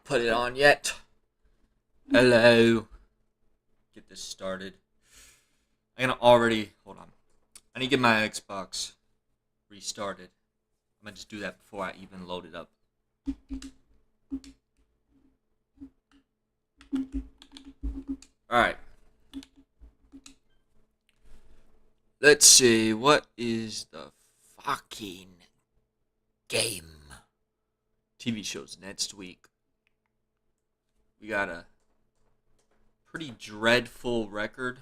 put it on yet. Hello. Get this started. I'm gonna already hold on. I need to get my Xbox restarted. I'm gonna just do that before I even load it up. Alright. Let's see. What is the fucking game? TV shows next week. We got a pretty dreadful record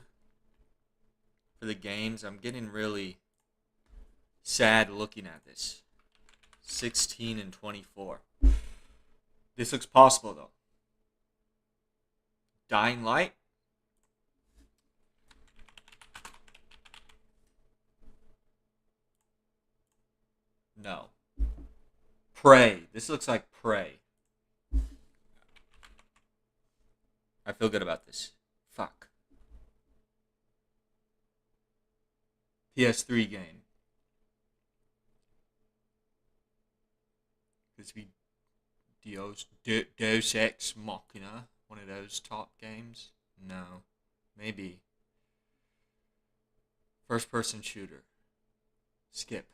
for the games. I'm getting really sad looking at this. 16 and 24. This looks possible though. Dying Light. No. Prey. This looks like Prey. I feel good about this. Fuck. PS3 game. Could this be Deus Ex Machina? One of those top games? No. Maybe. First person shooter. Skip.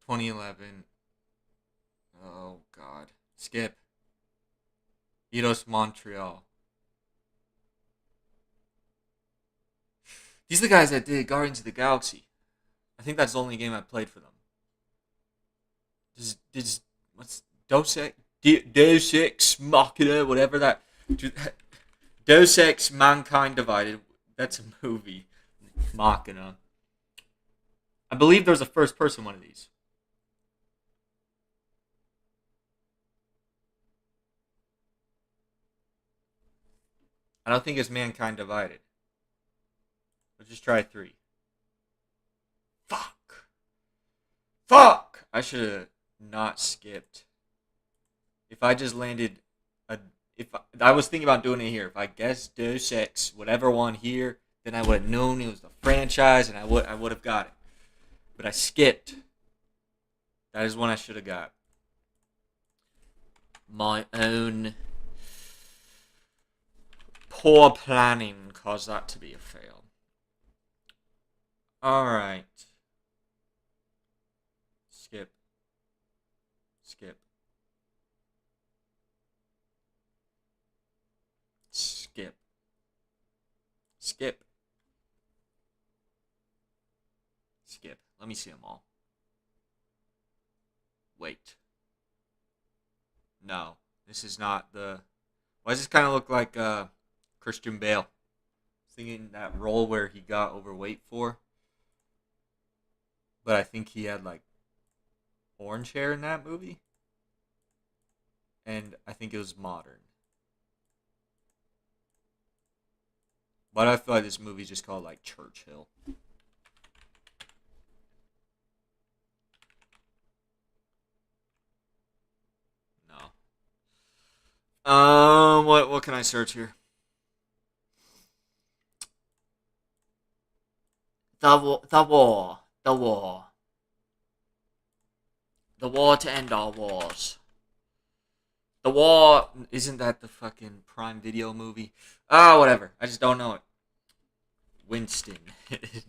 2011. Oh, God. Skip. Eidos Montreal. These are the guys that did Guardians of the Galaxy. I think that's the only game I played for them. What's Deus Ex Machina, whatever that. Deus Ex Mankind Divided. That's a movie. Machina. I believe there's a first person one of these. I don't think it's Mankind Divided. Let's just try 3. Fuck! I should have not skipped. If I just landed if I was thinking about doing it here. If I guessed Deus Ex, whatever one here, then I would have known it was the franchise and I would have got it. But I skipped. That is one I should have got. My own poor planning caused that to be a fail. Alright. Skip. Skip. Skip. Skip. Skip. Let me see them all. Wait. No. This is not the... Why does this kind of look like Christian Bale? I was thinking that role where he got overweight for. But I think he had like orange hair in that movie. And I think it was modern. But I feel like this movie's just called like Churchill. No. What can I search here? The war to end all wars. The war, isn't that the fucking Prime Video movie? Whatever. I just don't know it. Winston.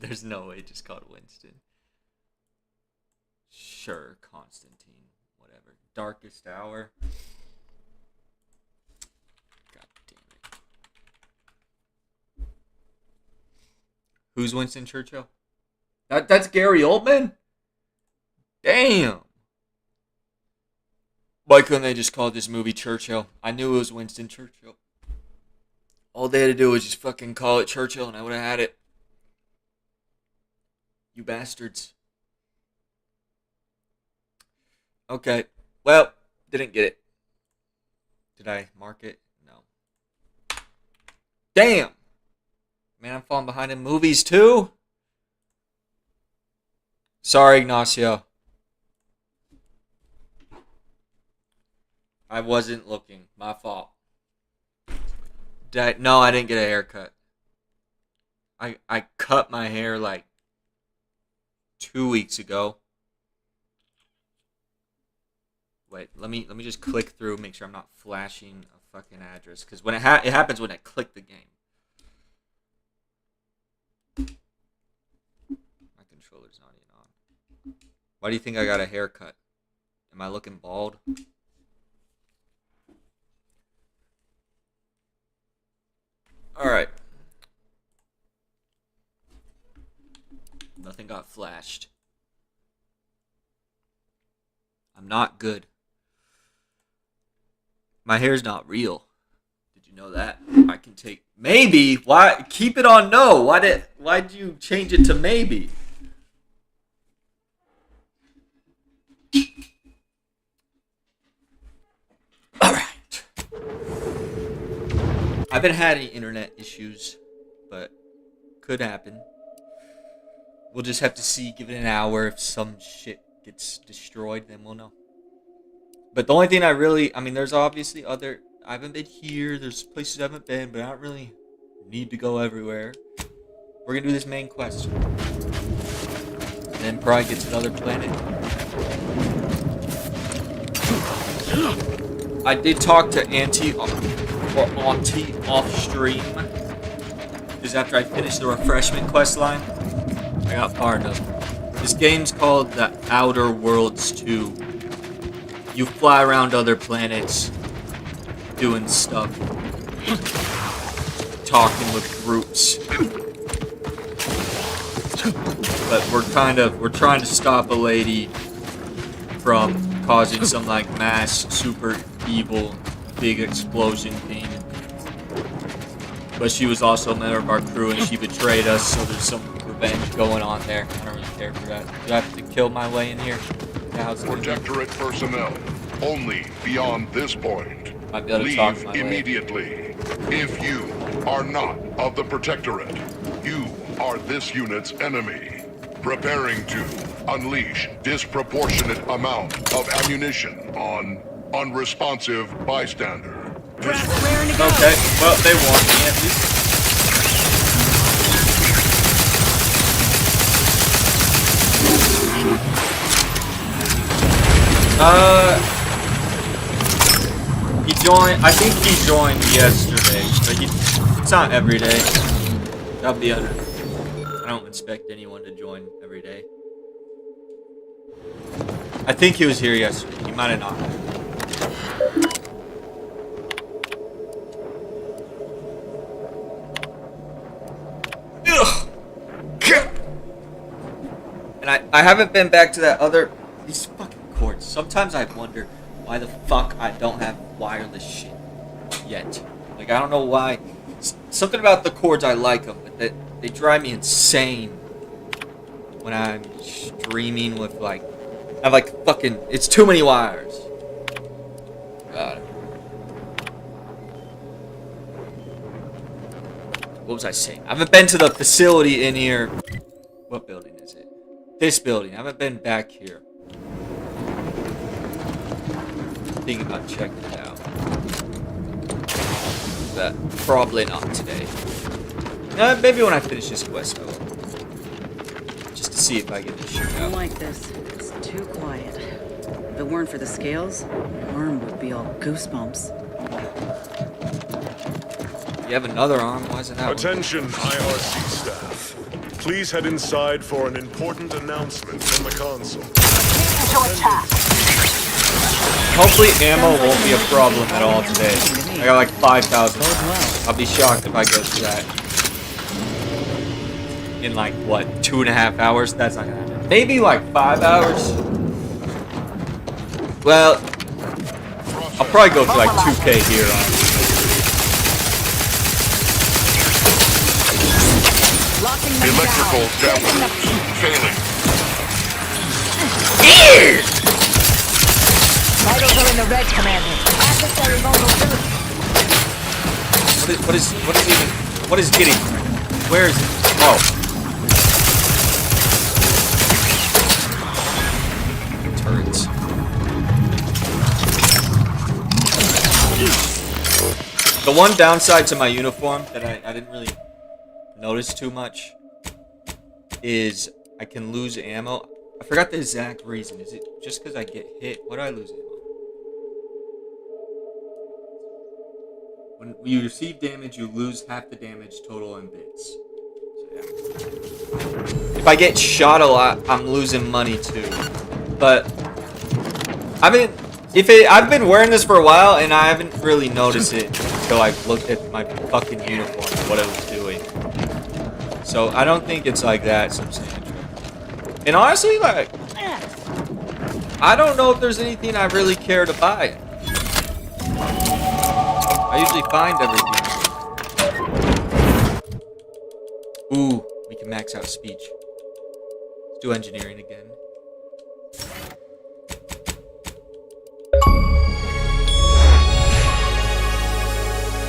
There's no way it's just called Winston. Sure, Constantine. Whatever. Darkest Hour. God damn it. Who's Winston Churchill? That's Gary Oldman? Damn. Why couldn't they just call this movie Churchill? I knew it was Winston Churchill. All they had to do was just fucking call it Churchill and I would have had it. You bastards. Okay. Well, didn't get it. Did I mark it? No. Damn! Man, I'm falling behind in movies too? Sorry, Ignacio. I wasn't looking. My fault. No, I didn't get a haircut. I cut my hair like 2 weeks ago. Wait, let me just click through, make sure I'm not flashing a fucking address, because when it happens when I click the game. My controller's not even on. Why do you think I got a haircut? Am I looking bald? All right. Nothing got flashed. I'm not good. My hair's not real. Did you know that? I can take maybe. Why keep it on no? Why'd you change it to maybe? All right. I haven't had any internet issues, but could happen. We'll just have to see. Give it an hour. If some shit gets destroyed, then we'll know. But the only thing I mean, there's obviously other. I haven't been here. There's places I haven't been, but I don't really need to go everywhere. We're gonna do this main quest, and then probably get to the other planet. I did talk to Auntie off stream, because after I finished the refreshment quest line, I got far enough. This game's called The Outer Worlds 2. You fly around other planets, doing stuff, talking with groups. But we're trying to stop a lady from causing some like mass super evil big explosion thing. But she was also a member of our crew and she betrayed us, so there's some revenge going on there. I don't really care for that. Do I have to kill my way in here? Protectorate personnel, only beyond this point. Might be able to Leave talk my immediately. If you are not of the Protectorate, you are this unit's enemy. Preparing to unleash disproportionate amount of ammunition on unresponsive bystander. Okay, well, they warned me at least. He joined, I think he joined yesterday, but it's not every day. That'll be under. I don't expect anyone to join every day. I think he was here yesterday. He might have not. And I haven't been back to that other. These fucking cords. Sometimes I wonder why the fuck I don't have wireless shit yet. Like, I don't know why. Something about the cords, I like them, but they drive me insane when I'm streaming with, like, I have, like, fucking, it's too many wires. God. What was I saying? I haven't been to the facility in here. What building is it? This building. I haven't been back here. Thinking about checking it out, but probably not today. Maybe when I finish this quest, I will. Just to see if I get this shit out. I don't like this. It's too quiet. If it weren't for the scales, Worm would be all goosebumps. You have another arm? Why isn't that Attention, IRC staff. Please head inside for an important announcement from the console. Hopefully ammo won't be a problem at all today. I got like 5,000. I'll be shocked if I go through that in like, what, 2.5 hours? That's not gonna happen. Maybe like 5 hours. Well, I'll probably go for like 2K here, honestly. Electrical damage failing. Vitals are in the red, Commander. Adversary vulnerability. What is getting? Where is it? Oh. Turrets. The one downside to my uniform that I didn't really notice too much is I can lose ammo. I forgot the exact reason. Is it just because I get hit? Why do I lose ammo? When you receive damage, you lose half the damage total in bits. So, yeah. If I get shot a lot, I'm losing money too. But I've been wearing this for a while, and I haven't really noticed it until I looked at my fucking uniform and what it was doing. So I don't think it's like that substantial. And honestly, like, I don't know if there's anything I really care to buy. I usually find everything. Ooh, we can max out speech. Let's do engineering again.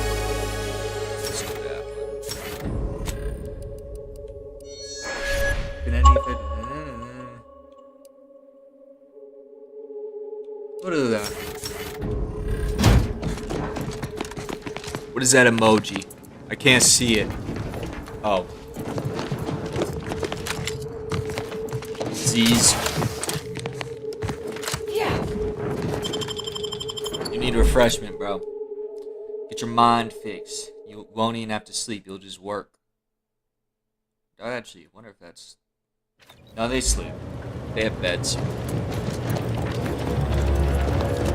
Let's do that one. Can anything? What is that? What is that emoji? I can't see it. Oh. Z's. Yeah. You need refreshment, bro. Get your mind fixed. You won't even have to sleep. You'll just work. I actually wonder if that's... No, they sleep. They have beds.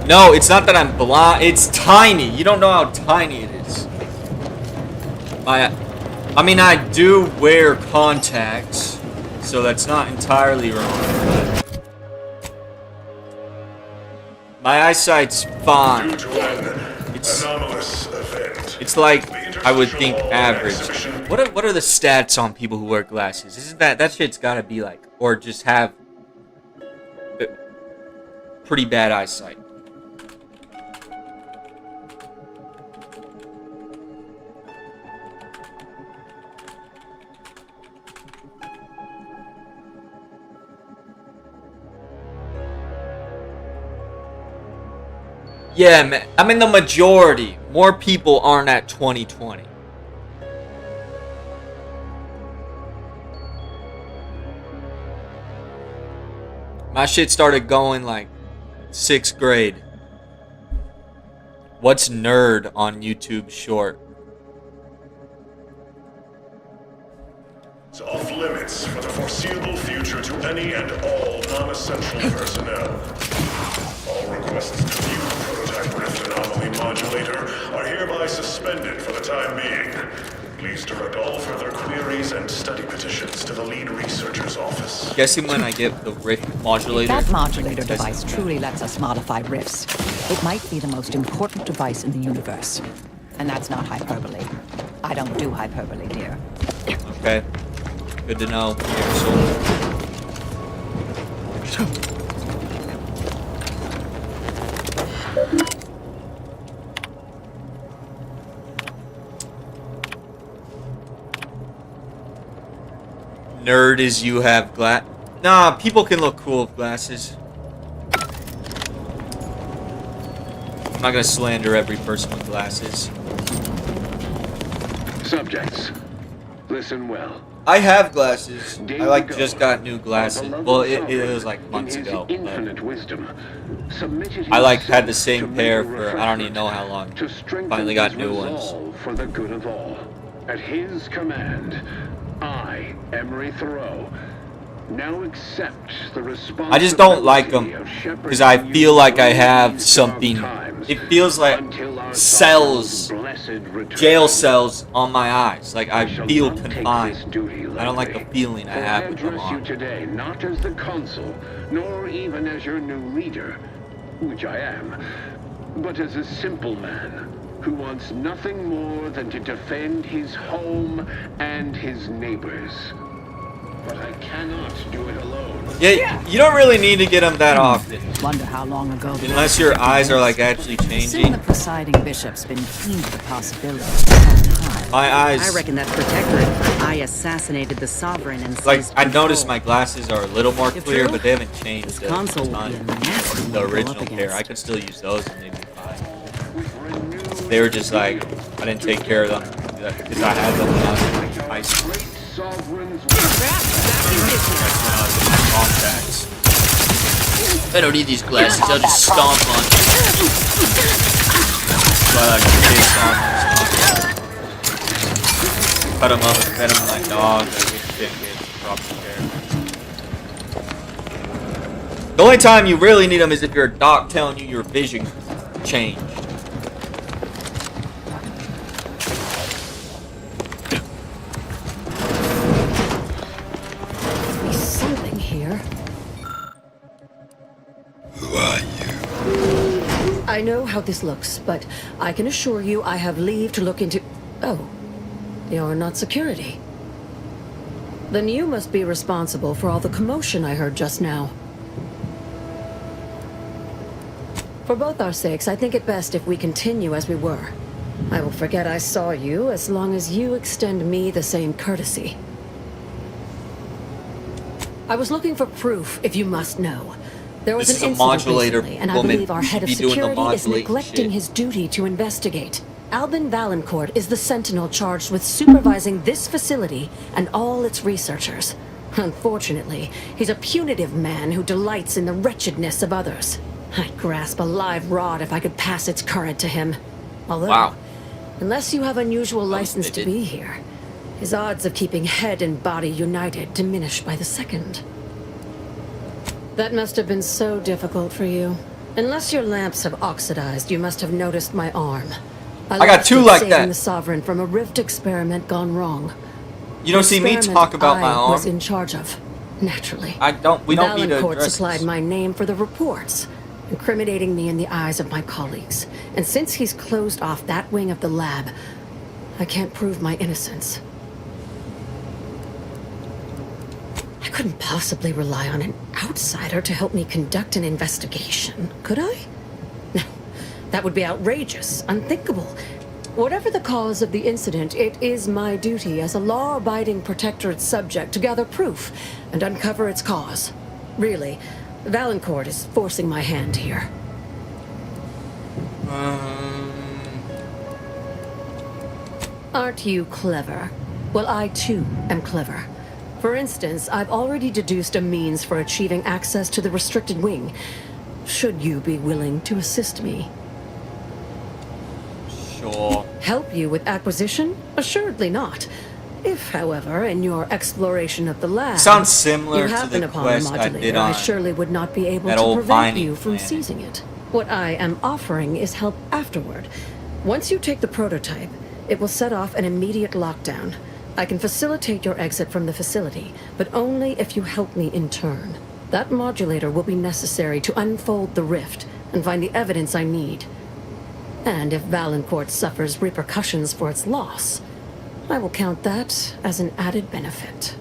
No, it's not that I'm blind. It's tiny. You don't know how tiny it is. I mean, I do wear contacts, so that's not entirely wrong. My eyesight's fine. Due to an anomalous event, It's like I would think average. What are the stats on people who wear glasses? Isn't that shit's gotta be like, or just have pretty bad eyesight? Yeah, man. I'm in the majority. More people aren't at 2020. My shit started going like 6th grade. What's nerd on YouTube short? it's off limits for the foreseeable future to any and all non-essential personnel. All requests to view the prototype rift anomaly modulator are hereby suspended for the time being. Please direct all further queries and study petitions to the lead researcher's office. Guessing when I get the rift modulator. That modulator device truly lets us modify rifts. It might be the most important device in the universe. And that's not hyperbole. I don't do hyperbole, dear. Okay. Good to know. Nerd is you have glass. Nah, people can look cool with glasses. I'm not gonna slander every person with glasses. Subjects, listen well. I have glasses. I just got new glasses. Well, it was like months ago. I had the same pair for I don't even know how long. Finally got new ones. For the good of all. At his command, I, Emery Thoreau, now accept the responsibility. I just don't like them because I feel like I have something. It feels like cells, jail cells on my eyes. Like I feel confined. I don't like the feeling I have with them on. Today, not as the consul, nor even as your new leader, which I am, but as a simple man who wants nothing more than to defend his home and his neighbors. But I cannot do it alone. Yeah, you don't really need to get them that often. Wonder how long ago. Unless your eyes are like actually Soon changing. the presiding bishop's been keen to the possibility for some time. My eyes. I reckon that protectorate. I assassinated the sovereign and Like seized I noticed control. my glasses are a little more If clear, true, but they haven't changed this a console would ton. be a nasty one The to go original up pair, against. I could still use those and they'd be fine. They were just like I didn't take care of them because I had them when I was in high school. Contacts. I don't need these glasses. I'll just stomp on them. But I can stomp on them. Cut him up and fed him like dogs. Like we didn't get proper care. The only time you really need them is if you're a doc telling you your vision changed. There's something here. Who are you? I know how this looks, but I can assure you I have leave to look into... Oh, you're not security. Then you must be responsible for all the commotion I heard just now. For both our sakes, I think it best if we continue as we were. I will forget I saw you as long as you extend me the same courtesy. I was looking for proof, if you must know. There was This an is a incident modulator recently, and I woman. believe our You head of should be doing the security is modulating neglecting shit. his duty to investigate. Albin Valancourt is the sentinel charged with supervising this facility and all its researchers. Unfortunately, he's a punitive man who delights in the wretchedness of others. I'd grasp a live rod if I could pass its current to him. Although, Wow. unless you have unusual license to vivid. be here, his odds of keeping head and body united diminish by the second. That must have been so difficult for you. Unless your lamps have oxidized, you must have noticed my arm. I got lost two it like saving that. the Sovereign from a rift experiment gone wrong. You don't see me Experiment talk about my I was arm. in charge of. Naturally. We don't need to Valancourt address supplied this. my name for the reports, incriminating me in the eyes of my colleagues. And since he's closed off that wing of the lab, I can't prove my innocence. I couldn't possibly rely on an outsider to help me conduct an investigation, could I? No, that would be outrageous, unthinkable. Whatever the cause of the incident, it is my duty as a law-abiding Protectorate subject to gather proof and uncover its cause. Really, Valancourt is forcing my hand here. Aren't you clever? Well, I too am clever. For instance, I've already deduced a means for achieving access to the restricted wing. Should you be willing to assist me? Sure. Help you with acquisition? Assuredly not. If, however, in your exploration of the lab, Sounds similar you to happen the upon quest a I modulator, did I on surely would not be able that to old prevent mining you from planet. seizing it. What I am offering is help afterward. Once you take the prototype, it will set off an immediate lockdown. I can facilitate your exit from the facility, but only if you help me in turn. That modulator will be necessary to unfold the rift and find the evidence I need. And if Valancourt suffers repercussions for its loss, I will count that as an added benefit.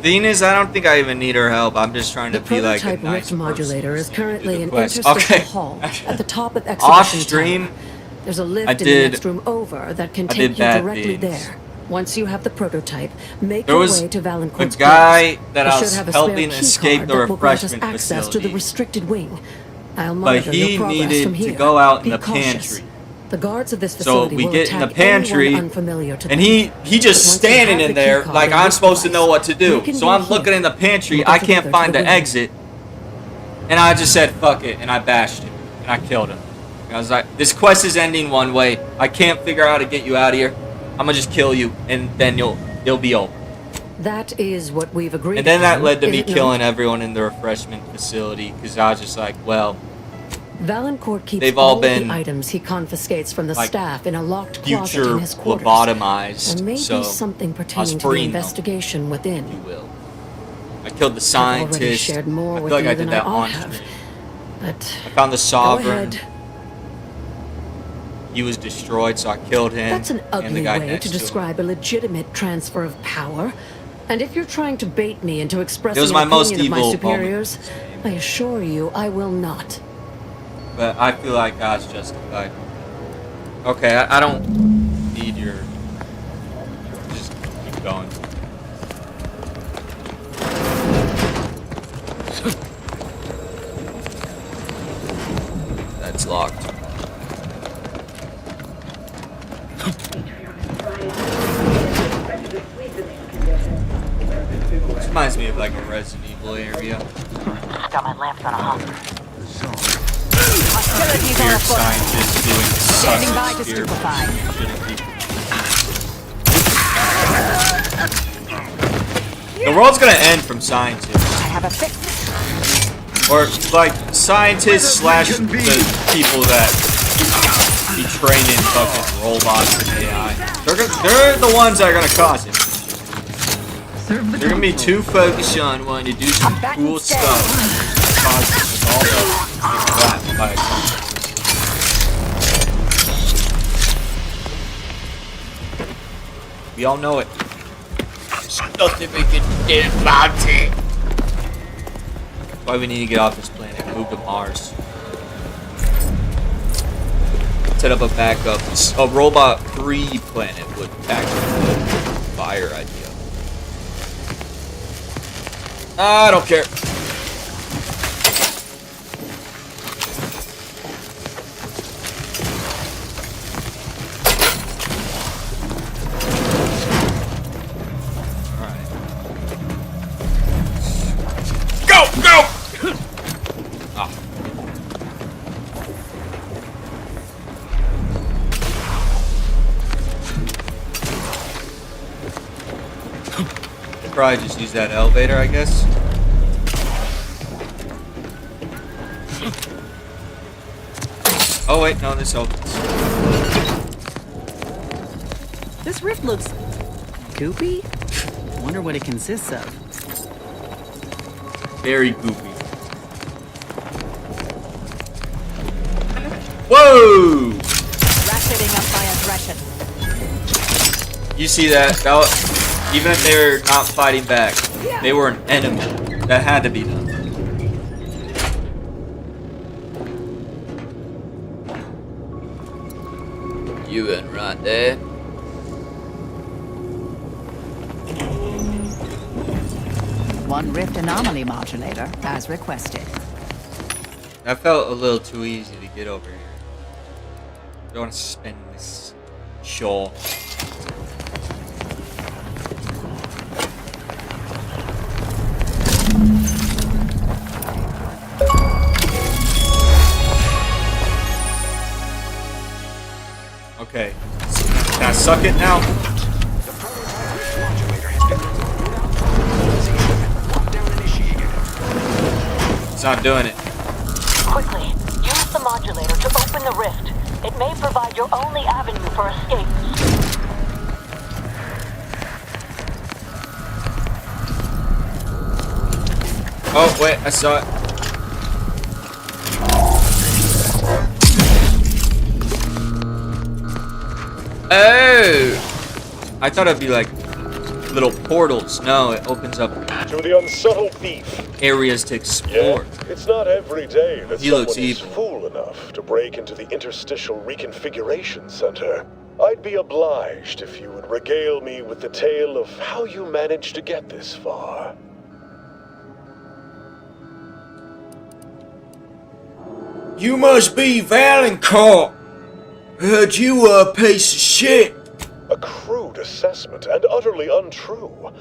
Thing is, I don't think I even need her help. I'm just trying to The be like a prototype nice rift modulator is person to do currently the in quest. interstitial Okay. hall at the top of Off Exhibition stream, Tower. There's a lift I in the did- next room over that can I take did you bad directly things. there. Once you have the prototype, make There your was way to a Valancourt's guy quarters. that You I should was have a spare helping key escape card the that will grant us refreshment access to the facility. restricted wing. I'll But monitor he your progress needed from to here. go out in Be the cautious. pantry. The guards of this So facility we will get in the attack anyone pantry, unfamiliar to and them. he just But once you standing have in the key there card like in I'm this supposed to device, know what to do. we can So be I'm here. looking in the pantry. We'll I get can't together to find the the wing. exit, and I just said fuck it, and I bashed him, and I killed him. I was like, this quest is ending one way. I can't figure out how to get you out of here. I'm gonna just kill you, and then it'll be over. That is what we've agreed And then that upon, led to is me it not? killing everyone in the refreshment facility because I was just like, well, Valancourt keeps They've all all been, the items he confiscates from the like, staff in a locked closet future in his quarters. lobotomized. There may So be something I was pertaining to the freeing them, investigation within. if you will. I killed the I've already scientist. shared more I with feel like you I did than that I ought on have. stream. But I found the go sovereign. ahead. He was destroyed, so I killed him. That's an and the ugly guy way next to to him. describe a legitimate transfer of power. And if you're trying to bait me into expressing It was an my most opinion of my evil superiors, moment. I assure you I will not. But I feel like God's justified. Okay, I don't need your. Just keep going. That's locked. This reminds me of like a Resident Evil area. Got my lamps on a hunk. Hostilities on weird afoot. scientist doing Standing by to experiment. stupefy. The world's gonna end from scientists. I have a fix. Or, like, scientists slash the people that be trained in fucking robots and AI. They're the ones that are gonna cause it. They're gonna be too focused on wanting to do some cool stuff. Cause it's all that by itself. We all know it. There's nothing we can do about it. Why we need to get off this planet, move to Mars. Set up a backup. A robot-free planet would actually be a fire idea. I don't care. Alright. Go! Go! Ah. Probably just use that elevator, I guess. Oh wait, no, this opens. This rift looks goopy. Wonder what it consists of. Very goopy. Whoa! Ratcheting up my aggression. You see that? Even if they're not fighting back, they were an enemy. That had to be done. You went right there. One rift anomaly modulator, as requested. That felt a little too easy to get over here. Don't want to spend this shoal. Okay. Can I suck it now? It's not doing it. Quickly, use the modulator to open the rift. It may provide your only avenue for escape. Oh, wait, I saw it. Oh! I thought it'd be like little portals. No, it opens up To the unsubtle thief. areas to explore. It's not every day that He looks someone is evil. fool enough to break into the Interstitial Reconfiguration Center. I'd be obliged if you would regale me with the tale of how you managed to get this far. You must be Valancourt. Heard you were a piece of shit. A crude assessment and utterly untrue.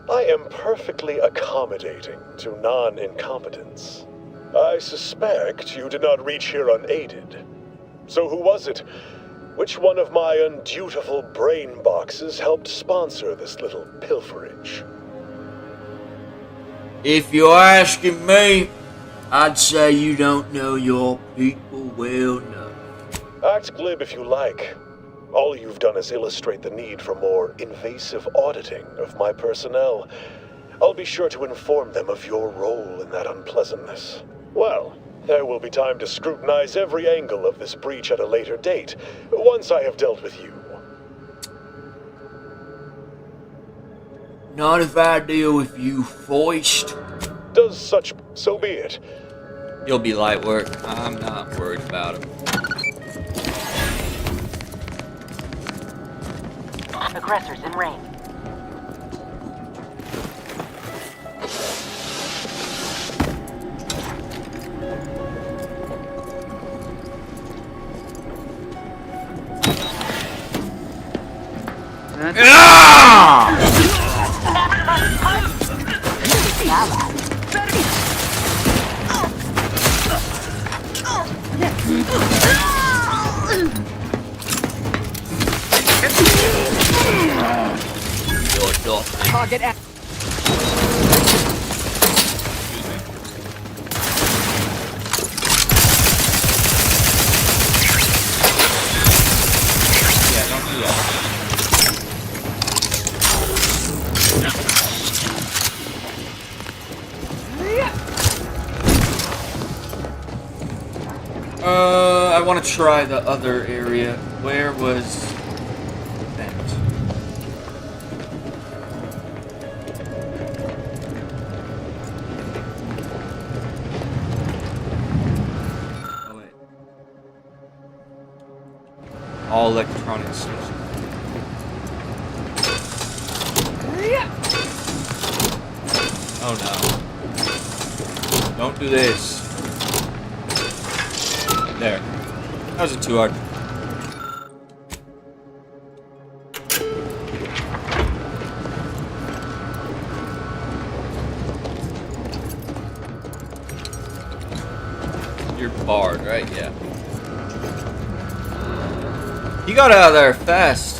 I am perfectly accommodating to non-incompetence. I suspect you did not reach here unaided. So who was it? Which one of my undutiful brain boxes helped sponsor this little pilferage? If you're asking me, I'd say you don't know your people well enough. Act glib if you like. All you've done is illustrate the need for more invasive auditing of my personnel. I'll be sure to inform them of your role in that unpleasantness. Well, there will be time to scrutinize every angle of this breach at a later date, once I have dealt with you. Not if I deal with you, Foist. Does such... so be it. You'll be light work. I'm not worried about him. Aggressors in range. Target at. Yeah, don't do that. I want to try the other area. Where was that? Oh, wait. All electronics. Oh no. Don't do this. There. That wasn't too hard. You're barred, right? Yeah. You got out of there fast.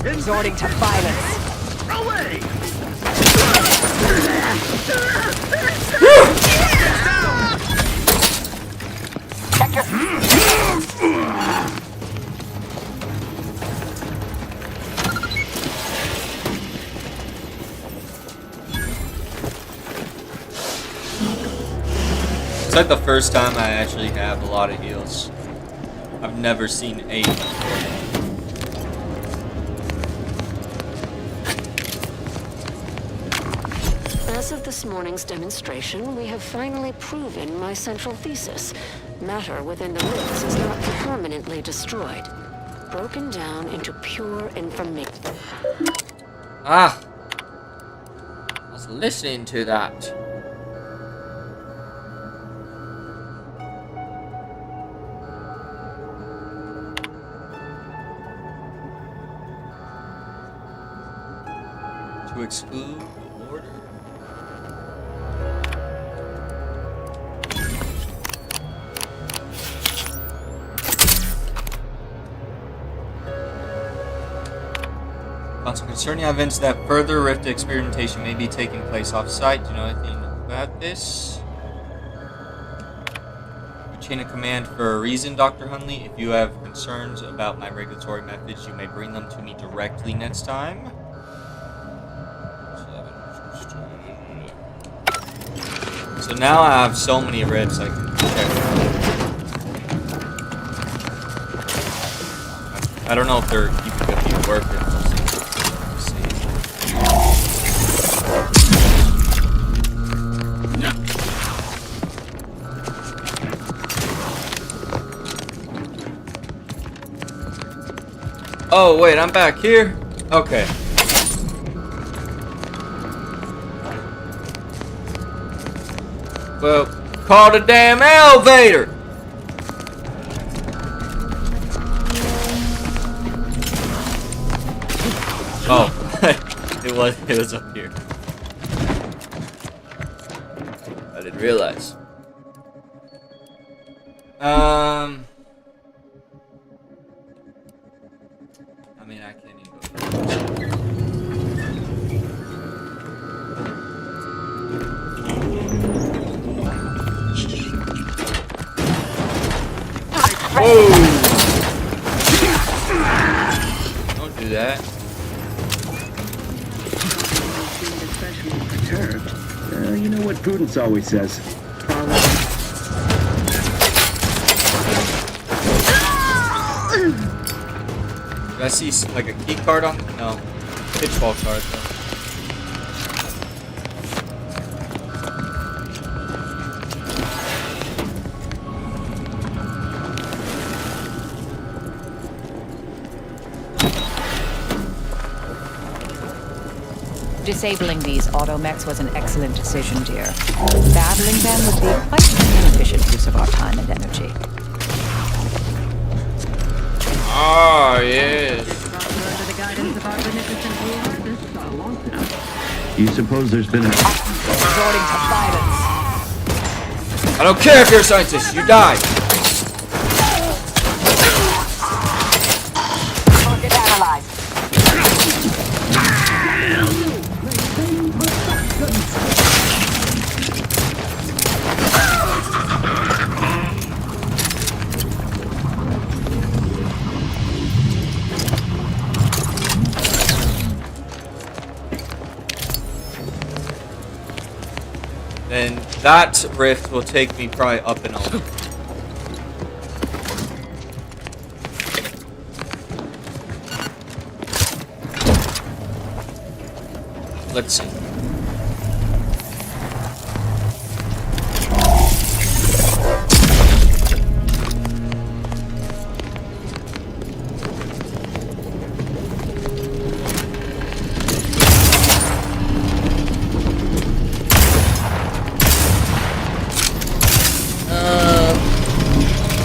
Resorting to violence. Away! Check your... It's like the first time I actually have a lot of heals. I've never seen 8 before. As of this morning's demonstration, we have finally proven my central thesis. Matter within the rifts is not permanently destroyed. Broken down into pure information. Ah! I was listening to that. To exclude the order. Concerning events that further rift experimentation may be taking place off-site. Do you know anything about this? Your chain of command for a reason, Dr. Hunley. If you have concerns about my regulatory methods, you may bring them to me directly next time. So now I have so many ribs I can check. I don't know if they're even going to be worth it. Oh wait, I'm back here? Okay. Well, call the damn elevator! Oh, it was up here. I didn't realize. I mean, I can't even go. Whoa! Don't do that. Especially perturbed. You know what Prudence always says. Did I see like a key card on? No. Pitfall card though. Disabling these automechs was an excellent decision, dear. Battling them would be quite an inefficient use of our time and energy. Ah, yes. You suppose there's been a... Resorting to violence. I don't care if you're a scientist, you die. Target analyzed. Then that rift will take me probably up and over. Let's see.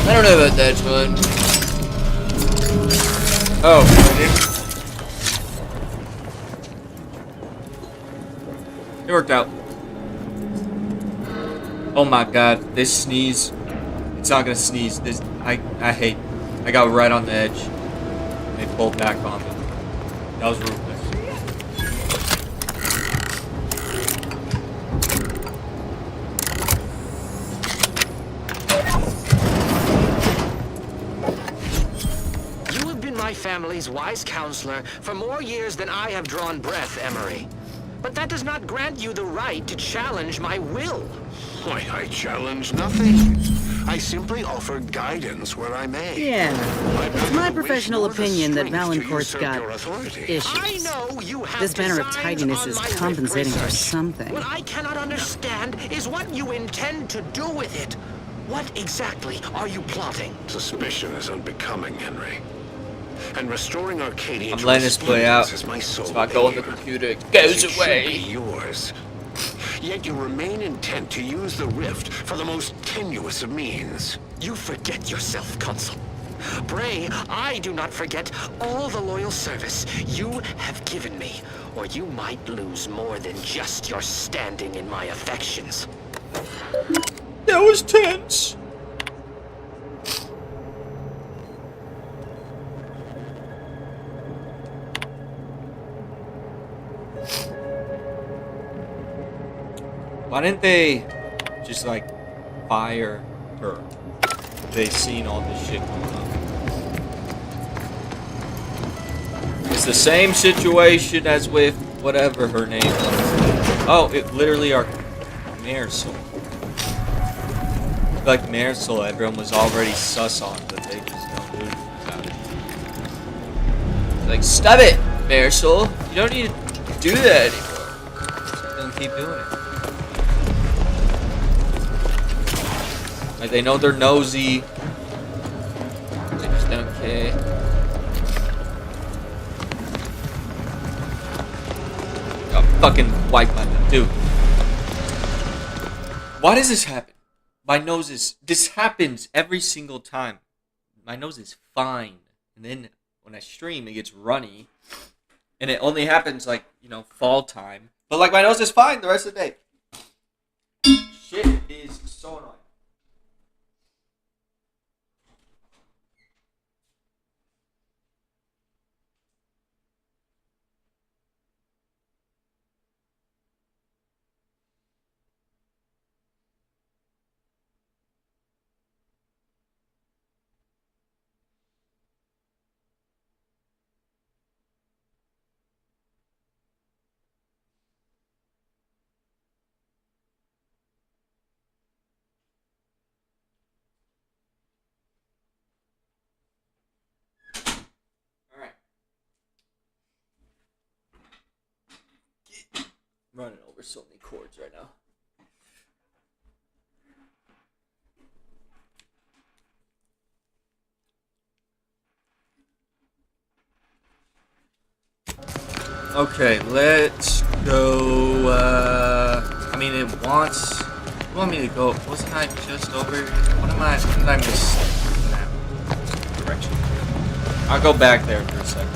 I don't know about that one. Oh, it worked out. Oh my god, this sneeze. It's not gonna sneeze. This I hate. I got right on the edge. And they pulled back on me. That was ruthless. Family's wise counselor for more years than I have drawn breath, Emery. But that does not grant you the right to challenge my will. Why, I challenge nothing. I simply offer guidance where I may. Yeah. It's my professional opinion that Valancourt's got issues. I know you have This banner of designs tidiness on is my compensating for research. something. What I cannot understand is what you intend to do with it. What exactly are you plotting? Suspicion is unbecoming, Henry. And restoring Arcadia I'm letting this play out. is my sole So I go on the aim. computer, it goes It should away. be yours. Yet you remain intent to use the rift for the most tenuous of means. You forget yourself, Consul. Bray, I do not forget all the loyal service you have given me, or you might lose more than just your standing in my affections. That was tense. Why didn't they just like fire her? They seen all this shit going on. It's the same situation as with whatever her name was. Oh, it literally are Marisol. Like Marisol, everyone was already sus on, but they just don't do anything about it. Like, stop it, Marisol. You don't need to do that anymore. Just don't keep doing it. Like, they know they're nosy. They just don't care. I'll fucking wipe my dude. Why does this happen? My nose is... This happens every single time. My nose is fine. And then when I stream, it gets runny. And it only happens, like, you know, fall time. But, like, my nose is fine the rest of the day. Shit is so annoying. I'm running over so many cords right now. Okay, let's go. I mean, it wants. You want me to go? Wasn't I just over? What did I miss? Direction. I'll go back there for a second.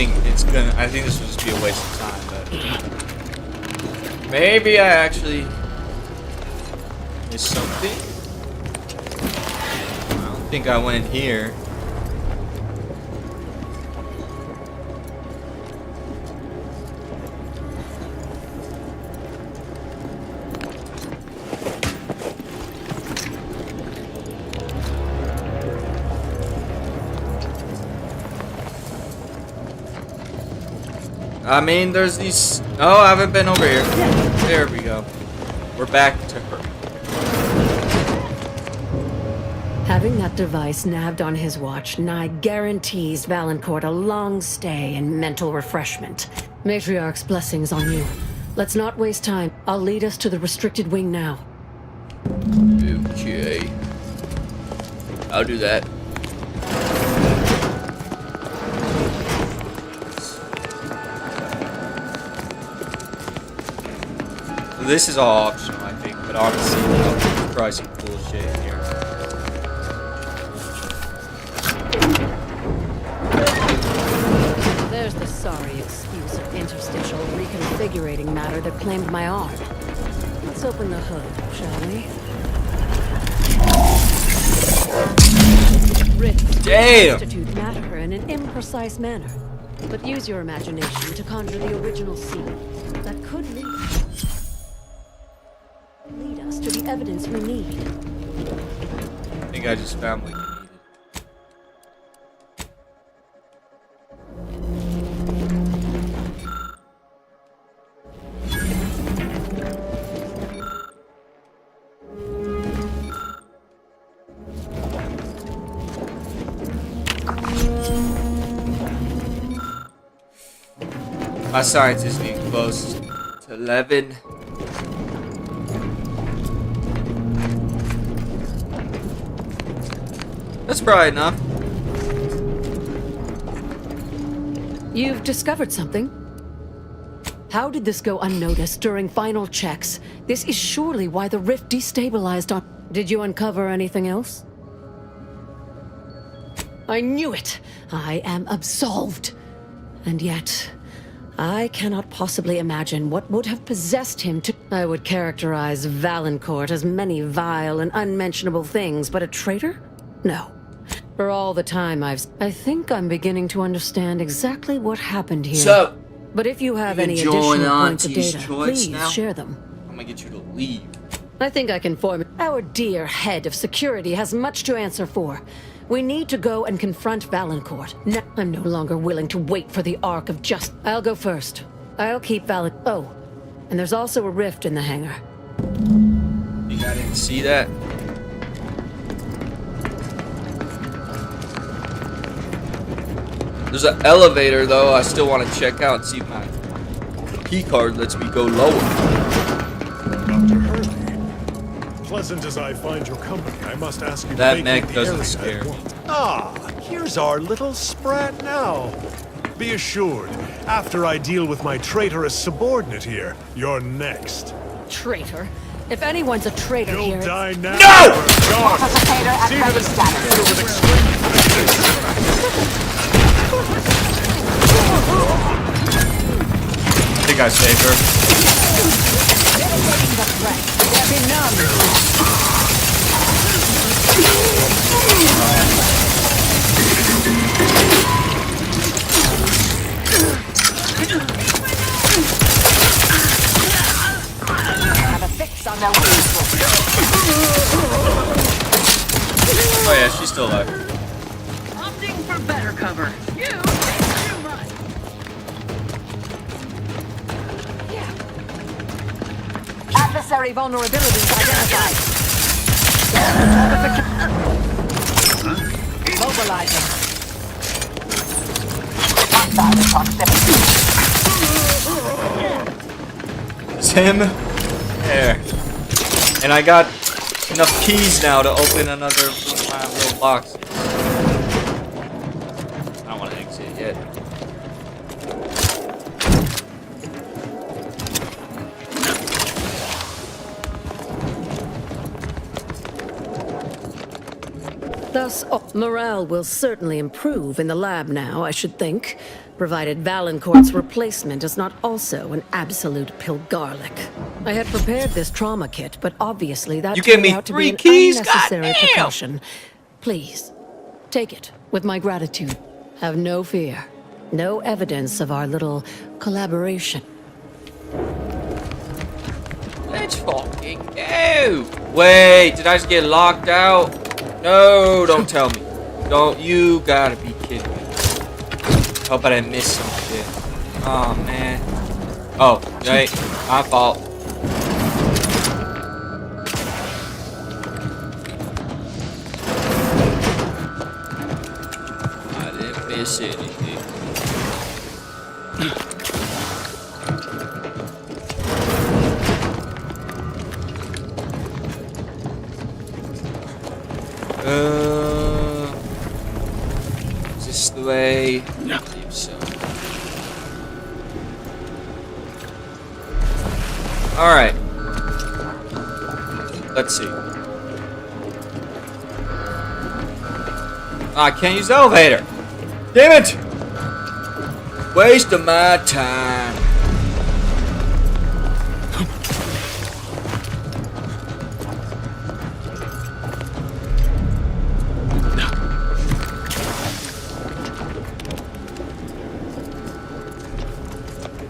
think it's gonna. I think this will just be a waste of time, but maybe I actually missed something. I don't think I went in here. I mean, there's these... Oh, I haven't been over here. There we go. We're back to her. Having that device nabbed on his watch nigh guarantees Valancourt a long stay and mental refreshment. Matriarch's blessings on you. Let's not waste time. I'll lead us to the restricted wing now. Okay. I'll do that. This is all optional, I think, but obviously, there's probably some cool shit in here. There's the sorry excuse of interstitial reconfigurating matter that claimed my arm. Let's open the hood, shall we? Rifts Damn! constitute matter in an imprecise manner, but use your imagination to conjure the original scene that could lead us to the evidence we need. I think I just found what you needed. My science is getting close to 11. That's probably enough. You've discovered something? How did this go unnoticed during final checks? This is surely why the rift destabilized on... Did you uncover anything else? I knew it! I am absolved. And yet, I cannot possibly imagine what would have possessed him to... I would characterize Valancourt as many vile and unmentionable things, but a traitor? No. For all the time I think I'm beginning to understand exactly what happened here. So, but if you have you any can join additional on points of to his data, choice please now? share them. I'm gonna get you to leave. I think I can form... Our dear head of security has much to answer for. We need to go and confront Valancourt. Now, I'm no longer willing to wait for the arc of justice. I'll go first. I'll keep Oh, and there's also a rift in the hangar. Think I didn't see that? There's an elevator though. I still want to check out and see if my key card lets me go lower. Dr. Hurley, pleasant as I find your company, I must ask you That to mech vacate the doesn't area at scare me. once. Ah, here's our little sprat now. Be assured, after I deal with my traitorous subordinate here, you're next. Traitor? If anyone's a traitor You'll here... die now. No! God. Resuscitator at See to ready the status. theater with extreme I think I saved her. Have a fix on their weakness. Oh yeah, she's still alive. Opting for better cover. You think too much. Adversary vulnerabilities identified. Mobilizing. Hostile in proximity. It's him. There. And I got enough keys now to open another one of my little boxes. I don't want to exit yet. Thus, morale will certainly improve in the lab now, I should think. provided Valancourt's replacement is not also an absolute pilgarlic. I had prepared this trauma kit, but obviously that You gave turned me out to 3 be an keys? unnecessary Goddamn! precaution. Please, take it with my gratitude. Have no fear. No evidence of our little collaboration. Let's fucking go. Wait, did I just get locked out? No, don't tell me. Don't, you gotta be kidding me. Hope I didn't miss some shit. Oh, man. Oh, wait, my fault. I didn't miss anything. Is this the way? I believe so. Alright. Let's see. I can't use the elevator. Damn it! Waste of my time.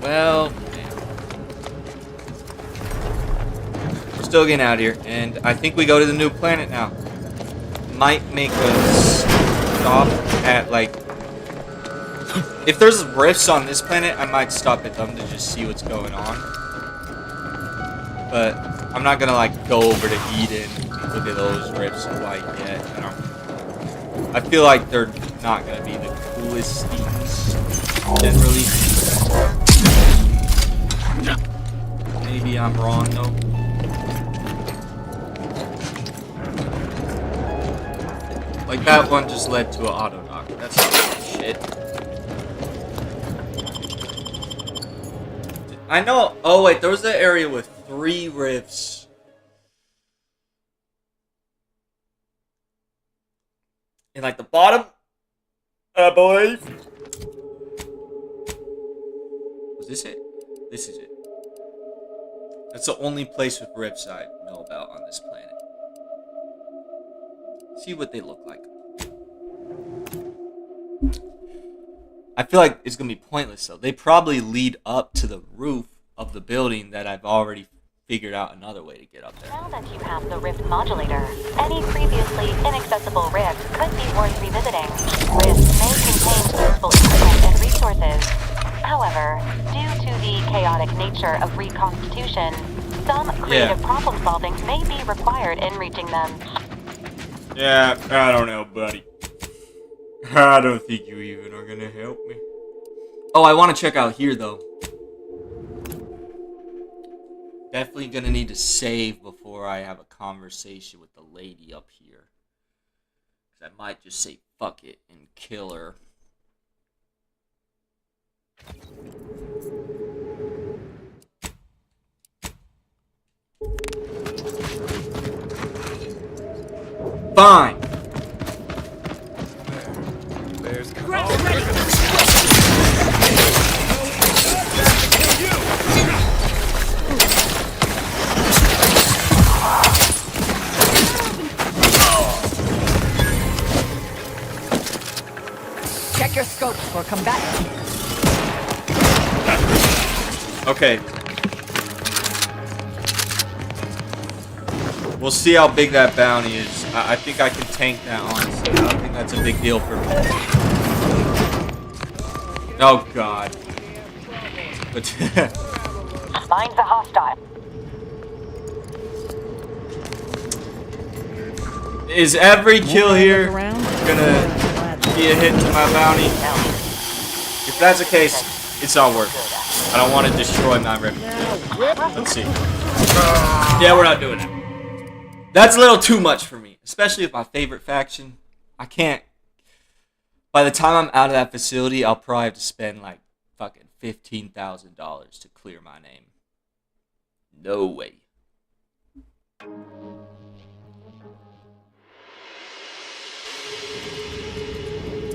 Well, man. We're still getting out of here, and I think we go to the new planet now. Might make us stop at, like... If there's rifts on this planet, I might stop at them to just see what's going on. But I'm not gonna, like, go over to Eden and look at those rifts quite yet. I feel like they're not gonna be the coolest things, generally. Maybe I'm wrong, though. Like, that one just led to an auto knock. That's not shit. I know. Oh, wait. There was the area with 3 rifts. In, like, the bottom, I believe. Was this it? This is it. That's the only place with rifts I know about on this planet. See what they look like. I feel like it's going to be pointless, though. They probably lead up to the roof of the building that I've already figured out another way to get up there. Now that you have the rift modulator, any previously inaccessible rift could be worth revisiting. Rifts may contain useful equipment and resources. However, due to the chaotic nature of reconstitution, some creative problem solving may be required in reaching them. Yeah, I don't know, buddy. I don't think you even are gonna help me. Oh, I want to check out here, though. Definitely gonna need to save before I have a conversation with the lady up here. Because I might just say fuck it and kill her. Fine. There's Check your scopes for combatants. Okay. We'll see how big that bounty is. I think I can tank that, honestly. I don't think that's a big deal for me. Oh, God. But Find the hostile. is every kill here gonna be a hit to my bounty? If that's the case, it's not worth it. I don't want to destroy my reputation. Let's see. Yeah, we're not doing it. That's a little too much for me, especially with my favorite faction. I can't. By the time I'm out of that facility, I'll probably have to spend like fucking $15,000 to clear my name. No way.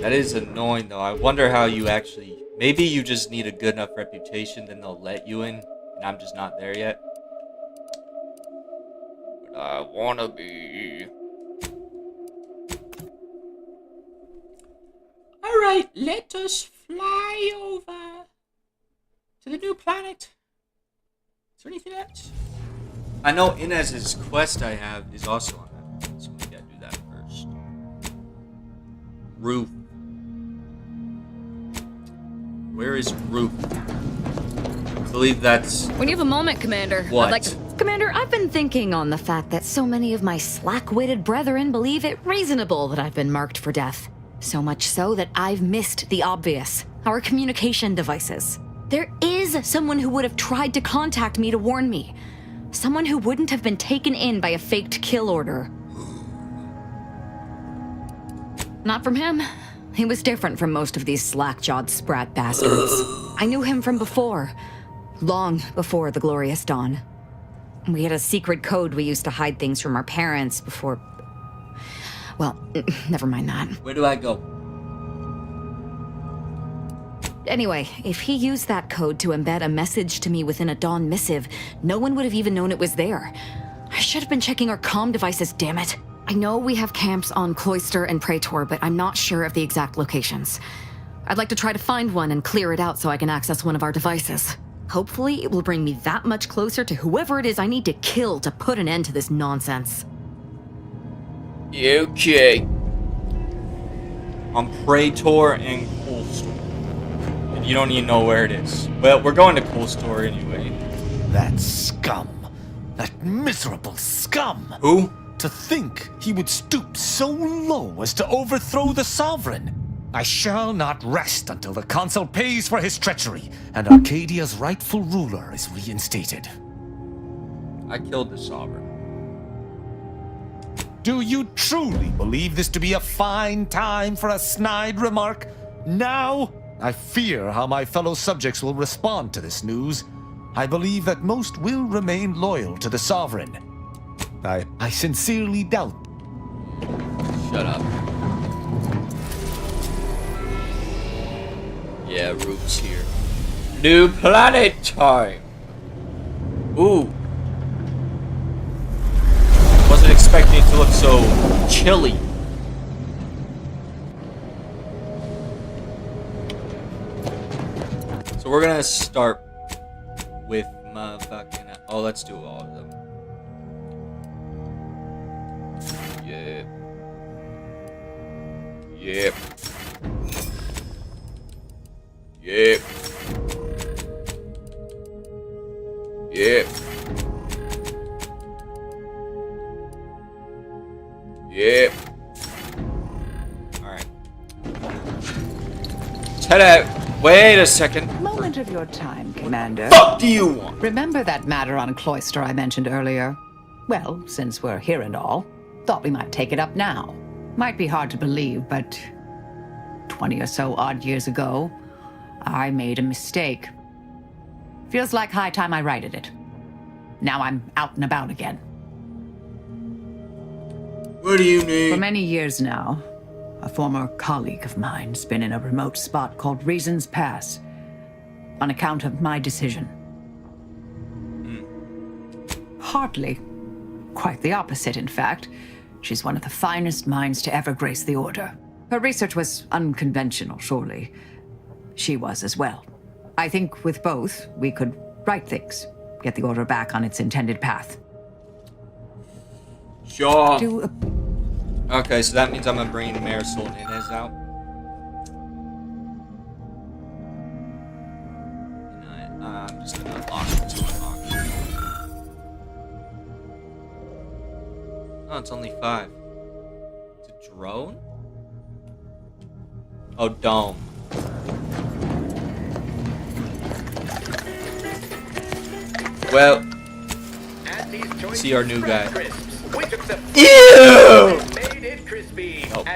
That is annoying, though. I wonder how you actually Maybe you just need a good enough reputation, then they'll let you in, and I'm just not there yet. But I wanna be. Alright, let us fly over to the new planet. Is there anything else? I know Inez's quest I have is also on that, so we gotta do that first. Roof. Where is Roof? I believe that's... When you have a moment, Commander. What? I'd like to... Commander, I've been thinking on the fact that so many of my slack-witted brethren believe it reasonable that I've been marked for death. So much so that I've missed the obvious. Our communication devices. There is someone who would have tried to contact me to warn me. Someone who wouldn't have been taken in by a faked kill order. Not from him. He was different from most of these slack-jawed sprat bastards. I knew him from before. Long before the Glorious Dawn. We had a secret code we used to hide things from our parents before... Well, never mind that. Where do I go? Anyway, if he used that code to embed a message to me within a Dawn missive, no one would have even known it was there. I should have been checking our comm devices, damn it. I know we have camps on Cloister and Praetor, but I'm not sure of the exact locations. I'd like to try to find one and clear it out so I can access one of our devices. Hopefully, it will bring me that much closer to whoever it is I need to kill to put an end to this nonsense. Okay. On Praetor and Coolstore. And you don't even know where it is. Well, we're going to Coolstore anyway. That scum. That miserable scum. Who? To think he would stoop so low as to overthrow the Sovereign. I shall not rest until the Consul pays for his treachery, and Arcadia's rightful ruler is reinstated. I killed the Sovereign. Do you truly believe this to be a fine time for a snide remark? Now? I fear how my fellow subjects will respond to this news. I believe that most will remain loyal to the Sovereign. I sincerely doubt. Shut up. Yeah, Roof's here. New planet time! Ooh. Wasn't expecting it to look so chilly. So we're gonna start with motherfucking... Oh, let's do all of them. Yep. Yep. Yep. Yep. Yep. Alright. Let's head out. Wait a second. Moment of your time, Commander. Fuck do you want? Remember that matter on Cloister I mentioned earlier? Well, since we're here and all, thought we might take it up now. Might be hard to believe, but 20 or so odd years ago, I made a mistake. Feels like high time I righted it. Now I'm out and about again. What do you need? For many years now, a former colleague of mine's been in a remote spot called Reasons Pass, on account of my decision. Hardly. Quite the opposite, in fact. She's one of the finest minds to ever grace the Order. Her research was unconventional, surely. She was as well. I think with both, we could right things, get the Order back on its intended path. Sure. Okay, so that means I'm gonna bring Marisol and Inez out. And I'm just gonna unlock it to unlock it. Oh, it's only 5. It's a drone? Oh, dome. Well, see our new guy. Ew! Nope.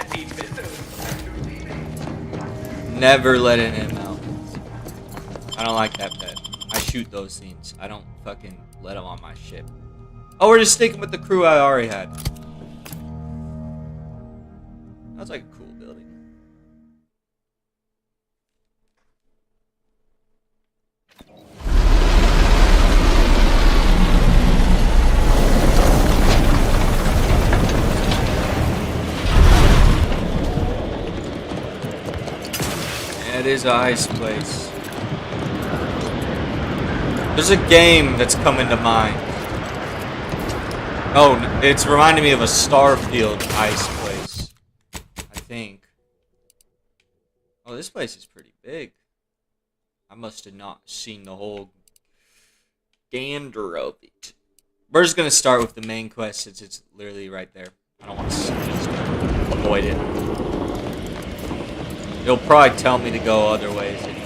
Never letting him out. I don't like that pet. I shoot those things. I don't fucking let him on my ship. Oh, we're just sticking with the crew I already had. That's like a cool building. is an ice place? There's a game that's coming to mind. Oh, it's reminding me of a Starfield ice place, I think. Oh, this place is pretty big. I must have not seen the whole gander of it. We're just going to start with the main quest since it's literally right there. I don't want to just avoid it. It'll probably tell me to go other ways anyway.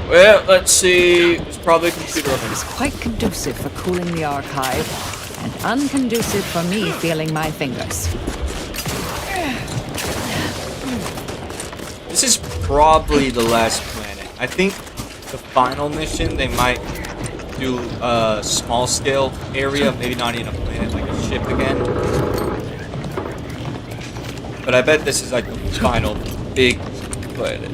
Well, let's see. It's probably a computer. It was quite conducive for cooling the archive, and unconducive for me feeling my fingers. This is probably the last planet. I think the final mission, they might do a small scale area, maybe not even a planet, like a ship again. But I bet this is like the final big planet.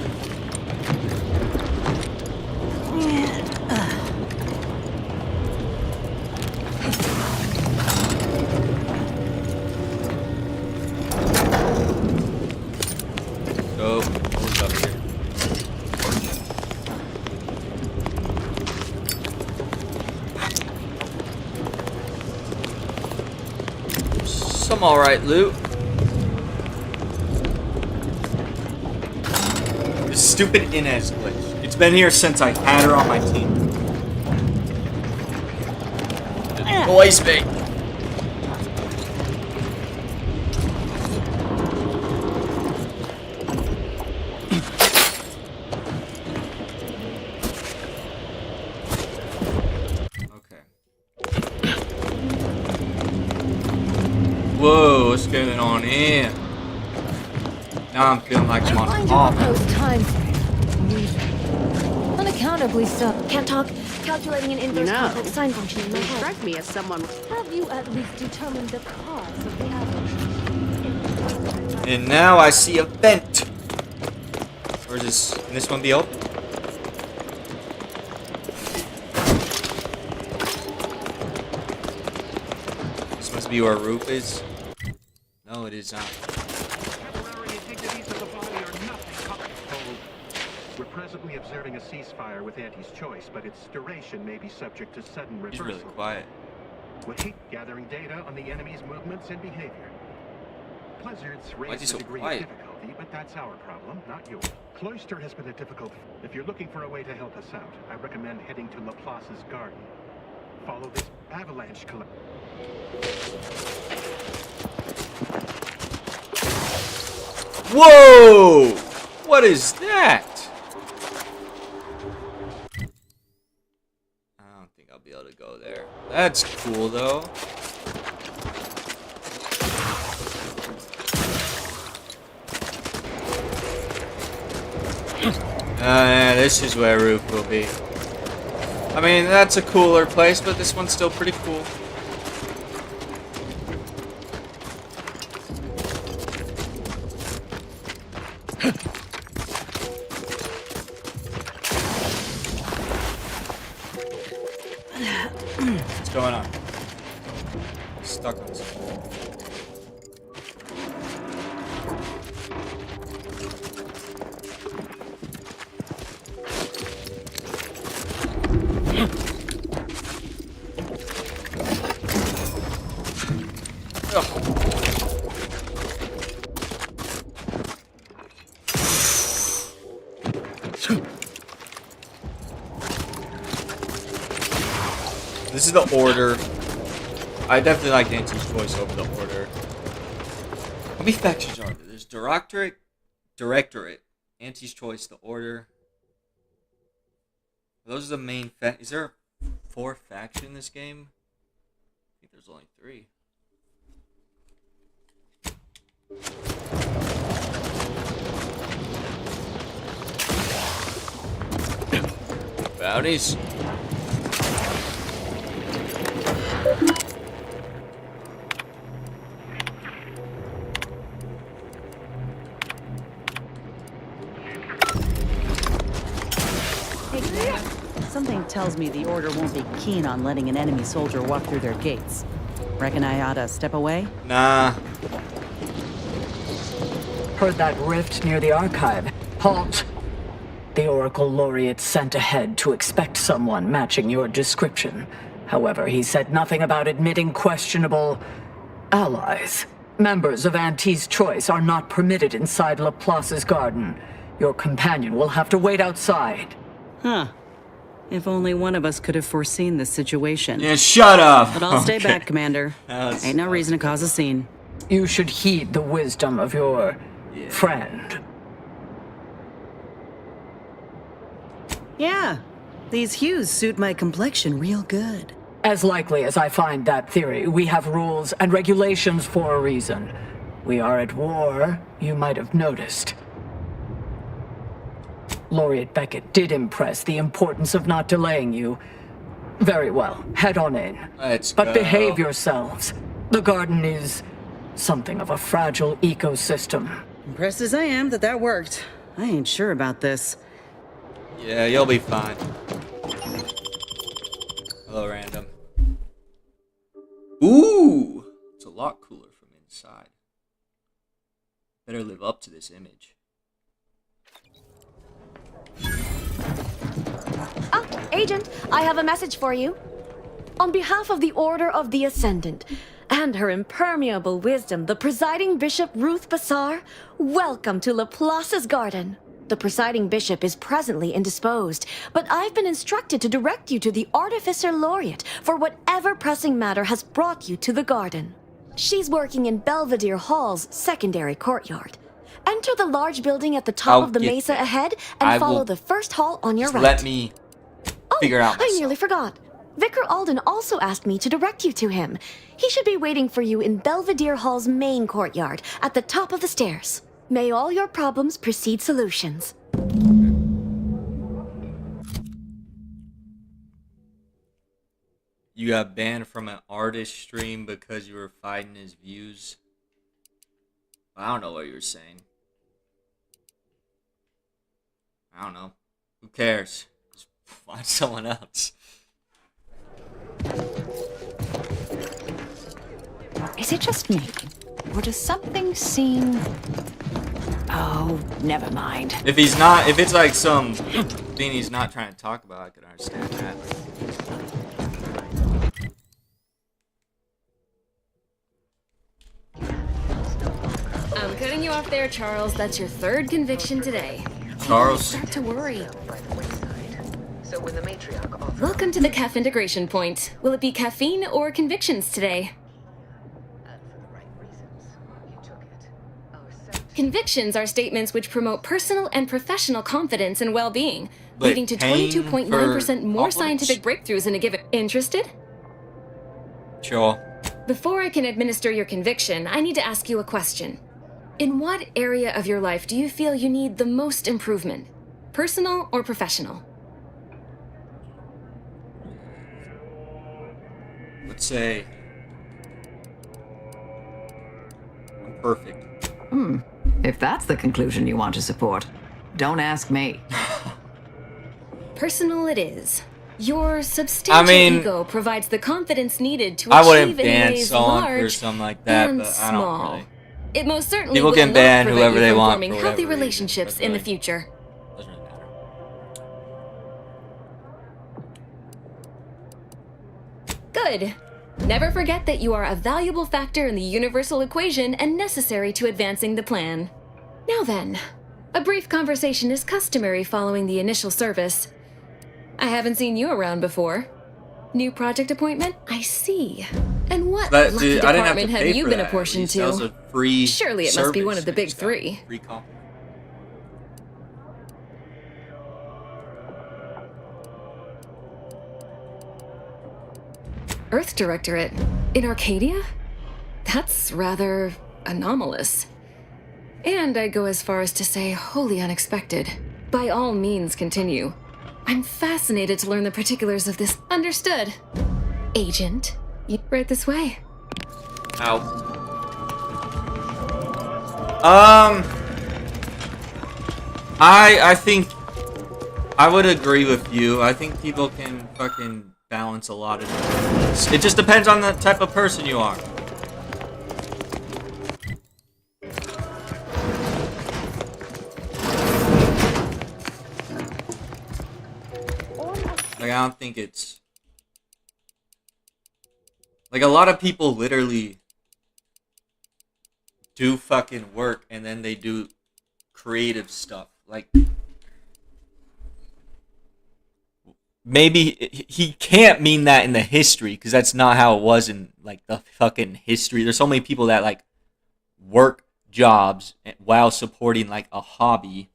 So, what's up here? Some alright loot. This stupid Inez glitch. It's been here since I had her on my team. Voice bait. Whoa, what's going on here? Now I'm feeling like I'm on off. Time unaccountably so. Can't talk. Calculating an inverse complex sign function in my head. Strike me as someone. Have you at least determined the cause of the avalanche? And now I see a vent. Or is this? Can this one be open? This must be where a roof is. No, it is not. We're presently observing a ceasefire with Auntie's choice, but its duration may be subject to sudden reversal. He's really quiet. We keep gathering data on the enemy's movements and behavior. Blizzards raise a degree of difficulty, but that's our problem, not yours. Cloister has been a difficult. If you're looking for a way to help us out, I recommend heading to Laplace's garden. Follow this avalanche collapse. Whoa! What is that? I don't think I'll be able to go there. That's cool though. This is where roof will be. I mean, that's a cooler place, but this one's still pretty cool. What's going on? I'm stuck on something. This is the order. I definitely like Nancy's choice over the order. How many factions are there? There's Directorate, Auntie's choice, the order. Those are the main Is there a fourth faction in this game? I think there's only 3. Bounties. Something tells me the Order won't be keen on letting an enemy soldier walk through their gates. Reckon I oughta step away? Nah. Heard that rift near the archive. Halt! The Oracle Laureate sent ahead to expect someone matching your description. However, he said nothing about admitting questionable allies. Members of Auntie's Choice are not permitted inside Laplace's garden. Your companion will have to wait outside. Huh. If only one of us could have foreseen this situation. Yeah, shut up! But I'll stay Okay. back, Commander. Ain't no reason to cause a scene. You should heed the wisdom of your friend. Yeah, these hues suit my complexion real good. As likely as I find that theory, we have rules and regulations for a reason. We are at war, you might have noticed. Laureate Beckett did impress the importance of not delaying you. Very well, head on in. Let's but go. behave yourselves. The garden is something of a fragile ecosystem. Impressed as I am that worked. I ain't sure about this. Yeah, you'll be fine. Hello, random. Ooh! It's a lot cooler from inside. Better live up to this image. Ah, Agent, I have a message for you. On behalf of the Order of the Ascendant and her impermeable wisdom, the presiding bishop Ruth Bassar, welcome to Laplace's garden. The presiding bishop is presently indisposed, but I've been instructed to direct you to the Artificer Laureate for whatever pressing matter has brought you to the garden. She's working in Belvedere Hall's secondary courtyard. Enter the large building at the top of the mesa ahead and follow the first hall on your right. Let me figure out myself. I nearly forgot. Vicar Alden also asked me to direct you to him. He should be waiting for you in Belvedere Hall's main courtyard at the top of the stairs. May all your problems precede solutions. You got banned from an artist stream because you were fighting his views. I don't know what you were saying. I don't know. Who cares? Just find someone else. Is it just me? Or does something seem... Oh, never mind. If he's not, if it's like some thing he's not trying to talk about, I could understand that. I'm cutting you off there, Charles. That's your third conviction today. Charles. Start to worry. Welcome to the CAF integration point. Will it be caffeine or convictions today? Convictions are statements which promote personal and professional confidence and well-being, leading to 22.9% more scientific breakthroughs in a given... Interested? Sure. Before I can administer your conviction, I need to ask you a question. In what area of your life do you feel you need the most improvement? Personal or professional? Let's say I'm perfect. If that's the conclusion you want to support, don't ask me. Personal it is. Your substantial ego provides the confidence needed to I wouldn't achieve ban ways someone for large something like that, and but I don't small. really. It most certainly People will can not ban prevent whoever you they from want forming for healthy whatever reason, relationships but in the really, future. doesn't really matter. Good. Never forget that you are a valuable factor in the universal equation and necessary to advancing the plan. Now then, a brief conversation is customary following the initial service. I haven't seen you around before. New project appointment? I see. And what But, lucky dude, I didn't have to department have pay you for been that, at apportioned least. That was to? a free Surely it must be one service. of the I big just got three. free call. Earth Directorate? In Arcadia? That's rather anomalous. And I'd go as far as to say wholly unexpected. By all means, continue. I'm fascinated to learn the particulars of this. Understood. Agent, right this way. Ow. I think I would agree with you. I think people can fucking balance a lot of things. It just depends on the type of person you are. Like, I don't think it's... Like, a lot of people literally do fucking work and then they do creative stuff. Like, maybe he can't mean that in the history, because that's not how it was in, like, the fucking history. There's so many people that, like, work jobs while supporting, like, a hobby.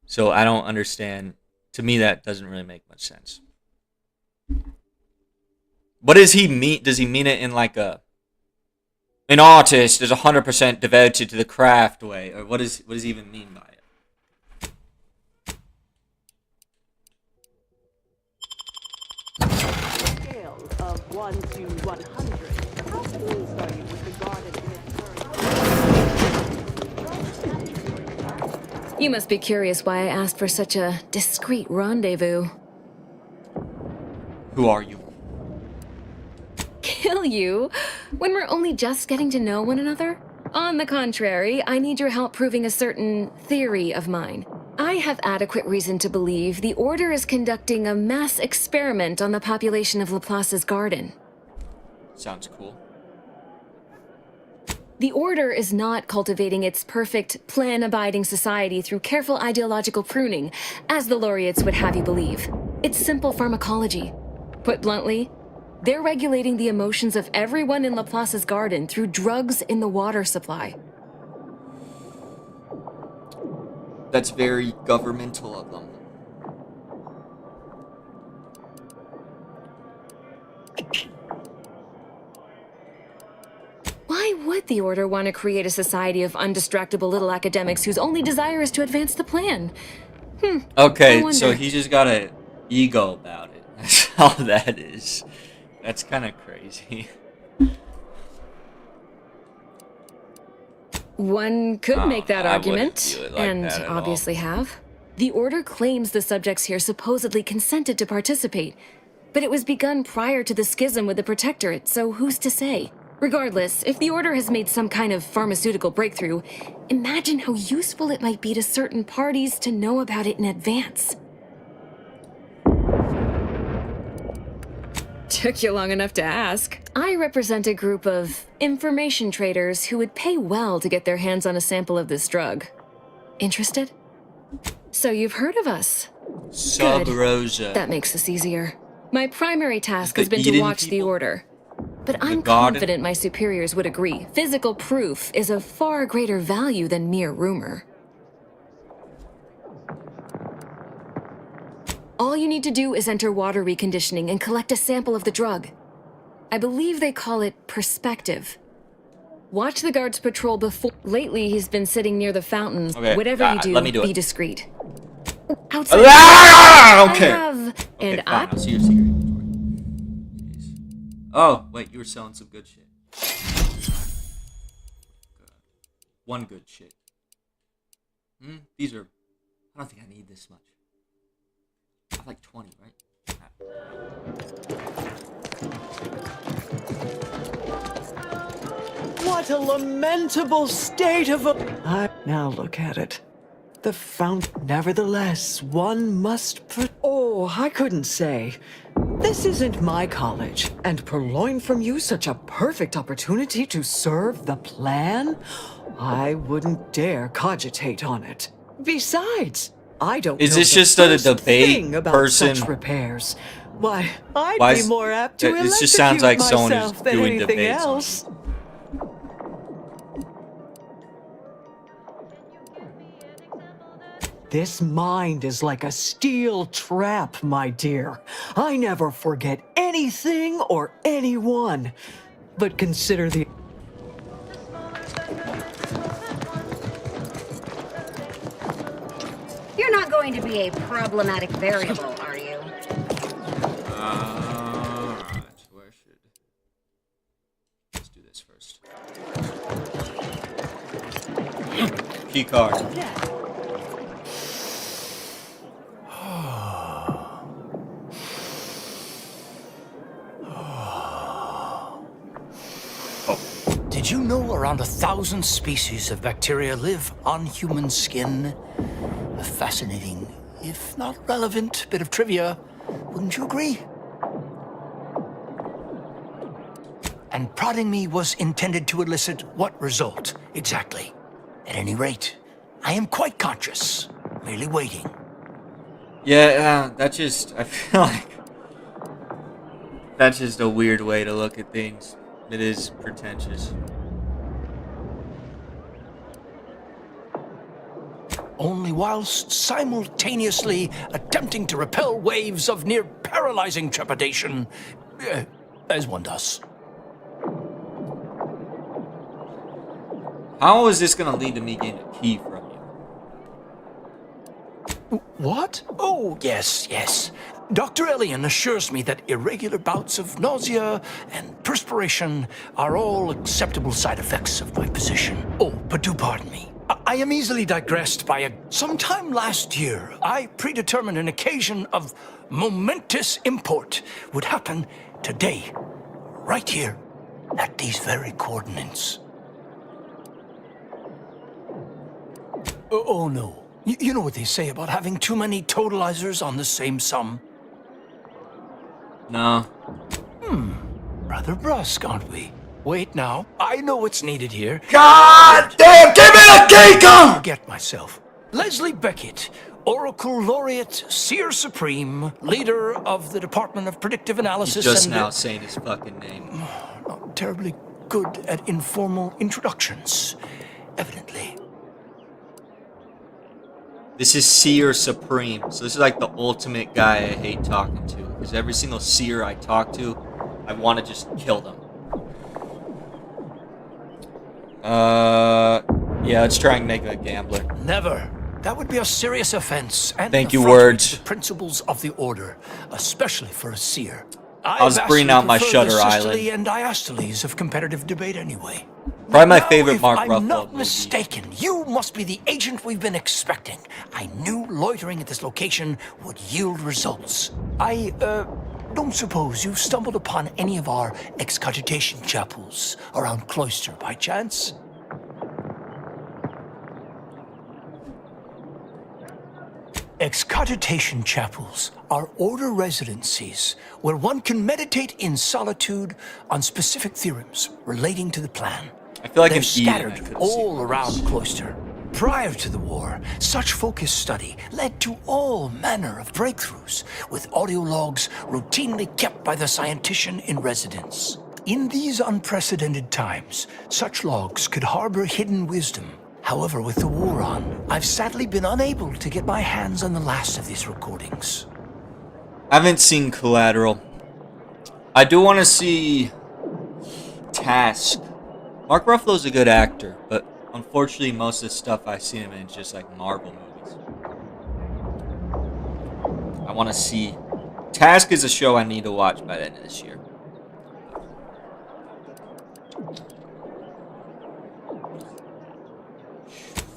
So I don't understand. To me, that doesn't really make much sense. What does he mean? Does he mean it in like an artist is 100% devoted to the craft way, or what does he even mean by it? Scales of 1 to 100. How pleased are you with the garden in its current? You must be curious why I asked for such a discreet rendezvous. Who are you? Kill you? When we're only just getting to know one another? On the contrary, I need your help proving a certain theory of mine. I have adequate reason to believe the Order is conducting a mass experiment on the population of Laplace's garden. Sounds cool. The Order is not cultivating its perfect, plan-abiding society through careful ideological pruning, as the laureates would have you believe. It's simple pharmacology. Put bluntly, they're regulating the emotions of everyone in Laplace's garden through drugs in the water supply. That's very governmental of them. Why would the Order want to create a society of undistractable little academics whose only desire is to advance the plan? Okay, so he just got an ego about it. That's all that is. That's kind of crazy. One could make that argument, view it like and that at obviously have. The Order claims the subjects here supposedly consented to participate, but it was begun prior to the schism with the Protectorate, so who's to say? Regardless, if the Order has made some kind of pharmaceutical breakthrough, imagine how useful it might be to certain parties to know about it in advance. Took you long enough to ask. I represent a group of information traders who would pay well to get their hands on a sample of this drug. Interested? So you've heard of us. Sub Good. Rosa. That makes this easier. My primary task has been to Eden watch the Order. But I'm garden? confident my superiors would agree. Physical proof is of far greater value than mere rumor. All you need to do is enter water reconditioning and collect a sample of the drug. I believe they call it perspective. Watch the guards patrol before... Lately, he's been sitting near the fountain. Okay, Whatever you do, let me do be it. discreet. Outside... Okay. I have... Okay, and fine. I'll see your secret inventory. Jeez. Oh, wait, you were selling some good shit. One good shit. These are... I don't think I need this much. I have like 20, right? What a lamentable state of... Now look at it. The fount... Nevertheless, one must... Oh, I couldn't say. This isn't my college, and purloin from you such a perfect opportunity to serve the plan? I wouldn't dare cogitate on it. Besides, I don't Is know this the just a first debate thing about person? such repairs. Why, I'd Why be is- more apt to This just sounds like someone who's myself than doing anything debates on else. This mind is like a steel trap, my dear. I never forget anything or anyone. But consider the... You're not going to be a problematic variable, are you? Alright, where should... Let's do this first. Key card. around 1,000 species of bacteria live on human skin. A fascinating, if not relevant, bit of trivia. Wouldn't you agree? And prodding me was intended to elicit what result, exactly? At any rate, I am quite conscious, merely waiting. Yeah, that's just, I feel like that's just a weird way to look at things. It is pretentious. Only whilst simultaneously attempting to repel waves of near paralyzing trepidation, as one does. How is this going to lead to me getting a key from you? What? Oh, yes, yes. Dr. Elian assures me that irregular bouts of nausea and perspiration are all acceptable side effects of my position. Oh, but do pardon me. I am easily digressed by sometime last year, I predetermined an occasion of momentous import would happen today, right here, at these very coordinates. Oh no. You know what they say about having too many totalizers on the same sum? No. Rather brusque, aren't we? Wait now. I know what's needed here. God damn! Give me a key card! Forget myself. Leslie Beckett, Oracle Laureate, Seer Supreme, leader of the Department of Predictive Analysis. He's just now saying his fucking name. Not terribly good at informal introductions, evidently. This is Seer Supreme, so this is like the ultimate guy I hate talking to. Because every single Seer I talk to, I want to just kill them. Yeah, let's try and make a gambler. Never. That would be a serious offense. And thank you, affront words. to the principles of the order, especially for a Seer. I was bringing out my Shutter Island. And diastoles of competitive debate anyway. Probably my favorite Mark Ruffalo. I'm not mistaken, you must be the agent we've been expecting. I knew loitering at this location would yield results. I don't suppose you've stumbled upon any of our excogitation chapels around Cloister by chance? Excogitation chapels are order residencies where one can meditate in solitude on specific theorems relating to the plan. I feel like they're scattered all around Cloister. Prior to the war, such focused study led to all manner of breakthroughs, with audio logs routinely kept by the scientician in residence. In these unprecedented times, such logs could harbor hidden wisdom. However, with the war on, I've sadly been unable to get my hands on the last of these recordings. I haven't seen Collateral. I do want to see Task. Mark Ruffalo's a good actor, but unfortunately most of the stuff I've seen him in is just like Marvel movies. I want to see... Task is a show I need to watch by the end of this year.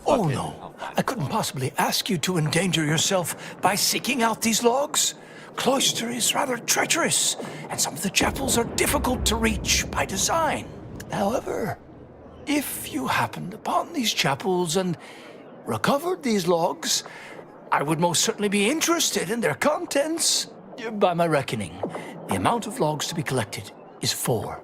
Oh no, I couldn't possibly ask you to endanger yourself by seeking out these logs. Cloister is rather treacherous, and some of the chapels are difficult to reach by design. However, if you happened upon these chapels and recovered these logs, I would most certainly be interested in their contents. By my reckoning, the amount of logs to be collected is 4.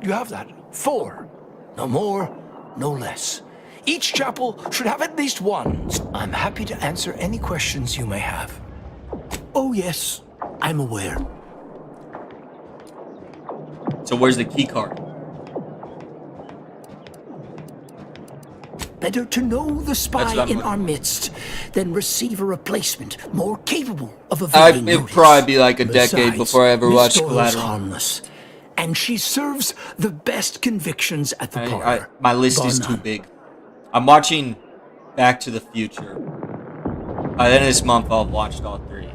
You have that? 4. No more, no less. Each chapel should have at least 1. I'm happy to answer any questions you may have. Oh yes, I'm aware. So where's the key card? Better to know the spy in our midst than receive a replacement more capable of evading It'd notice. probably be like a decade Besides, before I ever Miss watched Doyle's Collateral. harmless, and she serves the best convictions at the parlor. My list is too big. I'm watching Back to the Future. By the end of this month, I'll have watched all 3.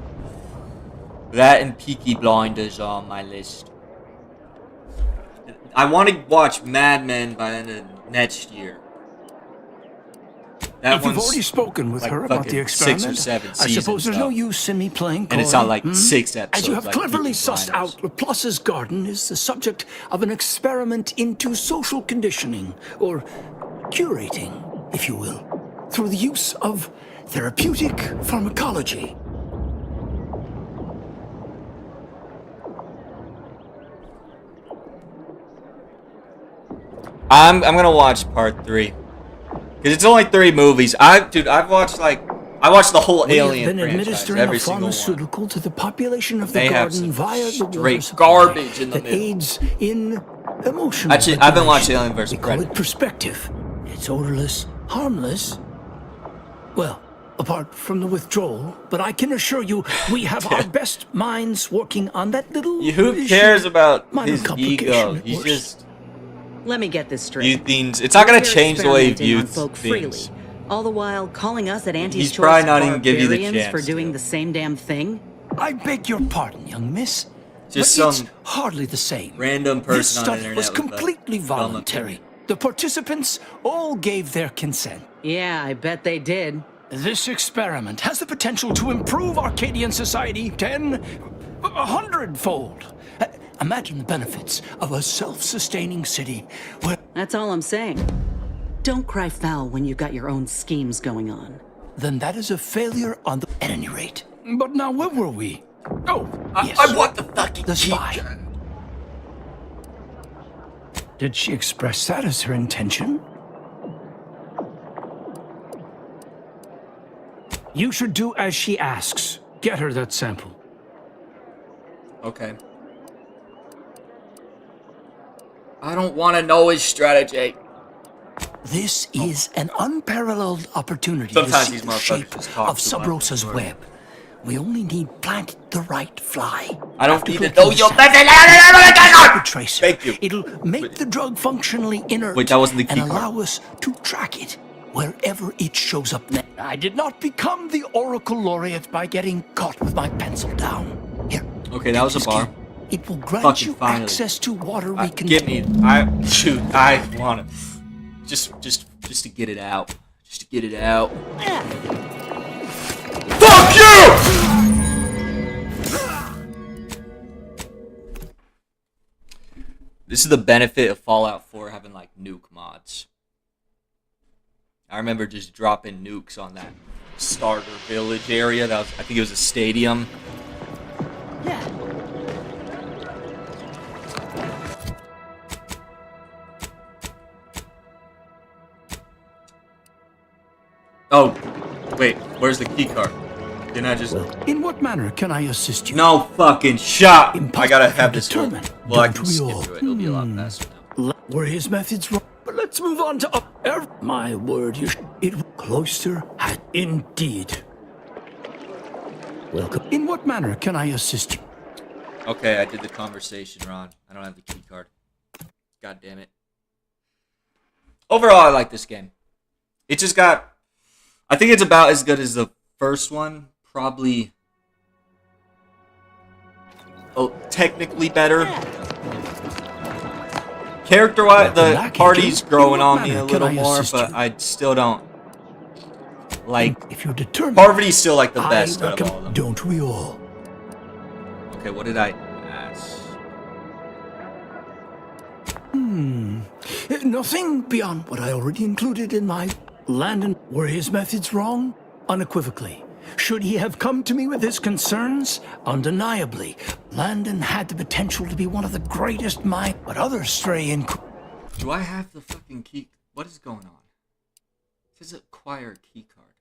That and Peaky Blinders are on my list. I want to watch Mad Men by the end of next year. That if you've one's already spoken with like her about the fucking 6 or experiment, 7 I suppose seasons, there's no though. use in me playing coy. And it's not like 6 episodes. As you have like cleverly Peaky sussed Blinders. out, Laplace's garden is the subject of an experiment into social conditioning, or curating, if you will, through the use of therapeutic pharmacology. I'm gonna watch part 3. Because it's only 3 movies. I've watched the whole Alien We have been franchise, administering every a single one. pharmaceutical to the population of the They have garden some via the water straight supply garbage in the that middle. aids in emotional Actually, I haven't watched regulation. Alien vs. We call Predator. it perspective. It's odorless, harmless. Well, apart from the withdrawal, but I can assure you, we have our best minds working on that little. Who cares about minor his complication ego? at He's worst. just Let me get this straight. view things. It's not gonna You're change the way he experimenting on views folk things. freely, all the while calling us at Auntie's He's Choice probably not even give you the barbarians chance for doing to. the same damn thing. I beg your pardon, young miss. Just but some it's hardly the same. random This person on the study internet was with a completely dumb voluntary. The participants all gave their consent. Yeah, I bet they did. This experiment has the potential to improve Arcadian society 100-fold. Imagine the benefits of a self-sustaining city where... That's all I'm saying. Don't cry foul when you've got your own schemes going on. Then that is a failure on the... At any rate. But now where were we? Oh, yes. I want the fucking the spy. Did she express that as her intention? You should do as she asks. Get her that sample. Okay. I don't want to know his strategy. This is an unparalleled opportunity Sometimes to see these the shape motherfuckers just talk of too much. Sub-Rosa's web. We only need plant the right fly. I don't After need to clicking know the your sample, method. the tracer. Thank you. It'll make the drug functionally inert Wait, that wasn't the key and card. allow us to track it wherever it shows up next. I did not become the Oracle Laureate by getting caught with my pencil down. Here. Okay, that was a bar. It will grant Fucking you finally. access to water we can Give me. I want to. Just to get it out. Just to get it out. Fuck you! This is the benefit of Fallout 4 having like nuke mods. I remember just dropping nukes on that starter village area. That was, I think it was a stadium. Oh, wait, where's the key card? Can I just... In what manner can I assist you? No fucking shot! Impossible I gotta to have this one. determine, Well, I don't can we skip all? through it. It'll be a lot faster now. Were his methods wrong? But let's move on to my word. It cloister had indeed. Welcome. In what manner can I assist you? Okay, I did the conversation, Ron. I don't have the key card. God damn it. Overall, I like this game. It just got... I think it's about as good as the first one. Probably... Oh, technically better. Character-wise, the party's growing on me a little more, but I still don't... Like... If you're determined... Parvati's still like the best out of all of them. Don't we all? Okay, what did I ask? Nothing beyond what I already included in my... Landon, were his methods wrong? Unequivocally. Should he have come to me with his concerns? Undeniably. Landon had the potential to be one of the greatest minds, but others stray in... Do I have the fucking key? What is going on? It says acquire key card.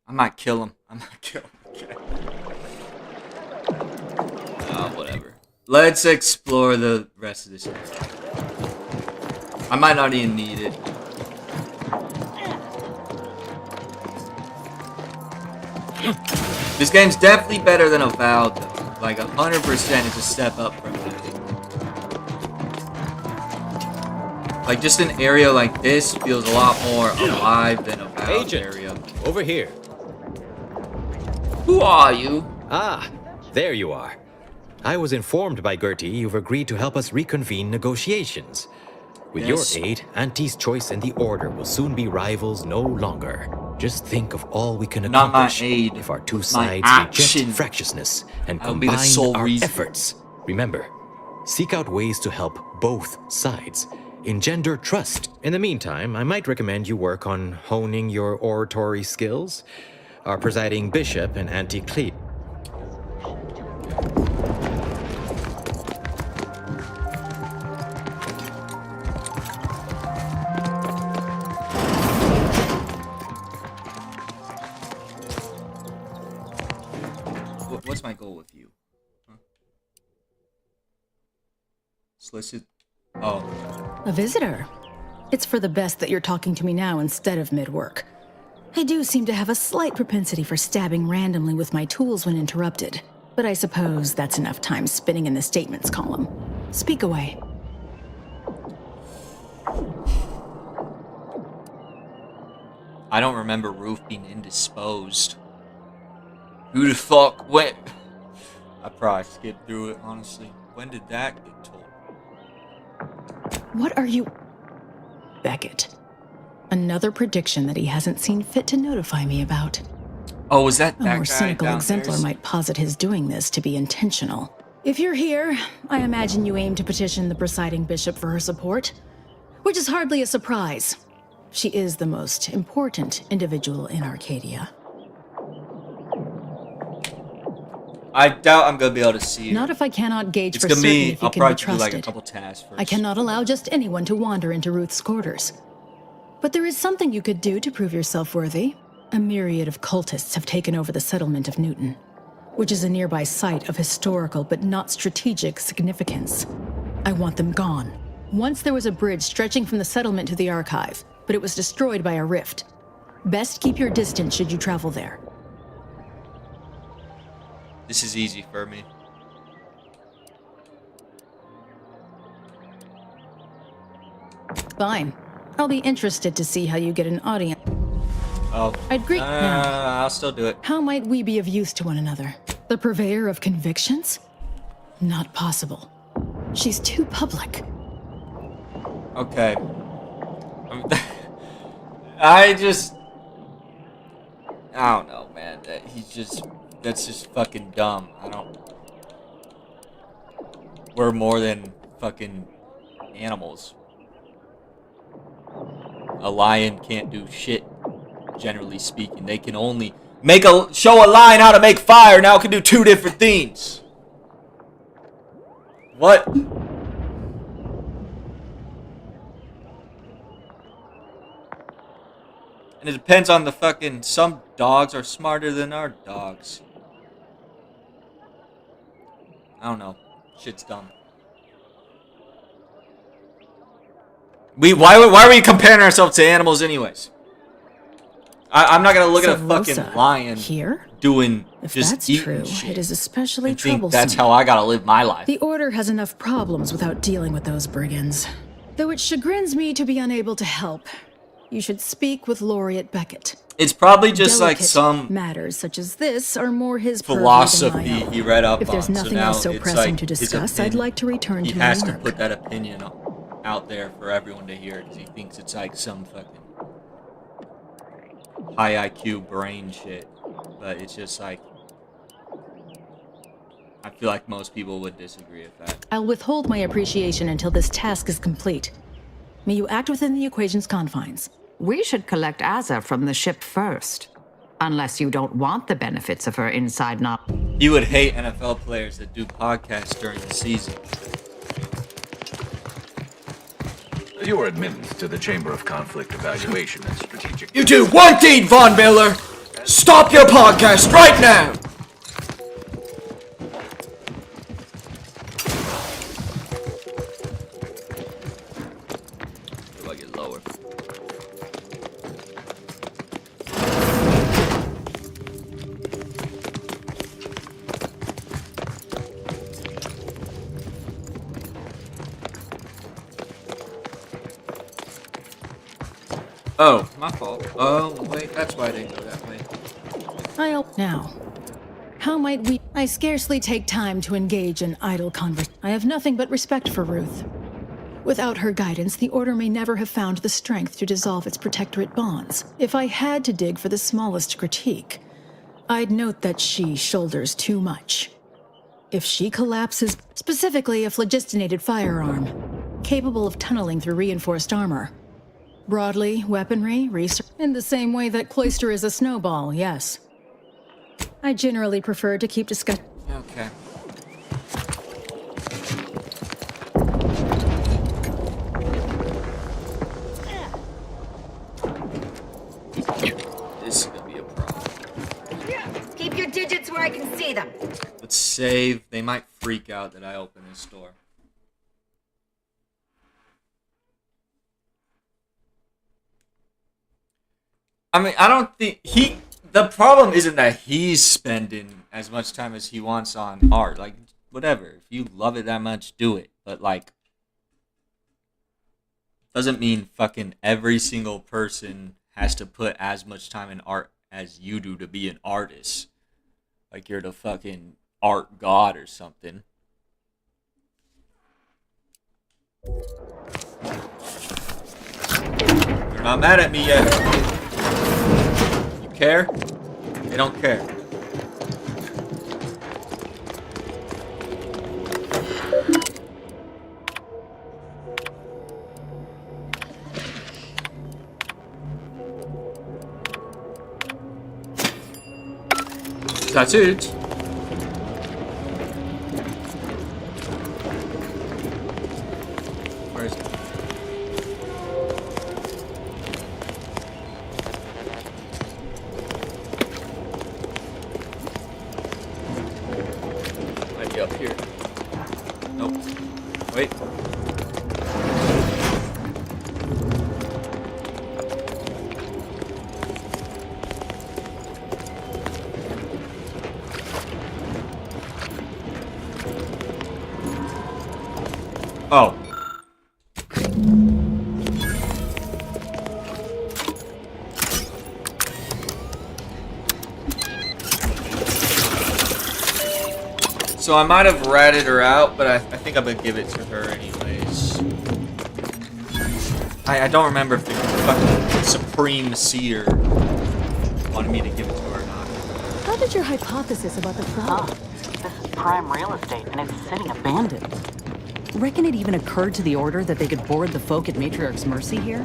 I might kill him. Okay. Whatever. Let's explore the rest of this game. I might not even need it. This game's definitely better than Avowed, though. Like 100% is a step up from that. Like just an area like this feels a lot more alive than Avowed area. Over here. Who are you? Ah, there you are. I was informed by Gertie you've agreed to help us reconvene negotiations. With Yes. your aid, Auntie's choice and the Order will soon be rivals no longer. Just think of all we can Not my accomplish aid, if our two my sides action. reject fractiousness and That'll be the combine sole our reason. efforts. Remember, seek out ways to help both sides. Engender trust. In the meantime, I might recommend you work on honing your oratory skills. Our presiding bishop and Auntie Clete. What's my goal with you? Huh? Solicit. Oh. A visitor. It's for the best that you're talking to me now instead of mid-work. I do seem to have a slight propensity for stabbing randomly with my tools when interrupted, but I suppose that's enough time spinning in the statements column. Speak away. I don't remember Ruth being indisposed. Who the fuck went? I probably skipped through it, honestly. When did that get told? What are you... Beckett. Another prediction that he hasn't seen fit to notify me about. Oh, was that A that more guy cynical exemplar downstairs? might posit his doing this to be intentional. If you're here, I imagine you aim to petition the presiding bishop for her support, which is hardly a surprise. She is the most important individual in Arcadia. I doubt I'm gonna be able to see. Not if I cannot gauge It's for gonna certain be. if you I'll can be probably do trusted. like a couple tasks first. I cannot allow just anyone to wander into Ruth's quarters. But there is something you could do to prove yourself worthy. A myriad of cultists have taken over the settlement of Newton, which is a nearby site of historical but not strategic significance. I want them gone. Once there was a bridge stretching from the settlement to the archive, but it was destroyed by a rift. Best keep your distance should you travel there. This is easy for me. Fine. I'll be interested to see how you get an audience. Oh. I'd greet now. I'll still do it. How might we be of use to one another? The purveyor of convictions? Not possible. She's too public. Okay. I don't know, man. That's just fucking dumb. We're more than fucking animals. A lion can't do shit, generally speaking. They can only show a lion how to make fire. Now it can do two different things. What? And it depends on the fucking... Some dogs are smarter than our dogs. I don't know. Shit's dumb. Why are we comparing ourselves to animals anyways? I'm not gonna look at a fucking lion here? doing If just that's eating true, shit it is especially and think troublesome. that's how I gotta live my life. The Order has enough problems without dealing with those brigands. Though it chagrins me to be unable to help, you should speak with Laureate Beckett. It's probably just like Delicate some matters such as this are more his purview than philosophy my own. he read up If there's on. nothing So now else so it's pressing like to his discuss, I'd opinion. like to return He to my has to work. put that opinion out there for everyone to hear because he thinks it's like some fucking high IQ brain shit. But it's just like, I feel like most people would disagree with that. I'll withhold my appreciation until this task is complete. May you act within the equation's confines. We should collect Azza from the ship first. Unless you don't want the benefits of her inside knowledge. You would hate NFL players that do podcasts during the season. You are admitted to the Chamber of Conflict Evaluation and Strategic... You do one thing, Von Miller! Stop your podcast right now! Do I get lower? Oh, my fault. Oh, wait, that's why I didn't go that way. Now, How might we... I scarcely take time to engage in idle conversation. I have nothing but respect for Ruth. Without her guidance, the Order may never have found the strength to dissolve its protectorate bonds. If I had to dig for the smallest critique, I'd note that she shoulders too much. If she collapses, specifically a phlogistinated firearm, capable of tunneling through reinforced armor. Broadly, weaponry, research, in the same way that Cloister is a snowball, yes. I generally prefer to keep discuss. Okay. This is gonna be a problem. Keep your digits where I can see them. Let's save. They might freak out that I open this door. I mean, I don't think the problem isn't that he's spending as much time as he wants on art. Like, whatever. If you love it that much, do it. But, like, doesn't mean fucking every single person has to put as much time in art as you do to be an artist. Like, you're the fucking art god or something. You're not mad at me yet. You care? They don't care. That's it. Where is it? Might be up here. Nope. Wait. Oh. So I might have ratted her out, but I think I'm gonna give it to her anyways. I don't remember if the fucking Supreme Seer wanted me to give it to her or not. How did your hypothesis about the problem? This is prime real estate, and it's sitting abandoned. Reckon it even occurred to the Order that they could board the folk at Matriarch's Mercy here?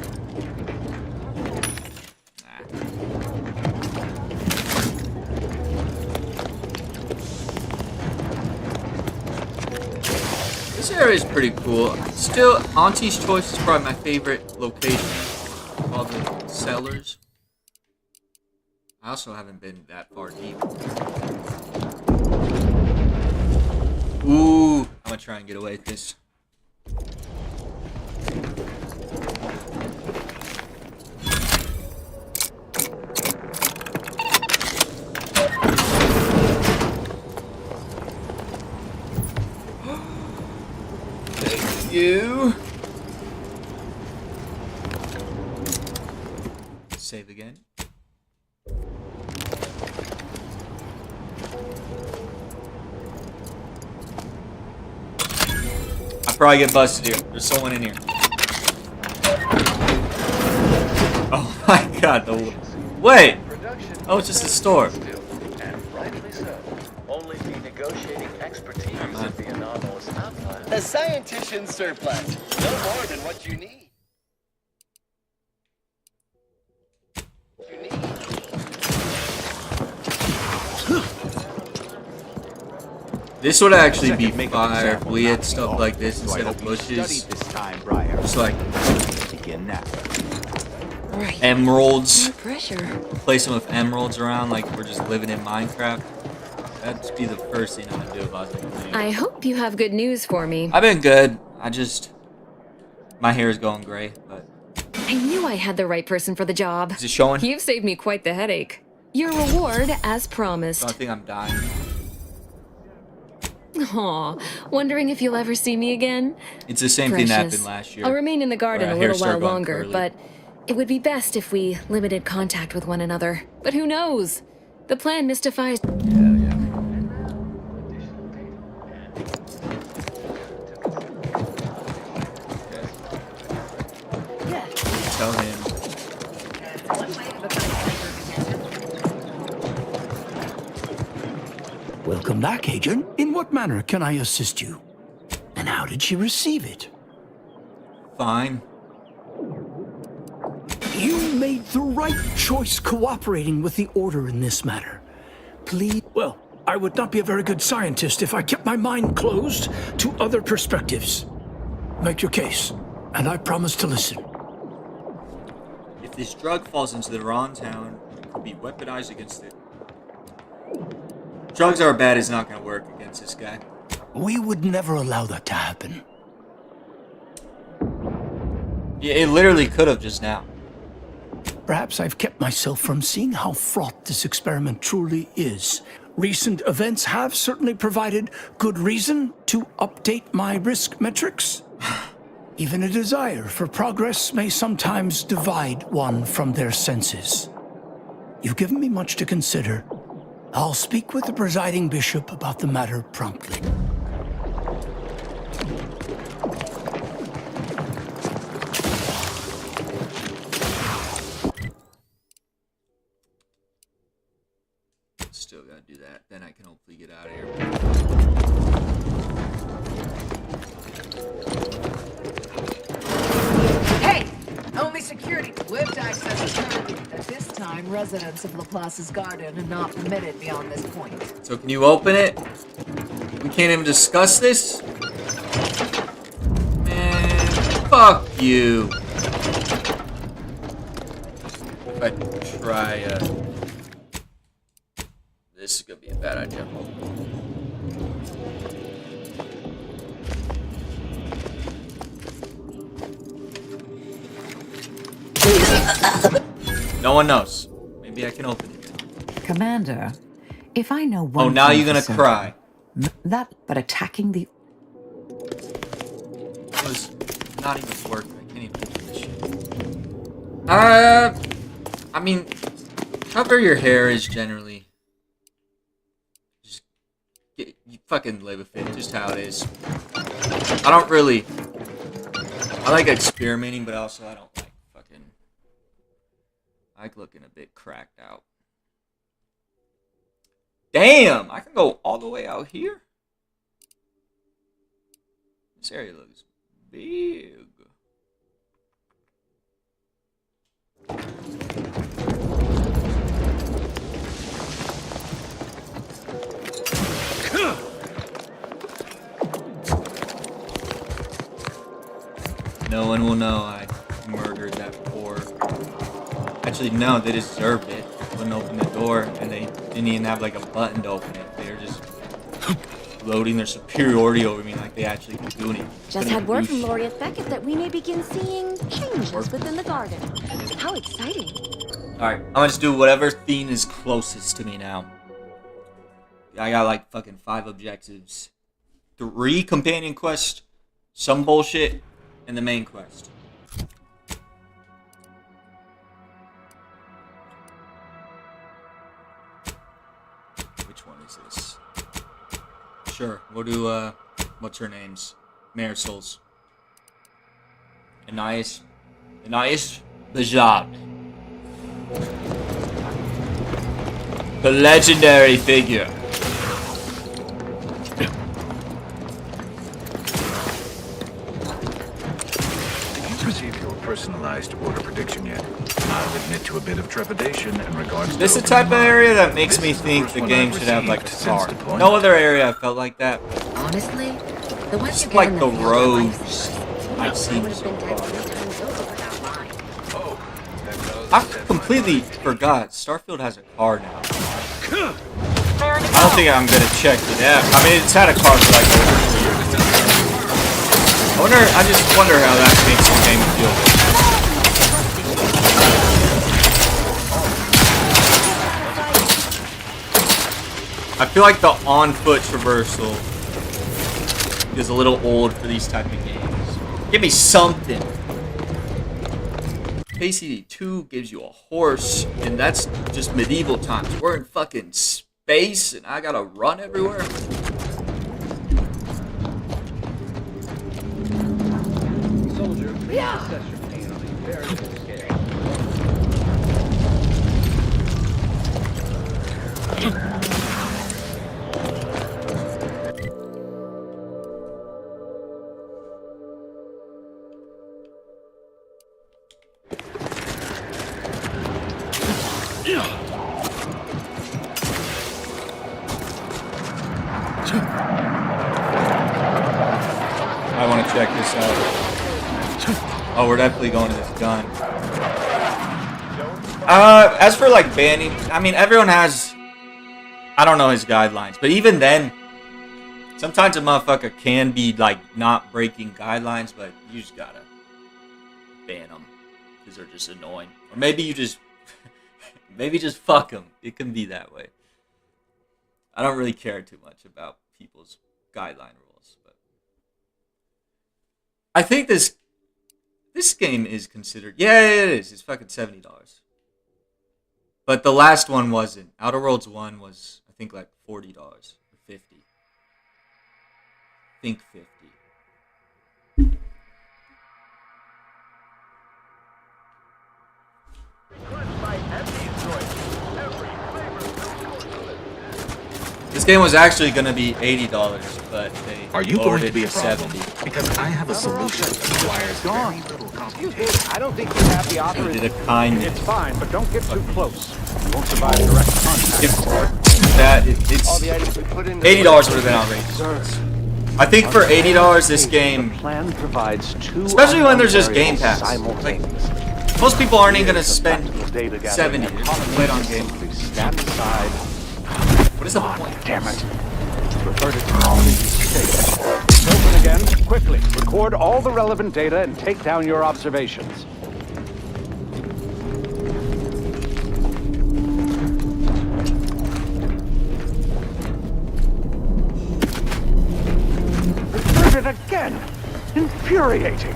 This area is pretty cool. Still, Auntie's Choice is probably my favorite location. All the cellars. I also haven't been that far deep. Ooh, I'm gonna try and get away with this. Thank you. Save again. I probably get busted here. There's someone in here. Oh my god, the wait! Oh, it's just a store. And rightly so. Only the negotiating expertise of the anomalous outline. The scientician surplus. No more than what you need. This would actually be fire if we had stuff like this instead of bushes. Just like emeralds. Place them with emeralds around like we're just living in Minecraft. That'd be the first thing I'm gonna do if I was playing. I hope you have good news for me. I've been good. My hair is going gray, but I knew I had the right person for the job. Is it showing? You've saved me quite the headache. Your reward, as promised. So I think I'm dying. Aw, wondering if you'll ever see me again? It's the same thing that happened last year. I'll remain in the garden a little while longer, curly. but it would be best if we limited contact with one another. But who knows? The plan mystifies. tell him. Welcome back, Agent. In what manner can I assist you? And how did she receive it? Fine. You made the right choice cooperating with the Order in this matter. Please... Well, I would not be a very good scientist if I kept my mind closed to other perspectives. Make your case, and I promise to listen. If this drug falls into the wrong town, it could be weaponized against it. Drugs are bad is not going to work against this guy. We would never allow that to happen. Yeah, it literally could have just now. Perhaps I've kept myself from seeing how fraught this experiment truly is. Recent events have certainly provided good reason to update my risk metrics. Even a desire for progress may sometimes divide one from their senses. You've given me much to consider. I'll speak with the presiding bishop about the matter promptly. Still gotta do that. Then I can hopefully get out of here. Hey! Only security. Whipped access is currently. At this time, residents of Laplace's garden are not permitted beyond this point. So can you open it? We can't even discuss this? Man, fuck you. If I try, this is gonna be a bad idea. No one knows. Maybe I can open it now. Commander, if I know one... Oh, now thing you're gonna for certain, cry. but attacking the... It was not even working. I can't even do this shit. I mean, cover your hair is generally... Just you fucking live with it, just how it is. I don't really... I like experimenting, but also I don't like fucking... I like looking a bit cracked out. Damn! I can go all the way out here? This area looks big. No one will know I murdered that poor... Actually, no, they deserved it. Wouldn't open the door, and they didn't even have like a button to open it. They were just loading their superiority over me like they actually could do anything. Just had word from Laureate Beckett that we may begin seeing changes within the garden. How exciting. Alright, I'm gonna just do whatever theme is closest to me now. I got like fucking 5 objectives. 3 companion quests, some bullshit, and the main quest. Which one is this? Sure, we'll do, what's her name's? Marisol's. Anais Bajad. The legendary figure. If you perceive your personalized order prediction yet, I'll admit to a bit of trepidation in regards to... This is the type of area that makes me think the game should have like a car. No other area I felt like that. Honestly, the ones Just you like get the in the field roads I've seen so far. I completely forgot. Starfield has a car now. I don't think I'm gonna check it out. I mean, it's had a car for like over 2 years. I just wonder how that makes the game feel. I feel like the on-foot traversal is a little old for these type of games. Give me something. KCD 2 gives you a horse, and that's just medieval times. We're in fucking space, and I gotta run everywhere. Soldier, please assess your pain on a variable scale. I want to check this out. Oh, we're definitely going to this gun. As for like banning, I mean, everyone has, I don't know his guidelines, but even then, sometimes a motherfucker can be like not breaking guidelines, but you just gotta ban them because they're just annoying. Or maybe you just, maybe just fuck them. It can be that way. I don't really care too much about people's guideline rules, but I think this game is considered. Yeah, it is. It's fucking $70. But the last one wasn't. Outer Worlds 1 was, I think, like $40 or $50. I think 50. This game was actually going to be $80, but they Are you lowered going to it be a to problem? 70. Because I have a solution that requires very little computation. I don't think you have the They authorization. did a kind. It's fine, but don't get too close. You won't survive direct contact. It's $80 would have been outrageous. I think for $80, this game, Plan provides two especially when there's just Game variables Pass. Like, simultaneously. most people aren't even going to spend Data gathering 70 and to play it on Game simply Pass. stand aside. What is the point? Damn it. Reverted to previous state. Open again, quickly. Record all the relevant data and take down your observations. Reverted again. Infuriating.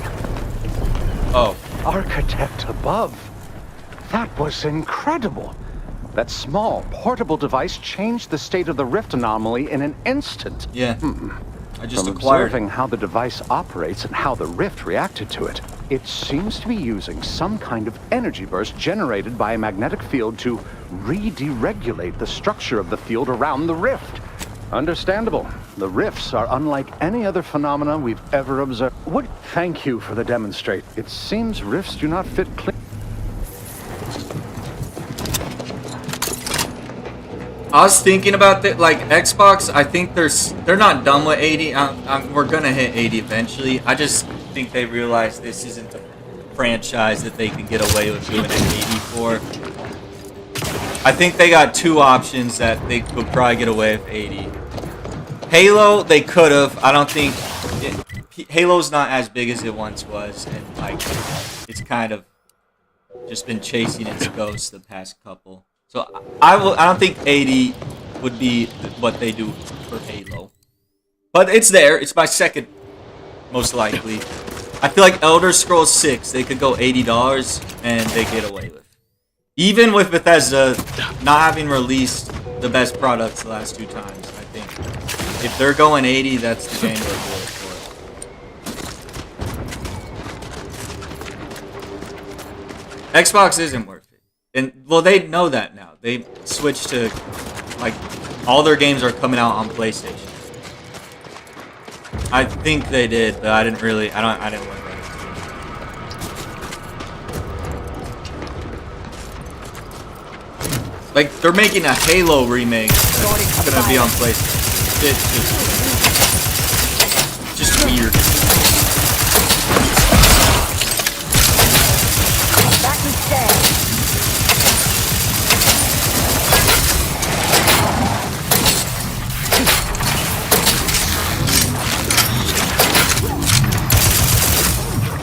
Oh. Architect above. That was incredible. That small, portable device changed the state of the rift anomaly in an instant. Yeah. I just From acquired observing how the device operates and how the rift reacted to it, it seems to be using some kind of energy burst generated by a magnetic field to re-deregulate the structure of the field around the rift. Understandable. The rifts are unlike any other phenomena we've ever observed. Thank you for the demonstrate. It seems rifts do not fit clean. I was thinking about that, like Xbox. I think they're not done with 80. We're gonna hit 80 eventually. I just think they realize this isn't a franchise that they can get away with doing an 80 for. I think they got two options that they could probably get away with 80. Halo, they could have. I don't think Halo's not as big as it once was, and like it's kind of just been chasing its ghost the past couple. So I don't think 80 would be what they do for Halo. But it's there. It's my second most likely. I feel like Elder Scrolls 6, they could go $80 and they get away with. Even with Bethesda not having released the best products the last two times, I think. If they're going 80, that's the game they're going for. Xbox isn't worth it. And, well, they know that now. They switched to, like, all their games are coming out on PlayStation. I think they did, but I didn't look at it. Like, they're making a Halo remake that's gonna be on PlayStation. It's just weird. Back instead.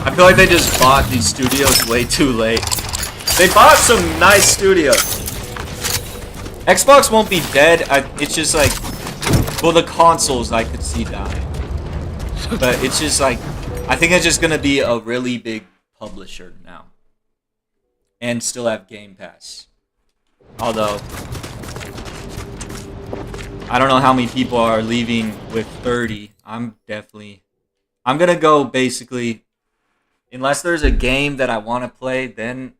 I feel like they just bought these studios way too late. They bought some nice studios. Xbox won't be dead. It's just like, well, the consoles I could see dying. But it's just like, I think it's just going to be a really big publisher now. And still have Game Pass. Although, I don't know how many people are leaving with 30. I'm going to go basically, unless there's a game that I want to play, then,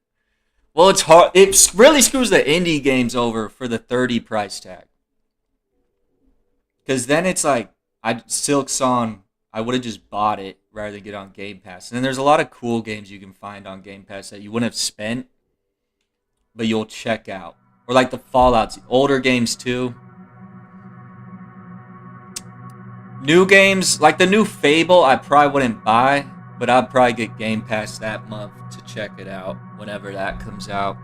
well, it's hard. It really screws the indie games over for the 30 price tag. Because then it's like, Silk Song, I would have just bought it rather than get on Game Pass. And then there's a lot of cool games you can find on Game Pass that you wouldn't have spent, but you'll check out. Or like the Fallouts, older games too. New games, like the new Fable, I probably wouldn't buy, but I'd probably get Game Pass that month to check it out whenever that comes out.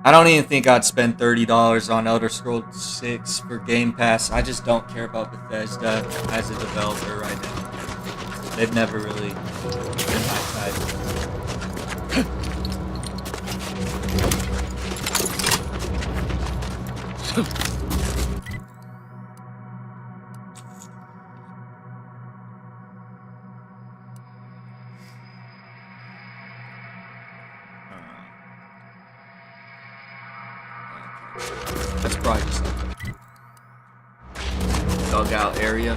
I don't even think I'd spend $30 on Elder Scrolls 6 for Game Pass. I just don't care about Bethesda as a developer right now. They've never really been my type. That's probably just a dugout area.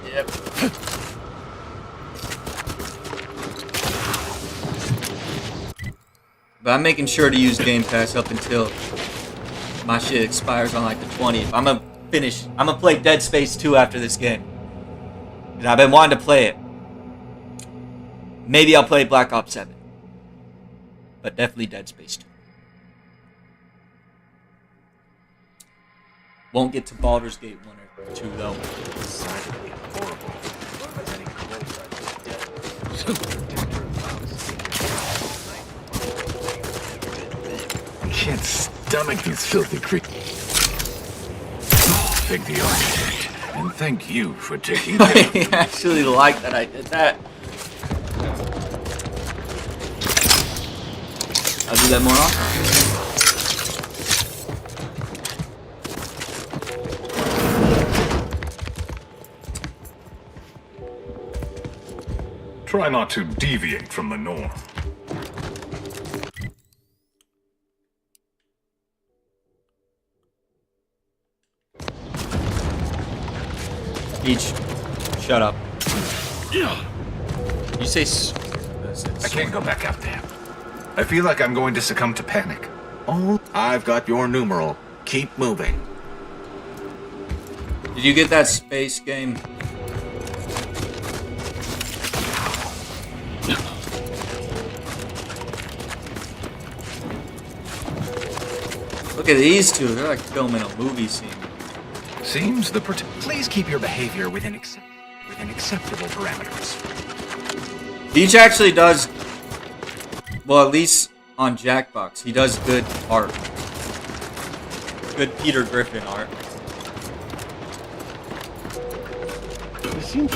Yep. But I'm making sure to use Game Pass up until my shit expires on like the 20th. I'm gonna play Dead Space 2 after this game. And I've been wanting to play it. Maybe I'll play Black Ops 7. But definitely Dead Space 2. Won't get to Baldur's Gate 1 or 2 though. Can't stomach these filthy creatures. Thank the architect, and thank you for taking care of I actually like that I did that. I'll do that more often. Try not to deviate from the norm. Each. Shut up. You say I can't go back out there. I feel like I'm going to succumb to panic. Oh, I've got your numeral. Keep moving. Did you get that space game? Look at these two. They're like filming a movie scene. Seems the please keep your behavior within acceptable parameters. Beach actually does, well, at least on Jackbox, he does good art. Good Peter Griffin art.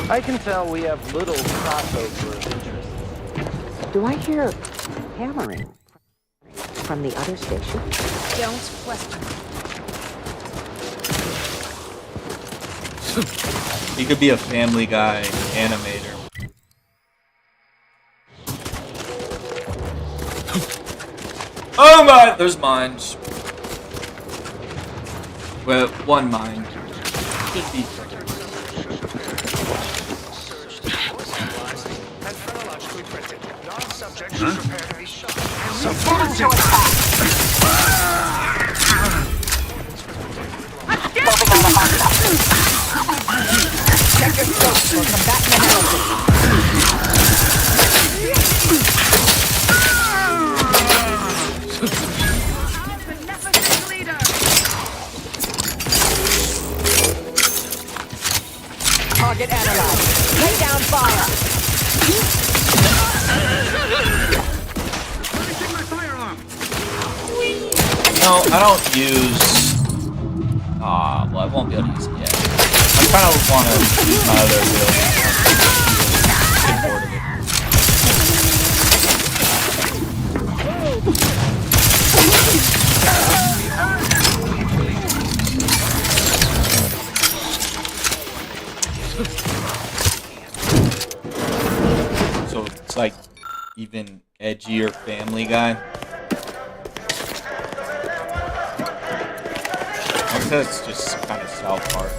I can tell we have little crossover of interest. Do I hear hammering from the other station? Don't question. He could be a Family Guy animator. Oh my! There's mines. Well, one mine. Could be. Check your scopes for combatant Target analyzed. Lay down fire. No, I don't use. Well, I won't be able to use it yet. I kind of want to use my other ability. Get bored of it. So it's like even edgier Family Guy. That's just kind of South Park.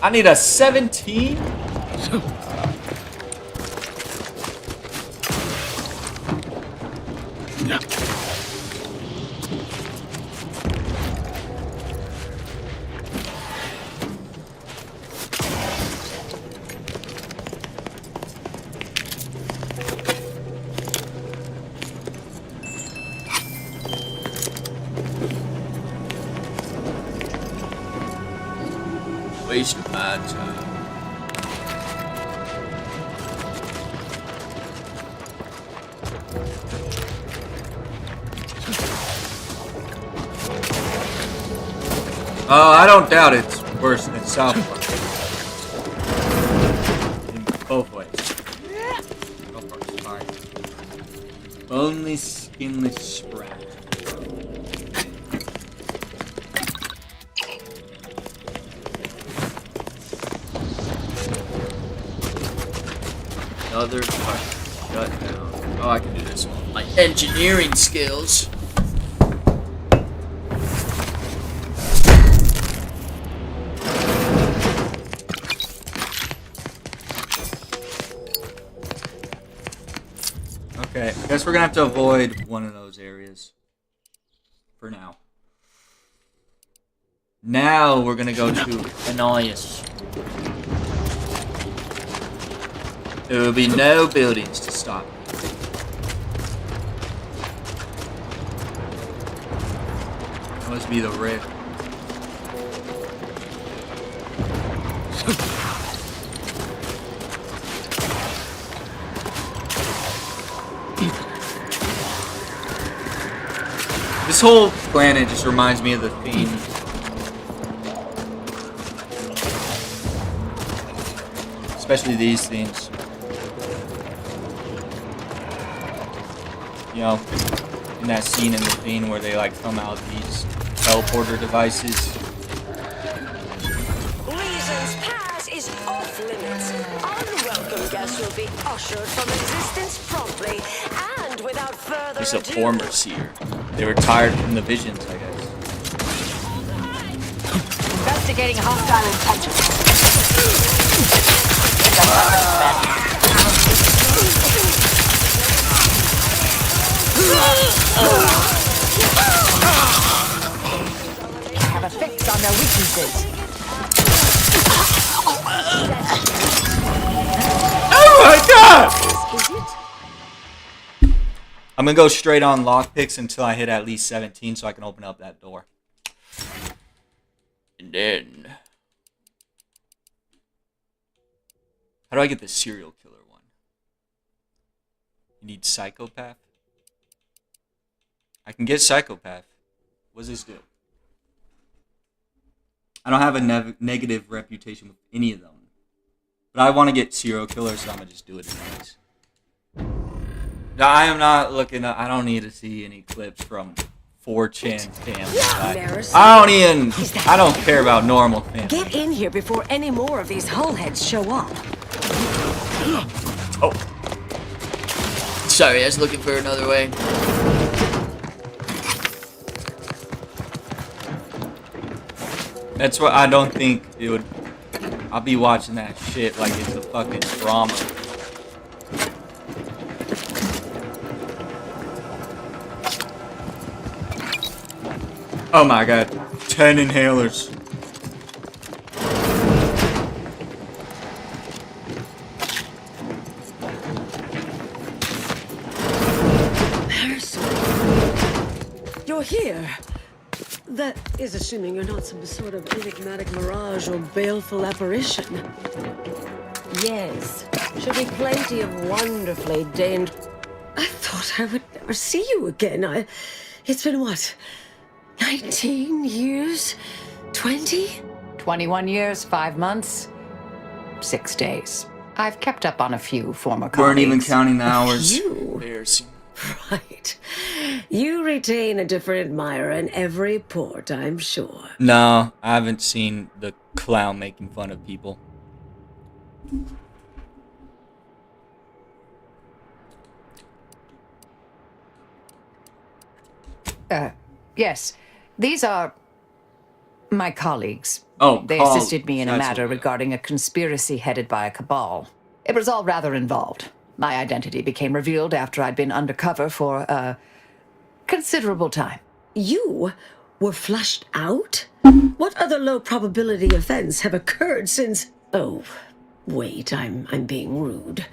I need a 17. Waste of my time. I don't doubt it's worse than South Park. In both ways. South Park's fine. Only skinless sprout. Another fucking shut down. Oh, I can do this one. My engineering skills. Okay, I guess we're gonna have to avoid one of those areas. For now. Now we're gonna go to Annoyance. There will be no buildings to stop. That must be the rift. This whole planet just reminds me of the theme. Especially these themes. You know, in that scene in the thing where they like come out these teleporter devices. Reason's pass is off limits. Unwelcome guests will be ushered from existence promptly and without further He's a ado. former seer. They were tired from the visions, I guess. Investigating hostile intentions. Have a fix on their weaknesses. Oh my god! I'm gonna go straight on lockpicks until I hit at least 17 so I can open up that door. And then... How do I get the serial killer one? You need psychopath? I can get psychopath. What does this do? I don't have a negative reputation with any of them. But I want to get serial killer, so I'm going to just do it anyways. I am not looking up, I don't need to see any clips from 4chan family. I don't care about normal family. Get in here before any more of these hullheads show up. Oh. Sorry, I was looking for another way. That's what I don't think it would. I'll be watching that shit like it's a fucking drama. Oh my god. 10 inhalers. You're here. That is assuming you're not some sort of enigmatic mirage or baleful apparition. Yes. Should be plenty of wonderfully deigned... I thought I would never see you again. It's been what? 19 years? 20? 21 years, 5 months, 6 days. I've kept up on a few former colleagues. Weren't even counting the hours. You? Embarrassing. Right. You retain a different admirer in every port, I'm sure. No, I haven't seen the clown making fun of people. Yes. These are my colleagues. Oh, they colleagues. assisted me in a That's matter okay. regarding a conspiracy headed by a cabal. It was all rather involved. My identity became revealed after I'd been undercover for Considerable time. You were flushed out? What other low probability events have occurred since... Oh, wait, I'm being rude.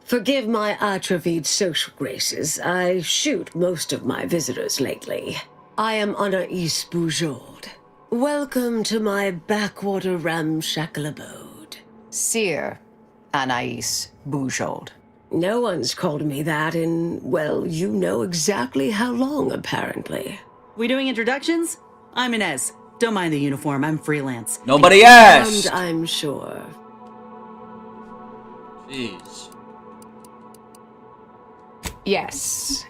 Forgive my atrophied social graces. I shoot most of my visitors lately. I am Anais Boujold. Welcome to my backwater ramshackle abode. Seer Anais Boujold. No one's called me that in, well, you know exactly how long, apparently. We doing introductions? I'm Inez. Don't mind the uniform, I'm freelance. Nobody asked! And I'm sure. Jeez. Yes.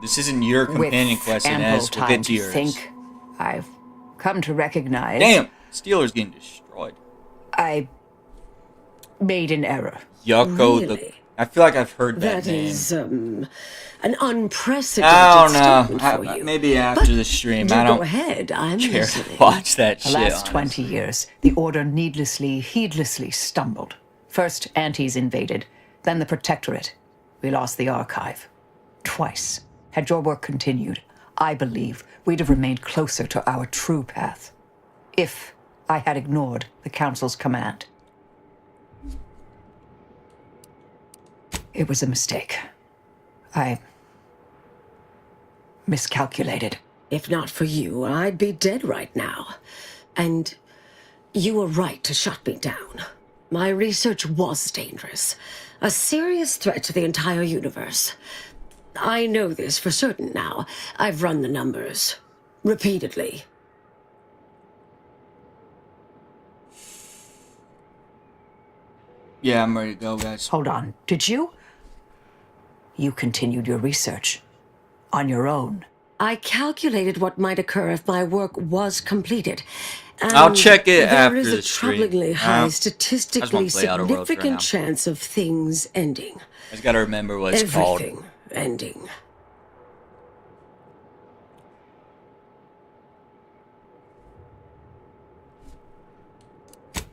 This isn't your companion quest, Inez. We'll get to yours. Think I've come to recognize... Damn! Steeler's getting destroyed. I made an error. Yucko Really? the... I feel like I've heard that name. That is, an unprecedented I don't statement for know. you. Maybe after the stream. I don't go ahead. I'm care listening. to watch that The shit, last honestly. 20 years, the Order heedlessly stumbled. First, Antes invaded, then the Protectorate. We lost the Archive. Twice. Had your work continued, I believe we'd have remained closer to our true path. If I had ignored the Council's command. It was a mistake. I miscalculated. If not for you, I'd be dead right now. And you were right to shut me down. My research was dangerous. A serious threat to the entire universe. I know this for certain now. I've run the numbers. Repeatedly. Yeah, I'm ready to go, guys. Hold on. Did you? You continued your research. On your own. I calculated what might occur if my work was completed. And I'll check it after there is a the stream. troublingly I high, just statistically wanna play Outer Worlds right significant now. chance of things ending. I just gotta remember what it's called. Everything ending.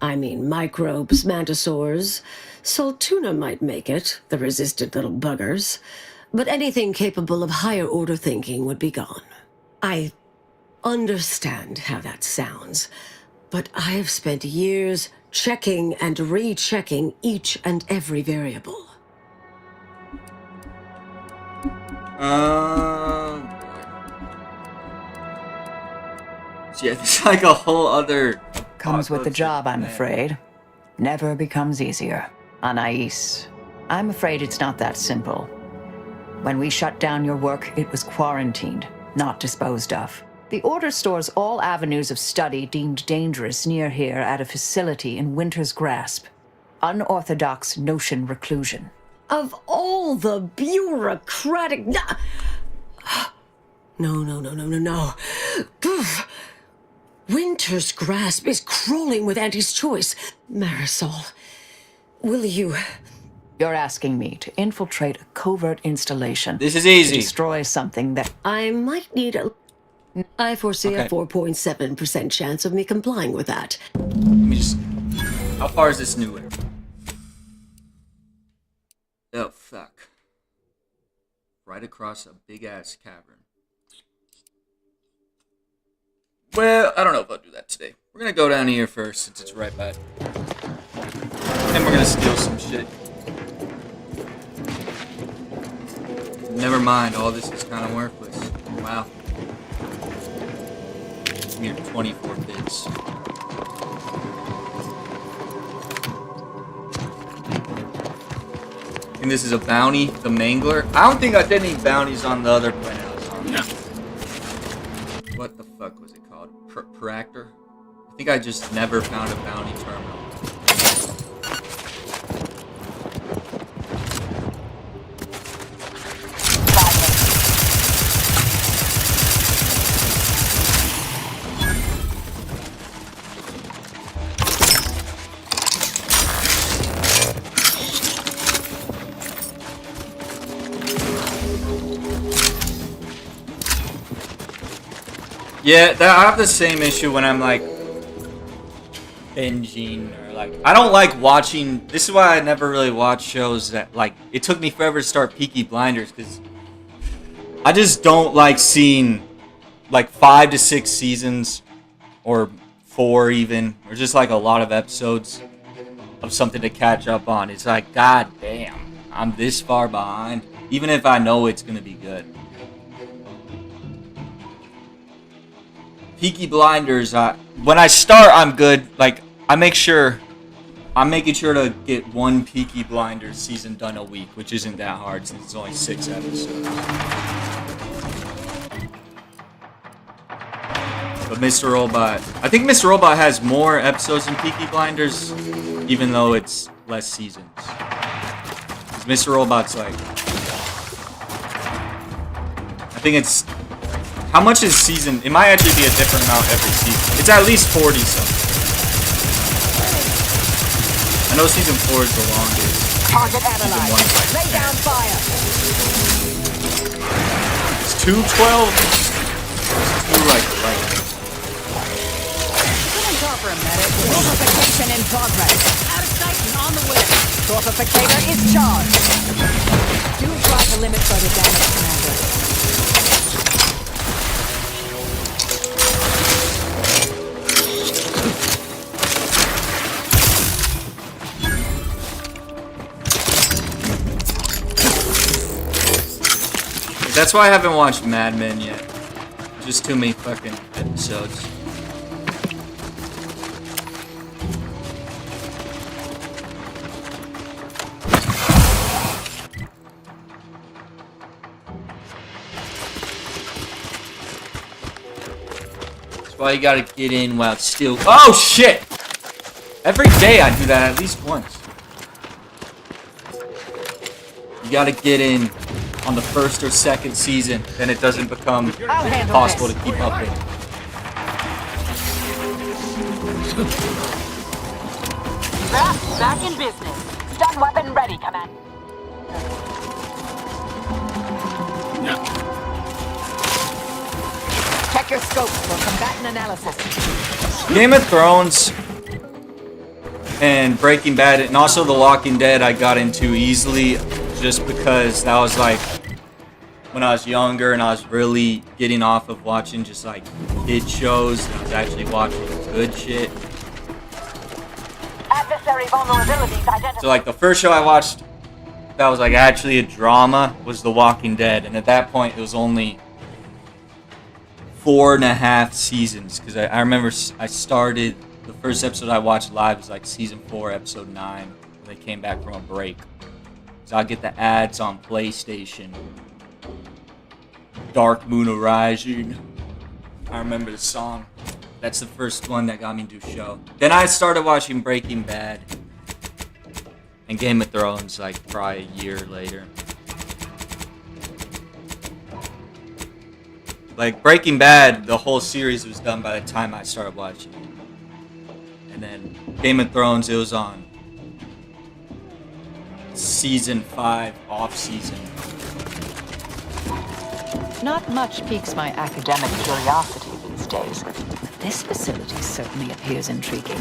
I mean, microbes, mantisaurs. Saltuna might make it, the resistant little buggers. But anything capable of higher order thinking would be gone. I understand how that sounds, but I have spent years checking and rechecking each and every variable. So yeah, there's like a whole other... Comes with the job, I'm afraid. Never becomes easier. Anais, I'm afraid it's not that simple. When we shut down your work, it was quarantined, not disposed of. The Order stores all avenues of study deemed dangerous near here at a facility in Winter's Grasp. Unorthodox notion reclusion. Of all the bureaucratic... No. Poof. Winter's Grasp is crawling with Auntie's choice. Marisol, will you... You're asking me to infiltrate a covert installation. This is easy. To destroy something that... I might need a... I foresee a 4.7% chance of me complying with that. Let me just... How far is this new area? Oh, fuck. Right across a big-ass cavern. Well, I don't know if I'll do that today. We're gonna go down here first, since it's right by. And we're gonna steal some shit. Never mind, all this is kind of worthless. Wow. Mere 24 bits. And this is a bounty, the Mangler. I don't think I did any bounties on the other planet I was on. No. What the fuck was it called? Proactor? I think I just never found a bounty terminal. Yeah, I have the same issue when I'm like binging or like I don't like watching. This is why I never really watch shows that like it took me forever to start Peaky Blinders because I just don't like seeing like 5 to 6 seasons or 4 even, or just like a lot of episodes of something to catch up on. It's like, god damn, I'm this far behind, even if I know it's gonna be good. Peaky Blinders, when I start, I'm good. Like, I'm making sure to get one Peaky Blinders season done a week, which isn't that hard since it's only 6 episodes. But Mr. Robot, I think Mr. Robot has more episodes than Peaky Blinders, even though it's less seasons. 'Cause Mr. Robot's like, I think it's, how much is season? It might actually be a different amount every season. It's at least 40 something. I know season 4 is the longest. Target analyzed. Like Lay down fire. It's 212. It's 2 like 11. Talk for a minute. Torpification in progress. Out of sight and on the way. Torpificator is charged. Do try to limit further damage, Commander. That's why I haven't watched Mad Men yet. Just too many fucking episodes. That's why you gotta get in while it's still. Oh shit! Every day I do that at least once. You gotta get in on the first or second season, then it doesn't become impossible to keep up with. Back in business. Stun weapon ready, Command. Check your scopes for combatant analysis. Game of Thrones and Breaking Bad and also The Walking Dead I got into easily just because that was like when I was younger and I was really getting off of watching just like kid shows and I was actually watching good shit. Adversary vulnerabilities identified. So like the first show I watched that was like actually a drama was The Walking Dead, and at that point it was only 4.5 seasons because I remember I started the first episode I watched live was like season 4 episode 9 when they came back from a break. So I get the ads on PlayStation. Dark Moon Rising. I remember the song. That's the first one that got me to show. Then I started watching Breaking Bad and Game of Thrones like probably a year later. Like Breaking Bad, the whole series was done by the time I started watching it. And then Game of Thrones, it was on season 5 off season. Not much piques my academic curiosity these days, but this facility certainly appears intriguing.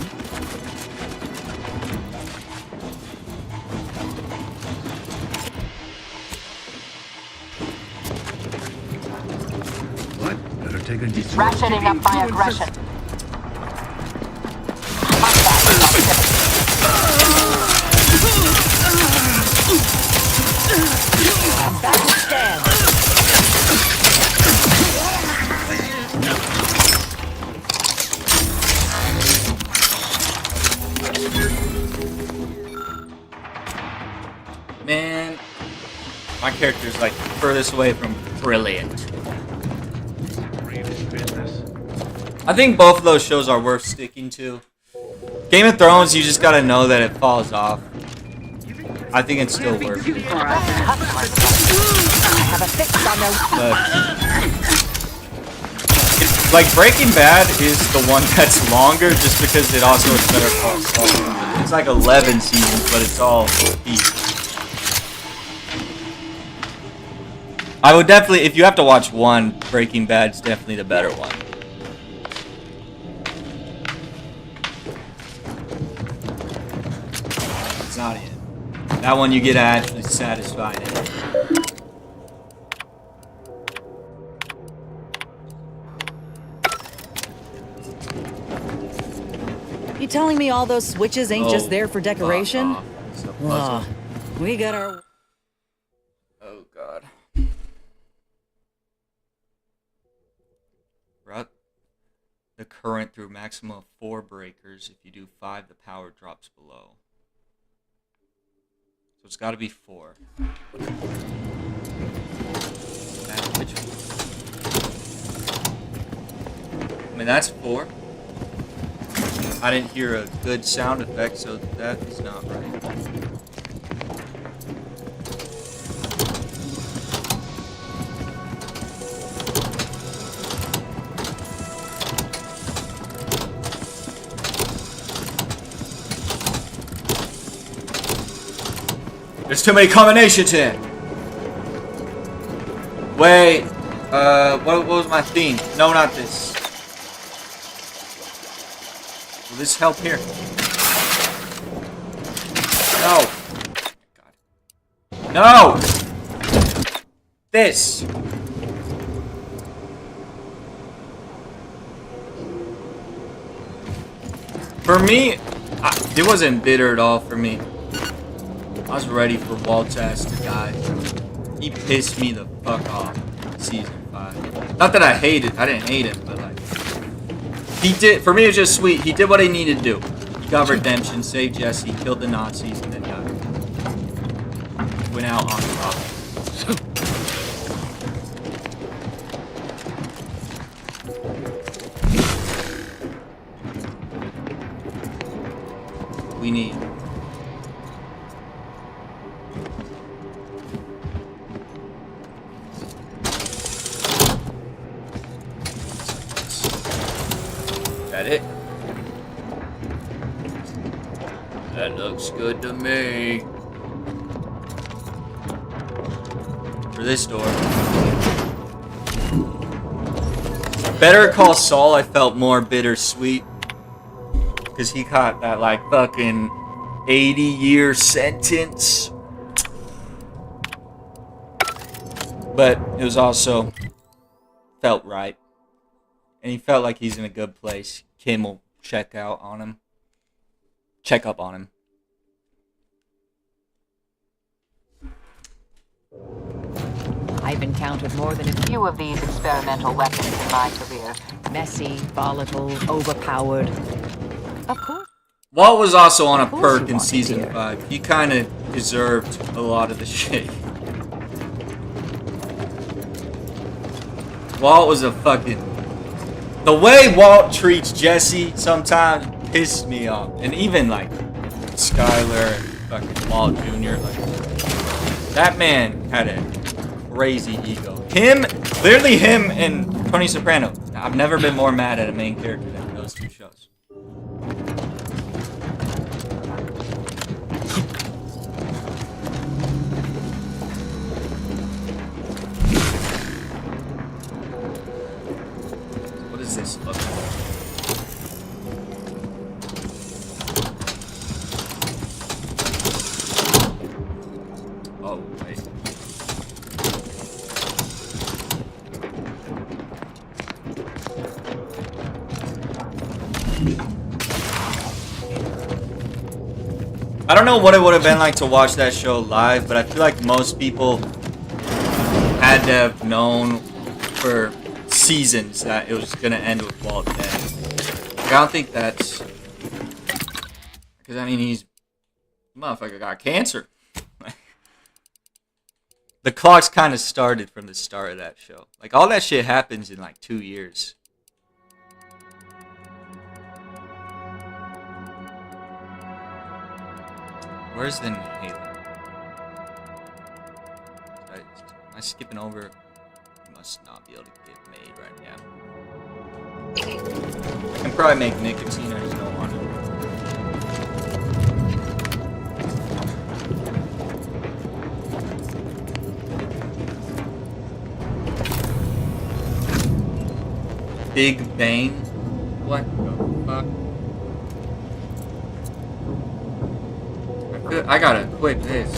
What? Better take a deep Ratcheting up my aggression. I'm back to stand. Man, my character is like furthest away from brilliant. I think both of those shows are worth sticking to. Game of Thrones, you just gotta know that it falls off. I think it's still worth it. But like Breaking Bad is the one that's longer just because it also is better quality. It's like 11 seasons, but it's all deep. I would definitely, if you have to watch one, Breaking Bad's definitely the better one. It's not it. That one you get actually satisfied in. telling me all those switches ain't just there for decoration? Ugh, We got our... Oh god. Route the current through maximum of 4 breakers. If you do 5, the power drops below. So it's got to be 4. I mean, that's 4. I didn't hear a good sound effect, so that is not right. There's too many combinations here. Wait, what was my theme? No, not this. Will this help here? No. God. No! This. For me, it wasn't bitter at all for me. I was ready for Walt's ass to die. He pissed me the fuck off in season 5. Not that I didn't hate him, but like, he did, for me it was just sweet. He did what he needed to do. He got redemption, saved Jesse, killed the Nazis, and then died. Went out on top. We need. That it? That looks good to me. For this door. Better Call Saul, I felt more bittersweet. Because he got that, like, fucking 80-year sentence. But it was also felt right. And he felt like he's in a good place. Kim will check up on him. I've encountered more than a few of these experimental weapons in my career. Messy, volatile, overpowered. Of course. Walt was also on a perk in season 5. He kind of deserved a lot of the shit. Walt was a fucking... The way Walt treats Jesse sometimes pisses me off. And even like Skylar and fucking Walt Jr. Like, that man had a crazy ego. Literally him and Tony Soprano. I've never been more mad at a main character than those two shows. What is this? Oh, wait. I don't know what it would have been like to watch that show live, but I feel like most people had to have known for seasons that it was going to end with Walt dead. Like, I don't think that's... Because, I mean, motherfucker got cancer. The clock's kind of started from the start of that show. Like, all that shit happens in, like, 2 years. Where's the inhaler? Am I skipping over? It must not be able to get made right now. I can probably make nicotine, I just don't want it. Big Bang? What the fuck? I gotta quit this.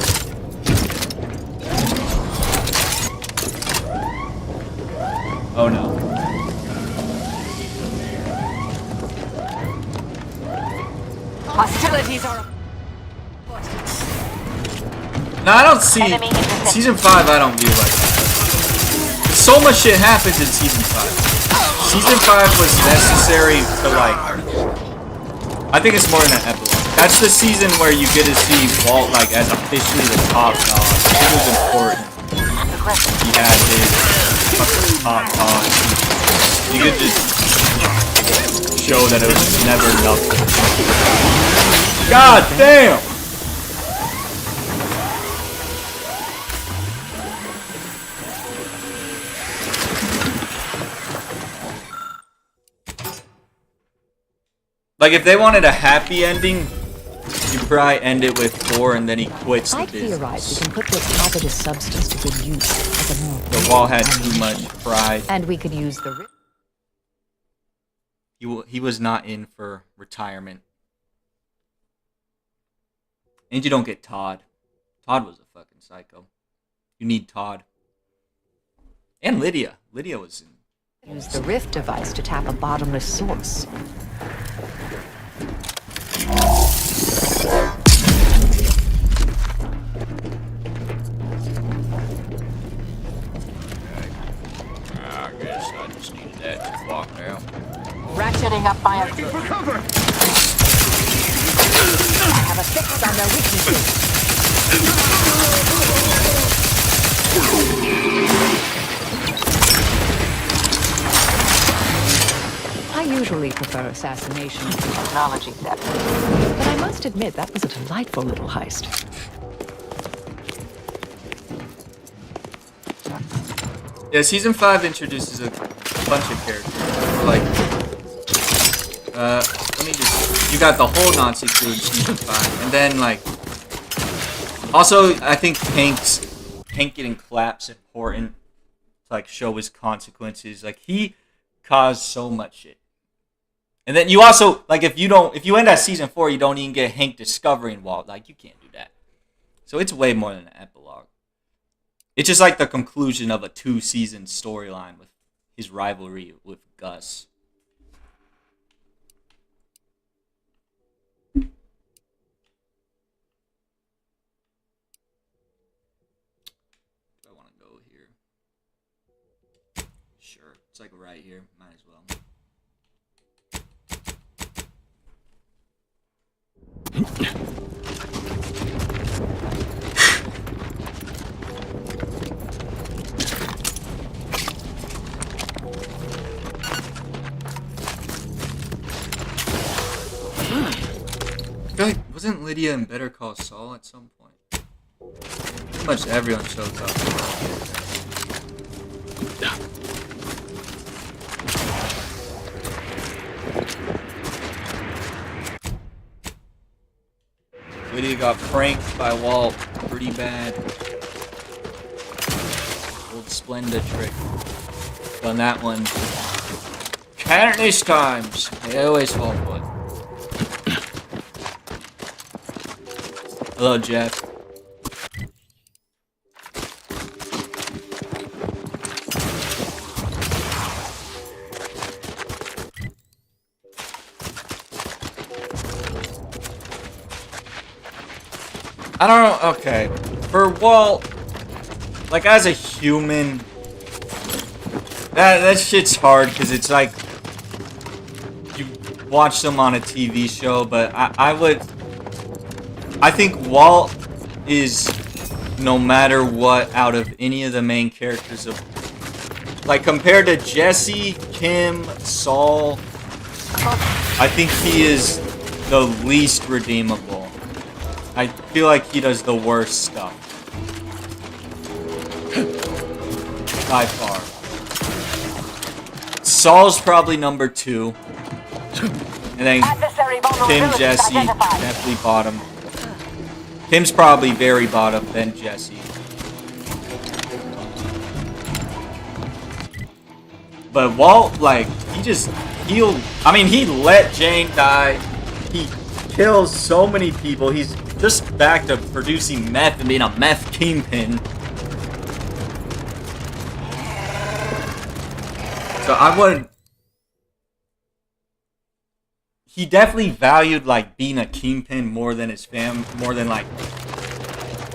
Oh no. Hostilities are. No, I don't see season 5. I don't view like so much shit happens in season 5. Season 5 was necessary to like. I think it's more than an epilogue. That's the season where you get to see Walt like as officially the top dog. It was important. He had his fucking top dog. You could just show that it was never nothing. God damn! Like, if they wanted a happy ending, you probably end it with Thor and then he quits the business. Theorize we can put this hazardous substance to good use as a more. The Wall had too much pride. And we could use the. He was not in for retirement. And you don't get Todd. Todd was a fucking psycho. You need Todd. And Lydia. Lydia was in. Use the rift device to tap a bottomless source. I guess I just needed that to walk now. Ratcheting up my. Looking for cover. I have a fix on their weaknesses. I usually prefer assassination to technology theft, but I must admit that was a delightful little heist. Yeah, season 5 introduces a bunch of characters. Like, let me just. You got the whole Nazi crew in season 5, and then like. Also, I think Hank getting claps important to like show his consequences. Like he caused so much shit. And then you also like if you end at season 4, you don't even get Hank discovering Walt. Like you can't do that. So it's way more than an epilogue. It's just like the conclusion of a 2-season storyline with his rivalry with Gus. Do I want to go here? Sure. It's like right here. Might as well. I feel like, wasn't Lydia in Better Call Saul at some point? Pretty much everyone shows up. Lydia got pranked by Walt pretty bad. Old Splenda trick. Done that one countless times. They always fall for it. Hello, Jeff. I don't know. Okay, for Walt, like as a human, that shit's hard because it's like you watch them on a TV show, but I think Walt is, no matter what, out of any of the main characters of, like compared to Jesse, Kim, Saul, I think he is the least redeemable. I feel like he does the worst stuff. By far. Saul's probably number 2. And then Kim, Jesse, definitely bottom. Kim's probably very bottom, then Jesse. But Walt, like, he let Jane die. He kills so many people. He's just back to producing meth and being a meth kingpin. So I would... he definitely valued like being a kingpin more than his like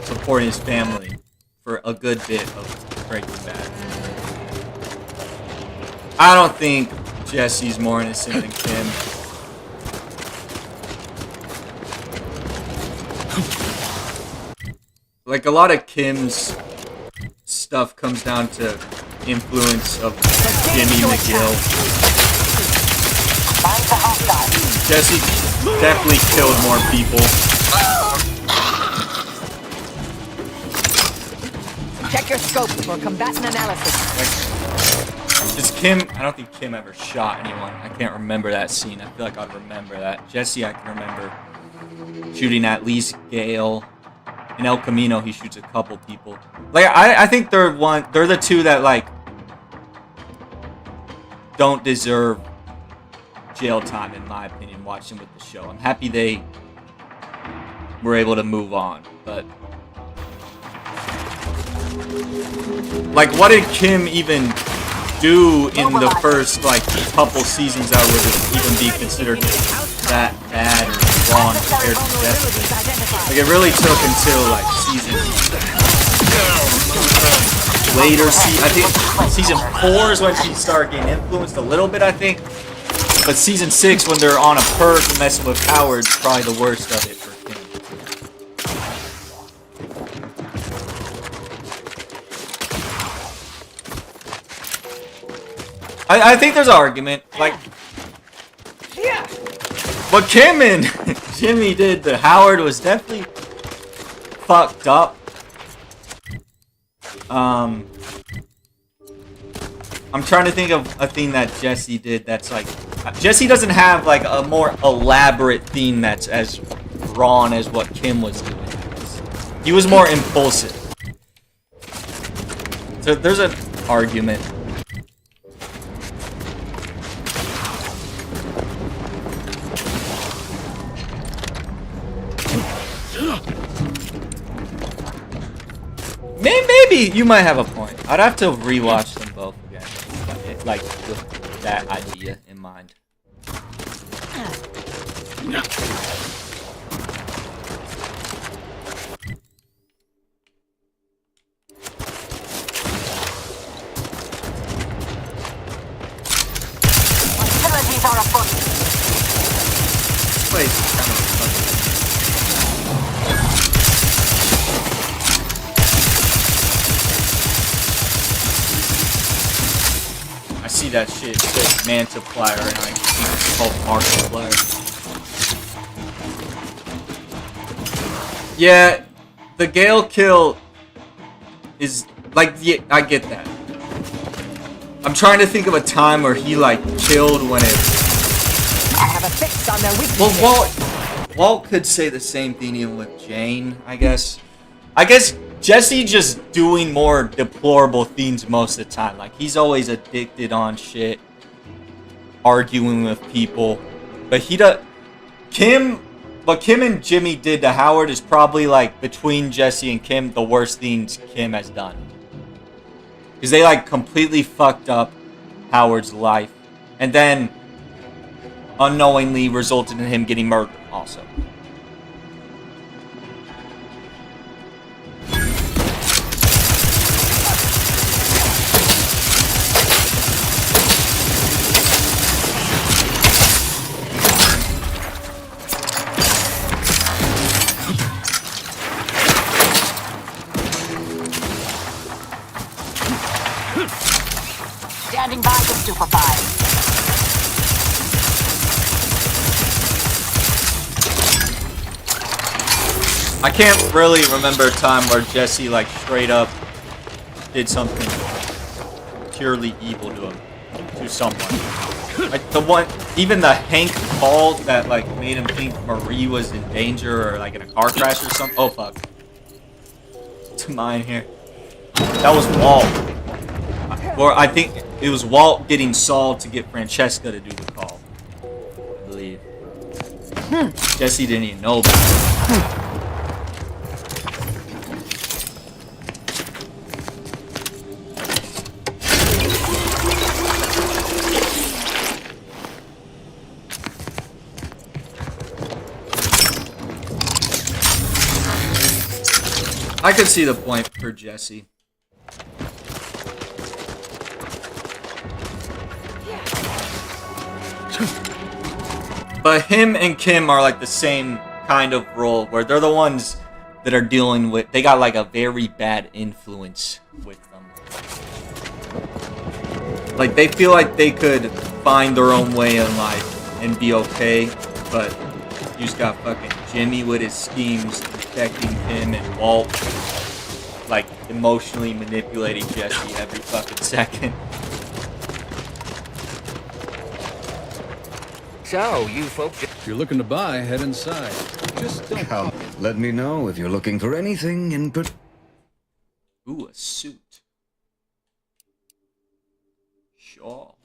supporting his family for a good bit of Breaking Bad. I don't think Jesse's more innocent than Kim. Like a lot of Kim's stuff comes down to influence of Jimmy McGill. Jesse definitely killed more people. Check your scope for combatant analysis. Does Kim... I don't think Kim ever shot anyone. I can't remember that scene. I feel like I'd remember that. Jesse, I can remember shooting at least Gale. In El Camino, he shoots a couple people. Like, I think they're the two that, like, don't deserve jail time, in my opinion, watching with the show. I'm happy they were able to move on, but... Like, what did Kim even do in the first, like, couple seasons that would even be considered that bad or wrong compared to Jesse? Like, it really took until, like, I think season 4 is when she started getting influenced a little bit, I think. But season 6, when they're on a perk and messing with Howard, is probably the worst of it for Kim. I think there's an argument, like, what Kim and Jimmy did to Howard was definitely fucked up. I'm trying to think of a thing that Jesse did that's like... Jesse doesn't have like a more elaborate theme that's as raw as what Kim was doing. He was more impulsive. So there's an argument. Maybe you might have a point. I'd have to rewatch them both again, like with that idea in mind. Hostilities are afoot. Wait. I see that shit. It says Mantiplier, and I think it's called Markiplier. Yeah, the Gale kill is like, yeah, I get that. I'm trying to think of a time where he like killed when it. I have a fix on their weaknesses. Well, Walt could say the same thing even with Jane, I guess. I guess Jesse just doing more deplorable things most of the time. Like, he's always addicted on shit, arguing with people. But what Kim and Jimmy did to Howard is probably, like, between Jesse and Kim, the worst things Kim has done. Because they, like, completely fucked up Howard's life. And then unknowingly resulted in him getting murdered also. Standing by to stupefy. I can't really remember a time where Jesse, like, straight up did something purely evil to someone. Like, even the Hank call that, like, made him think Marie was in danger or, like, in a car crash or something. Oh, fuck. To mine here. That was Walt. Or I think it was Walt getting Saul to get Francesca to do the call. I believe. Jesse didn't even know about it. I could see the point for Jesse. But him and Kim are like the same kind of role, where they're the ones that are dealing with, they got like a very bad influence with them. Like they feel like they could find their own way in life and be okay, but you just got fucking Jimmy with his schemes infecting him and Walt, like emotionally manipulating Jesse every fucking second. So, you folks... If you're looking to buy, head inside. Just don't... let me know if you're looking for anything in particular. Ooh, a suit. Sure.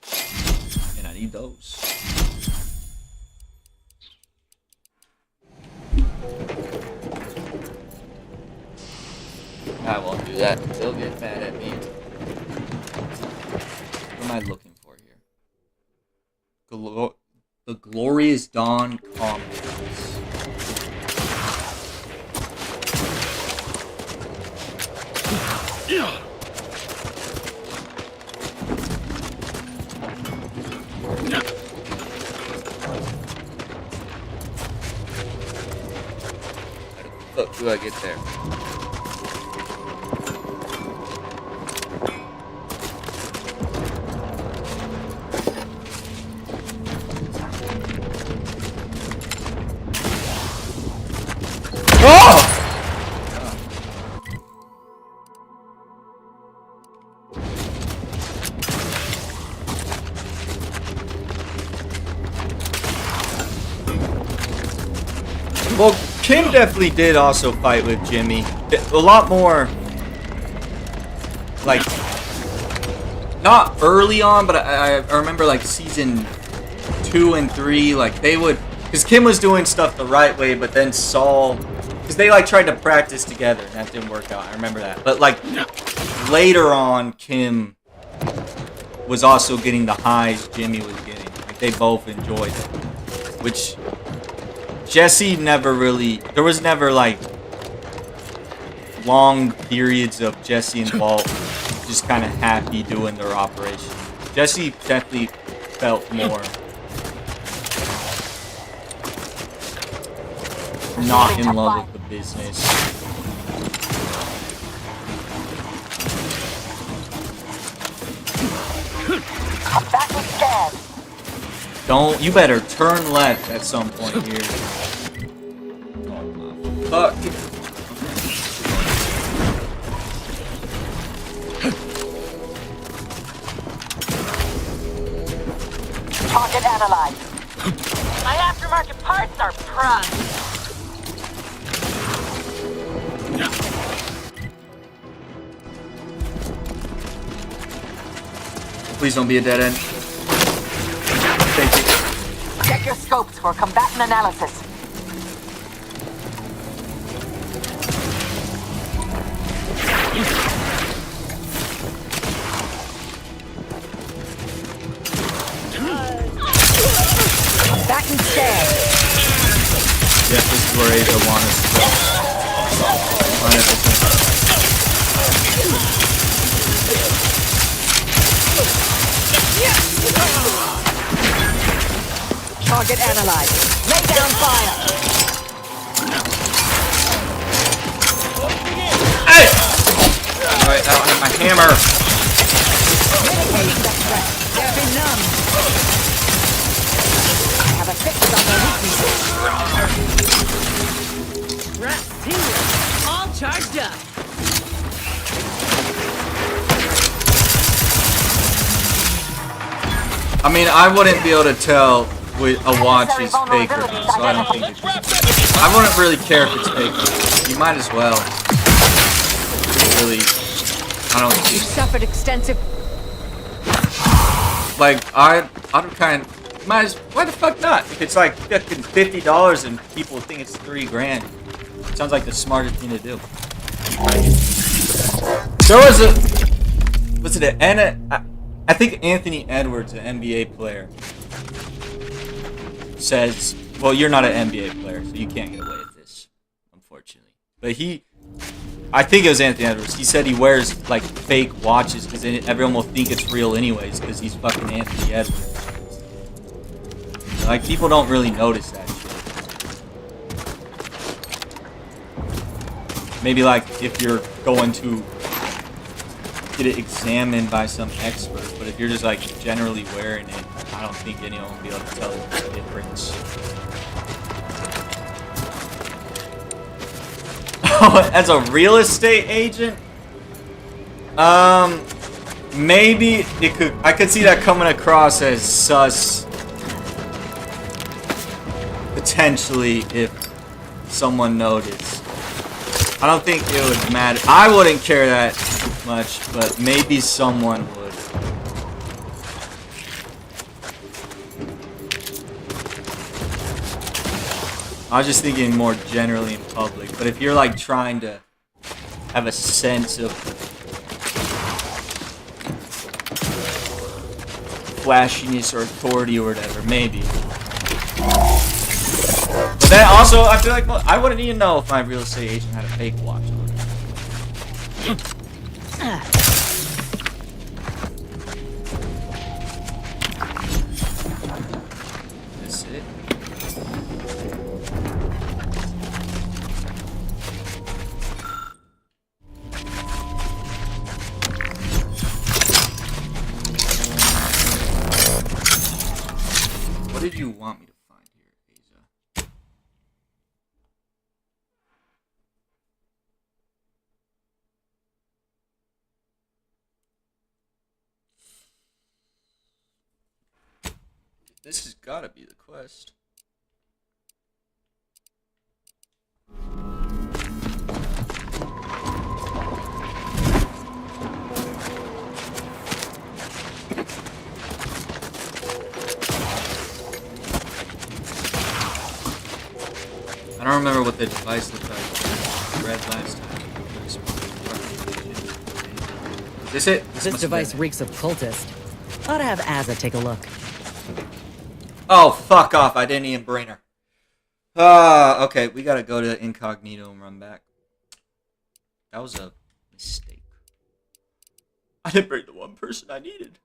And I need those. I won't do that. They'll get mad at me. What am I looking for here? The Glorious Dawn Commons. How the fuck do I get there? Well, Kim definitely did also fight with Jimmy. A lot more, like, not early on, but I remember like season 2 and 3, like they would, because Kim was doing stuff the right way, but then Saul, because they like tried to practice together and that didn't work out. I remember that. But like later on, Kim was also getting the highs Jimmy was getting. Like they both enjoyed it, which Jesse never really, there was never like long periods of Jesse and Walt just kind of happy doing their operation. Jesse definitely felt more not in love with the business. Don't, you better turn left at some point here. Oh, fuck. Target analyzed. My aftermarket parts are prime. Please don't be a dead end. Thank you. Check your scopes for combatant analysis. Combatant dead. Yes, this is where Ava wants us to go. 100%. Target analyzed. Lay down fire. Hey! Alright, I don't have my hammer. Mitigating the threat. They've been numb. I have a fix on their weaknesses. Rats here. All charged up. I mean, I wouldn't be able to tell with a watch is fake or not, so I don't think it's... I wouldn't really care if it's fake. You might as well. Really, I don't think... You suffered extensive... Like, I don't kind of... Might as... Why the fuck not? If it's like fucking $50 and people think it's $3 grand. Sounds like the smartest thing to do. There was a... Was it an... I think Anthony Edwards, an NBA player, says, well, you're not an NBA player, so you can't get away with this, unfortunately. But I think it was Anthony Edwards. He said he wears like fake watches because everyone will think it's real anyways because he's fucking Anthony Edwards. Like people don't really notice that shit. Maybe like if you're going to get it examined by some expert, but if you're just like generally wearing it, I don't think anyone will be able to tell the difference. As a real estate agent, maybe it could. I could see that coming across as sus, potentially, if someone noticed. I don't think it would matter. I wouldn't care that much, but maybe someone would. I was just thinking more generally in public, but if you're like trying to have a sense of flashiness or authority or whatever, maybe. But then also, I feel like, well, I wouldn't even know if my real estate agent had a fake watch on. That's it. What did you want me to find here, Asa? This has gotta be the quest. I don't remember what the device looked like. I read last time. Is this it? This device reeks of cultist. Ought to have Asa take a look. Oh, fuck off. I didn't even brain her. Okay. We gotta go to incognito and run back. That was a mistake. I didn't bring the one person I needed.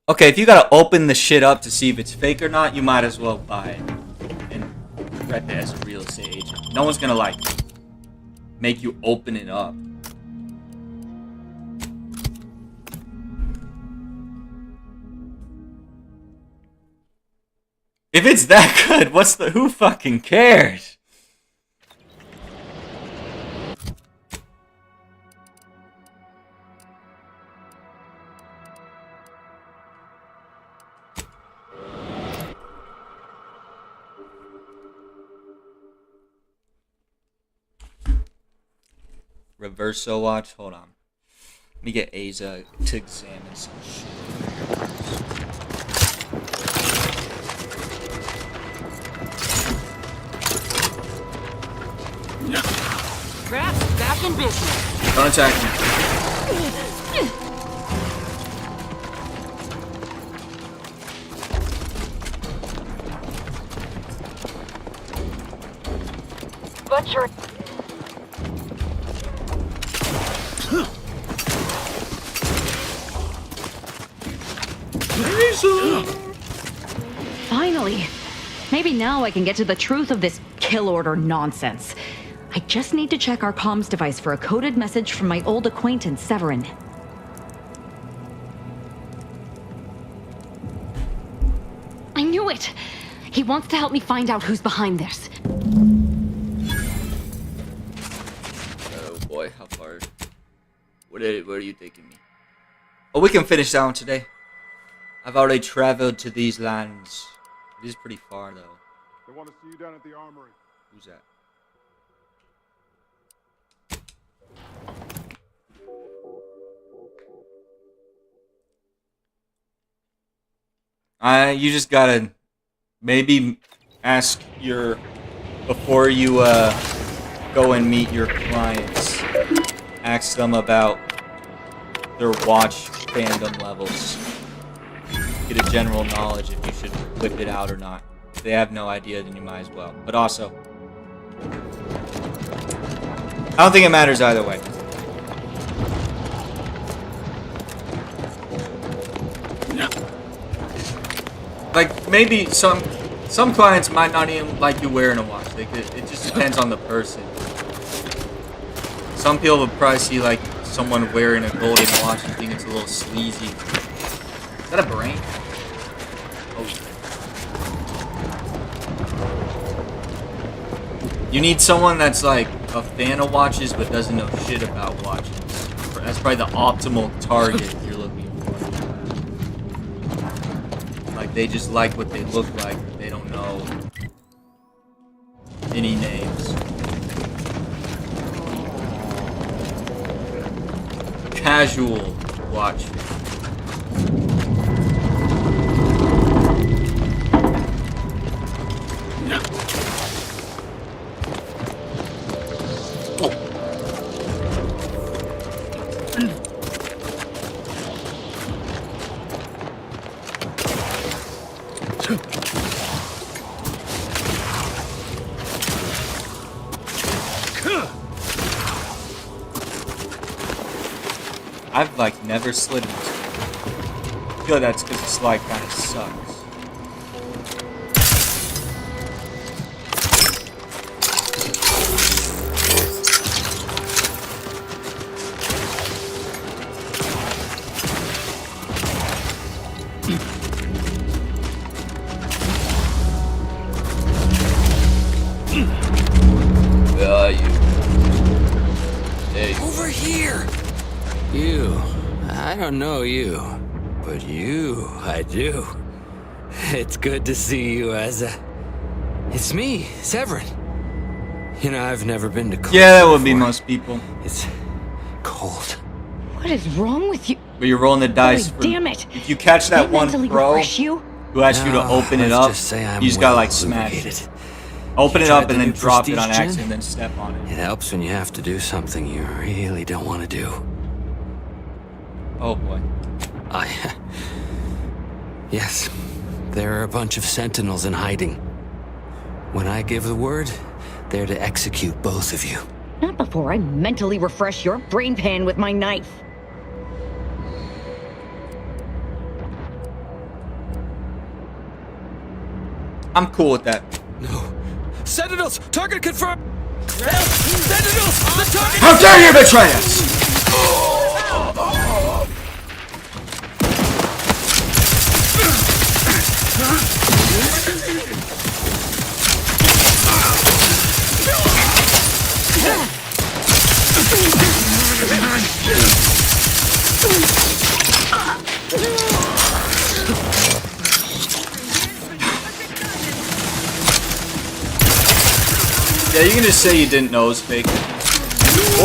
Okay, if you gotta open the shit up to see if it's fake or not, you might as well buy it and rep it as a real estate agent. No one's gonna like make you open it up. If it's that good, who fucking cares? Reverso watch. Hold on. Let me get Asa to examine some shit. Craft's back in business. Don't attack me. Butcher. Finally. Maybe now I can get to the truth of this kill order nonsense. I just need to check our comms device for a coded message from my old acquaintance, Severin. I knew it! He wants to help me find out who's behind this. Oh boy, how far? Where are you taking me? Oh, we can finish that one today. I've already traveled to these lands. It is pretty far, though. They want to see you down at the armory. Who's that? You just gotta maybe ask your before you go and meet your clients. Ask them about their watch fandom levels. get a general knowledge if you should whip it out or not. If they have no idea, then you might as well. But also, I don't think it matters either way. Like, maybe some clients might not even like you wearing a watch. It just depends on the person. Some people would probably see, like, someone wearing a golden watch and think it's a little sleazy. Is that a brain? Oh. You need someone that's, like, a fan of watches but doesn't know shit about watches. That's probably the optimal target you're looking for. Like, they just like what they look like, but they don't know any names. Casual watch. I've like never slid in this one. I feel like that's because the slide kind of sucks. Where are you? Hey. Over here! You, I don't know you, but you, I do. It's good to see you, Asa. It's me, Severin. You know, I've never been to cold. Yeah, that would be most people. It's cold. What is wrong with you? But you're rolling the dice. Damn it! If you catch that one pro who asks you to open it up, you just gotta like smash it. Open it up and then drop it on accident and then step on it. It helps when you have to do something you really don't want to do. Oh boy. Yes, there are a bunch of sentinels in hiding. When I give the word, they're to execute both of you. Not before I mentally refresh your brain pan with my knife. I'm cool with that. No. Sentinels! Target confirmed! Sentinels! The target! How dare you betray us! Yeah, you can just say you didn't know it was fake.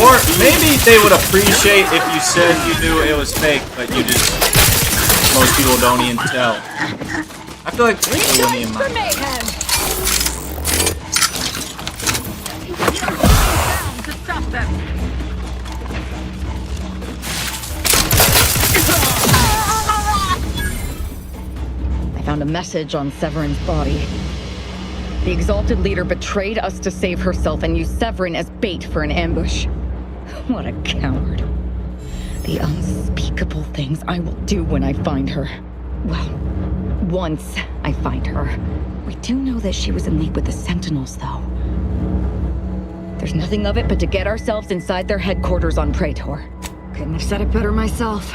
Or maybe they would appreciate if you said you knew it was fake, but you just... Most people don't even tell. I feel like people wouldn't even mind. I found a message on Severin's body. The Exalted Leader betrayed us to save herself and used Severin as bait for an ambush. What a coward. The unspeakable things I will do when I find her. Well, once I find her. We do know that she was in league with the Sentinels, though. There's nothing of it but to get ourselves inside their headquarters on Praetor. Couldn't have said it better myself.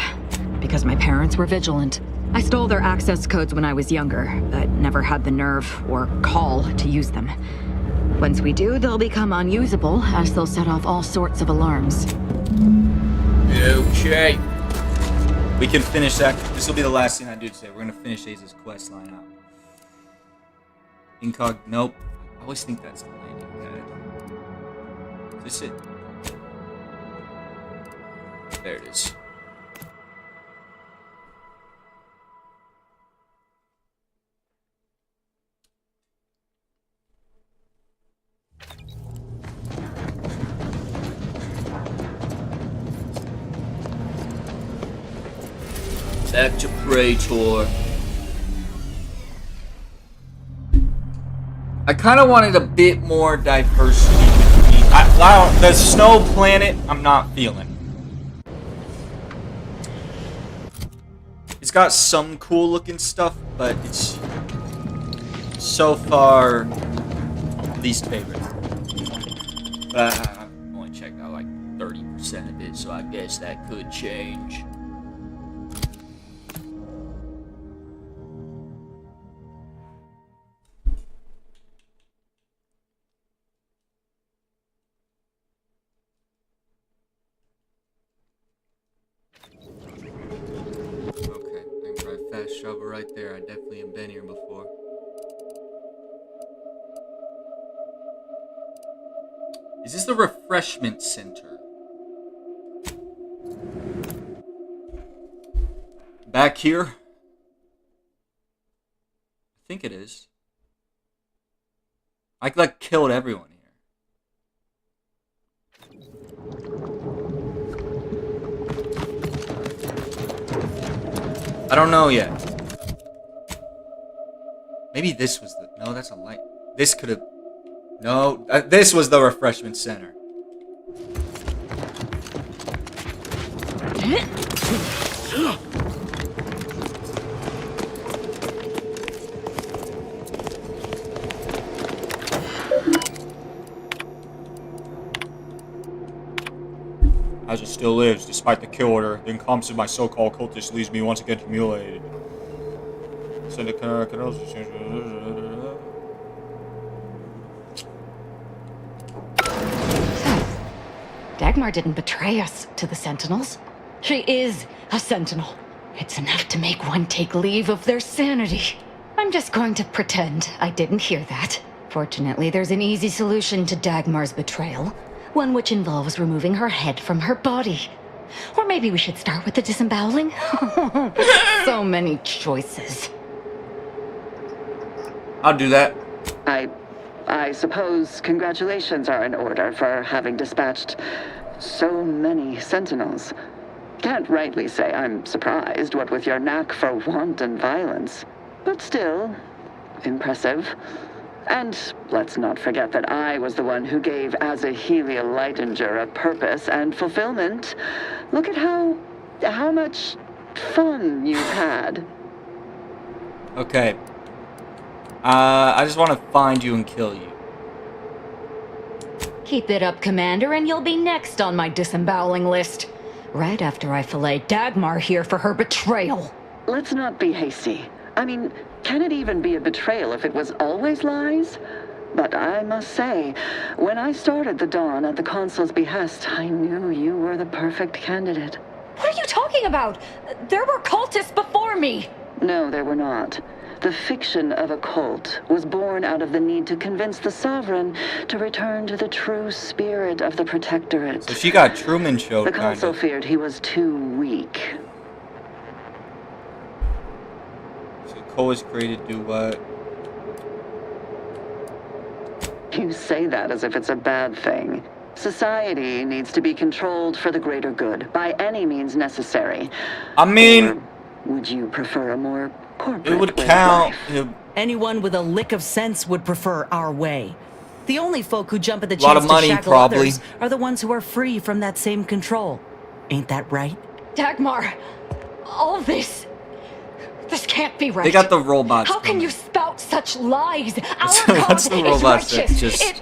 Because my parents were vigilant. I stole their access codes when I was younger, but never had the nerve or call to use them. Once we do, they'll become unusable, as they'll set off all sorts of alarms. Okay. We can finish that. This will be the last thing I do today. We're gonna finish Aza's quest line up. Incog. Nope. I always think that's the landing pad. Is this it? There it is. Back to Praetor. I kind of wanted a bit more diversity between. The snow planet, I'm not feeling. It's got some cool looking stuff, but it's so far least favorite. But I've only checked out like 30% of it, so I guess that could change. Fast travel right there. I definitely have been here before. Is this the refreshment center? Back here? I think it is. I like killed everyone here. I don't know yet. Maybe this was the... No, that's a light. This could have... No, this was the refreshment center. Hazard still lives, despite the kill order. The incompetence of my so-called cultist leaves me once again humiliated. So Dagmar didn't betray us to the Sentinels. She is a Sentinel. It's enough to make one take leave of their sanity. I'm just going to pretend I didn't hear that. Fortunately, there's an easy solution to Dagmar's betrayal. One which involves removing her head from her body. Or maybe we should start with the disemboweling? So many choices. I'll do that. I suppose congratulations are in order for having dispatched so many Sentinels. Can't rightly say I'm surprised, what with your knack for wanton violence. But still, impressive. And let's not forget that I was the one who gave Azahelia Leitinger a purpose and fulfillment. Look at how much fun you've had. Okay. I just want to find you and kill you. Keep it up, Commander, and you'll be next on my disemboweling list. Right after I fillet Dagmar here for her betrayal. Let's not be hasty. I mean, can it even be a betrayal if it was always lies? But I must say, when I started the Dawn at the Consul's behest, I knew you were the perfect candidate. What are you talking about? There were cultists before me. No, there were not. The fiction of a cult was born out of the need to convince the Sovereign to return to the true spirit of the Protectorate. So she got Truman Show, The Consul feared he was too weak. So Cole was created to do what? You say that as if it's a bad thing. Society needs to be controlled for the greater good, by any means necessary. I mean... Or would you prefer a more corporate it would way of count. life? Anyone with a lick of sense would prefer our way. The only folk who jump at the Lot chance of money, to shackle probably. others are the ones who are free from that same control. Ain't that right? Dagmar, all this can't be right. They got the robots. How can you spout such lies? What's the robots that righteous. just...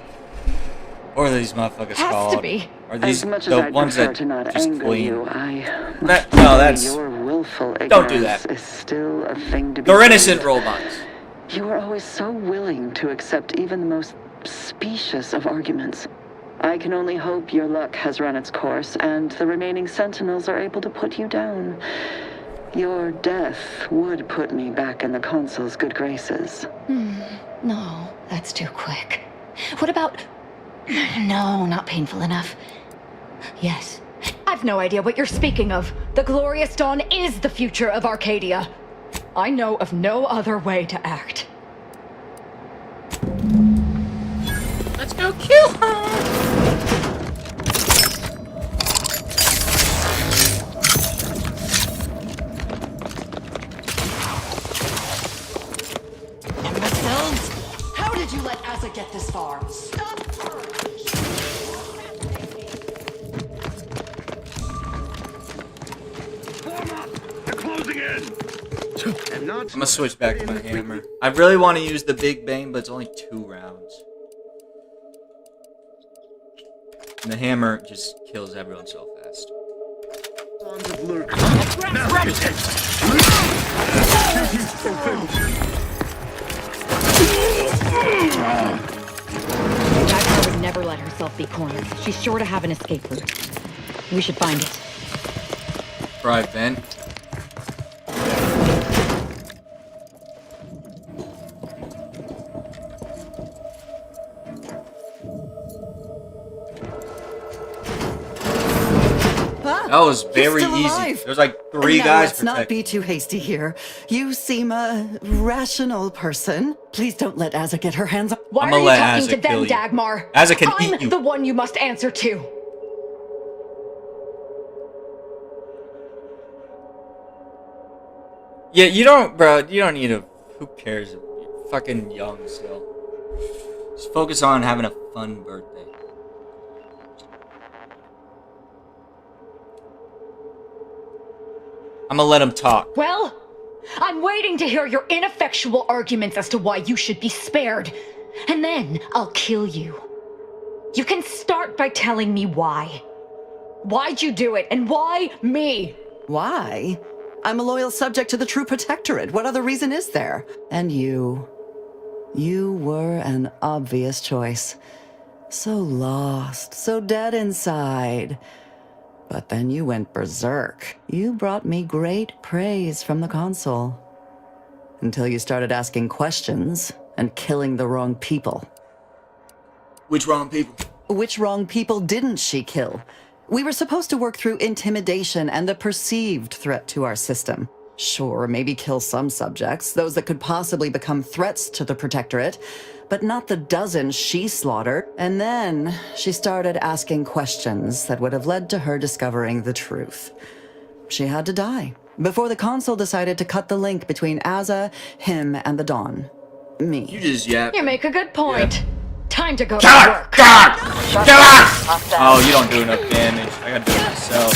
Or are these motherfuckers Has called? to be. Are these As much the as I'd ones prefer that to not just anger clean? you, No, that's... your willful Don't do ignorance that. is still a thing to be They're innocent feared. robots. You were always so willing to accept even the most specious of arguments. I can only hope your luck has run its course, and the remaining Sentinels are able to put you down. Your death would put me back in the Consul's good graces. No, that's too quick. What about... No, not painful enough. Yes. I've no idea what you're speaking of. The Glorious Dawn is the future of Arcadia. I know of no other way to act. Let's go kill her! How did you let Asa get this far? Stop her! They're closing in. I'm gonna switch back to my hammer. I really want to use the big bang, but it's only 2 rounds. And the hammer just kills everyone so fast. Dagmar would never let herself be cornered. She's sure to have an escape route. We should find it. Right, vent. That was very easy. There's like 3 now, guys. Let's not be too hasty here. You seem a rational person. Please don't let Asa get her hands on. Why I'ma are you let talking Asa to them, kill you. Dagmar? Asa can I'm eat you. the one you must answer to. Yeah, you don't, bro. You don't need to. Who cares? You're fucking young still. Just focus on having a fun birthday. I'm gonna let him talk. Well, I'm waiting to hear your ineffectual arguments as to why you should be spared. And then I'll kill you. You can start by telling me why. Why'd you do it, and why me? Why? I'm a loyal subject to the True Protectorate. What other reason is there? And you. You were an obvious choice. So lost, so dead inside. But then you went berserk. You brought me great praise from the Consul. Until you started asking questions and killing the wrong people. Which wrong people? Which wrong people didn't she kill? We were supposed to work through intimidation and the perceived threat to our system. Sure, maybe kill some subjects, those that could possibly become threats to the Protectorate, but not the dozens she slaughtered. And then she started asking questions that would have led to her discovering the truth. She had to die before the Consul decided to cut the link between Asa, him, and the Dawn. Me. You just yap. You make a good point. Yeah. Time to go Kill to her! work. Kill her! Kill her! Oh, you don't do enough damage. I gotta do it myself.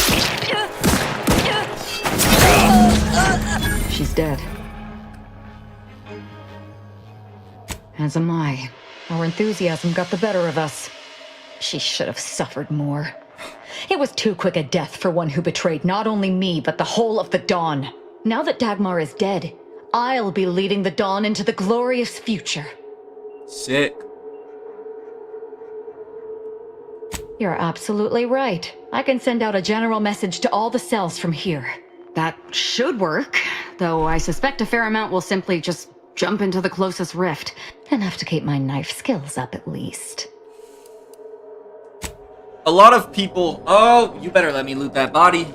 She's dead. As am I. Our enthusiasm got the better of us. She should have suffered more. It was too quick a death for one who betrayed not only me, but the whole of the Dawn. Now that Dagmar is dead, I'll be leading the Dawn into the glorious future. Sick. You're absolutely right. I can send out a general message to all the cells from here. That should work, though I suspect a fair amount will simply just jump into the closest rift. Enough to keep my knife skills up at least. A lot of people... Oh, you better let me loot that body.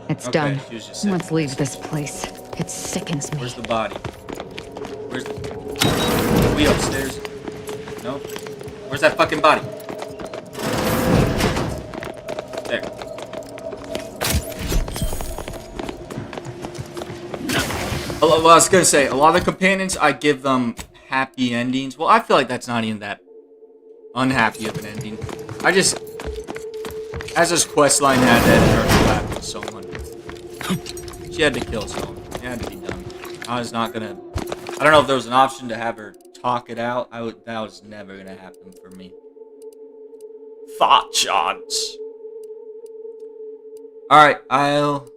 It's Okay, done. she was just saying. Let's leave this place. It sickens me. Where's the body? Where's the... We upstairs? No? Where's that fucking body? There. Well, I was gonna say, a lot of the companions, I give them happy endings. Well, I feel like that's not even that unhappy of an ending. I just... As this questline had to end her collab with someone. She had to kill someone. It had to be done. I was not gonna... I don't know if there was an option to have her talk it out. That was never gonna happen for me. Thought shots. Alright, I'll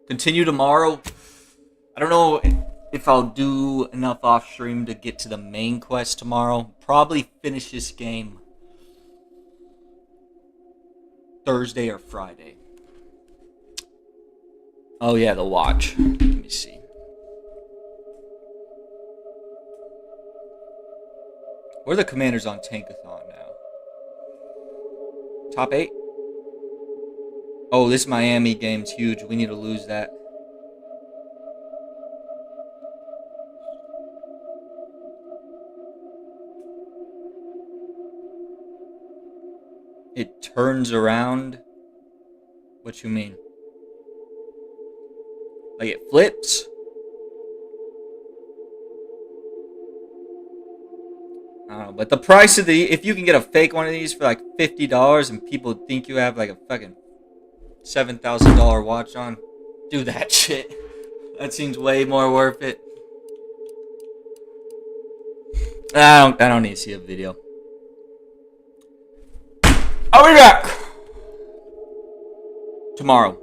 continue tomorrow. I don't know if I'll do enough off stream to get to the main quest tomorrow. Probably finish this game Thursday or Friday. Oh yeah, the watch. Let me see. Where are the commanders on Tankathon now? Top 8? Oh, this Miami game's huge. We need to lose that. It turns around? What you mean? Like it flips? I don't know, but the price of if you can get a fake one of these for like $50 and people think you have like a fucking $7,000 watch on, do that shit. That seems way more worth it. I don't need to see a video. I'll be back tomorrow.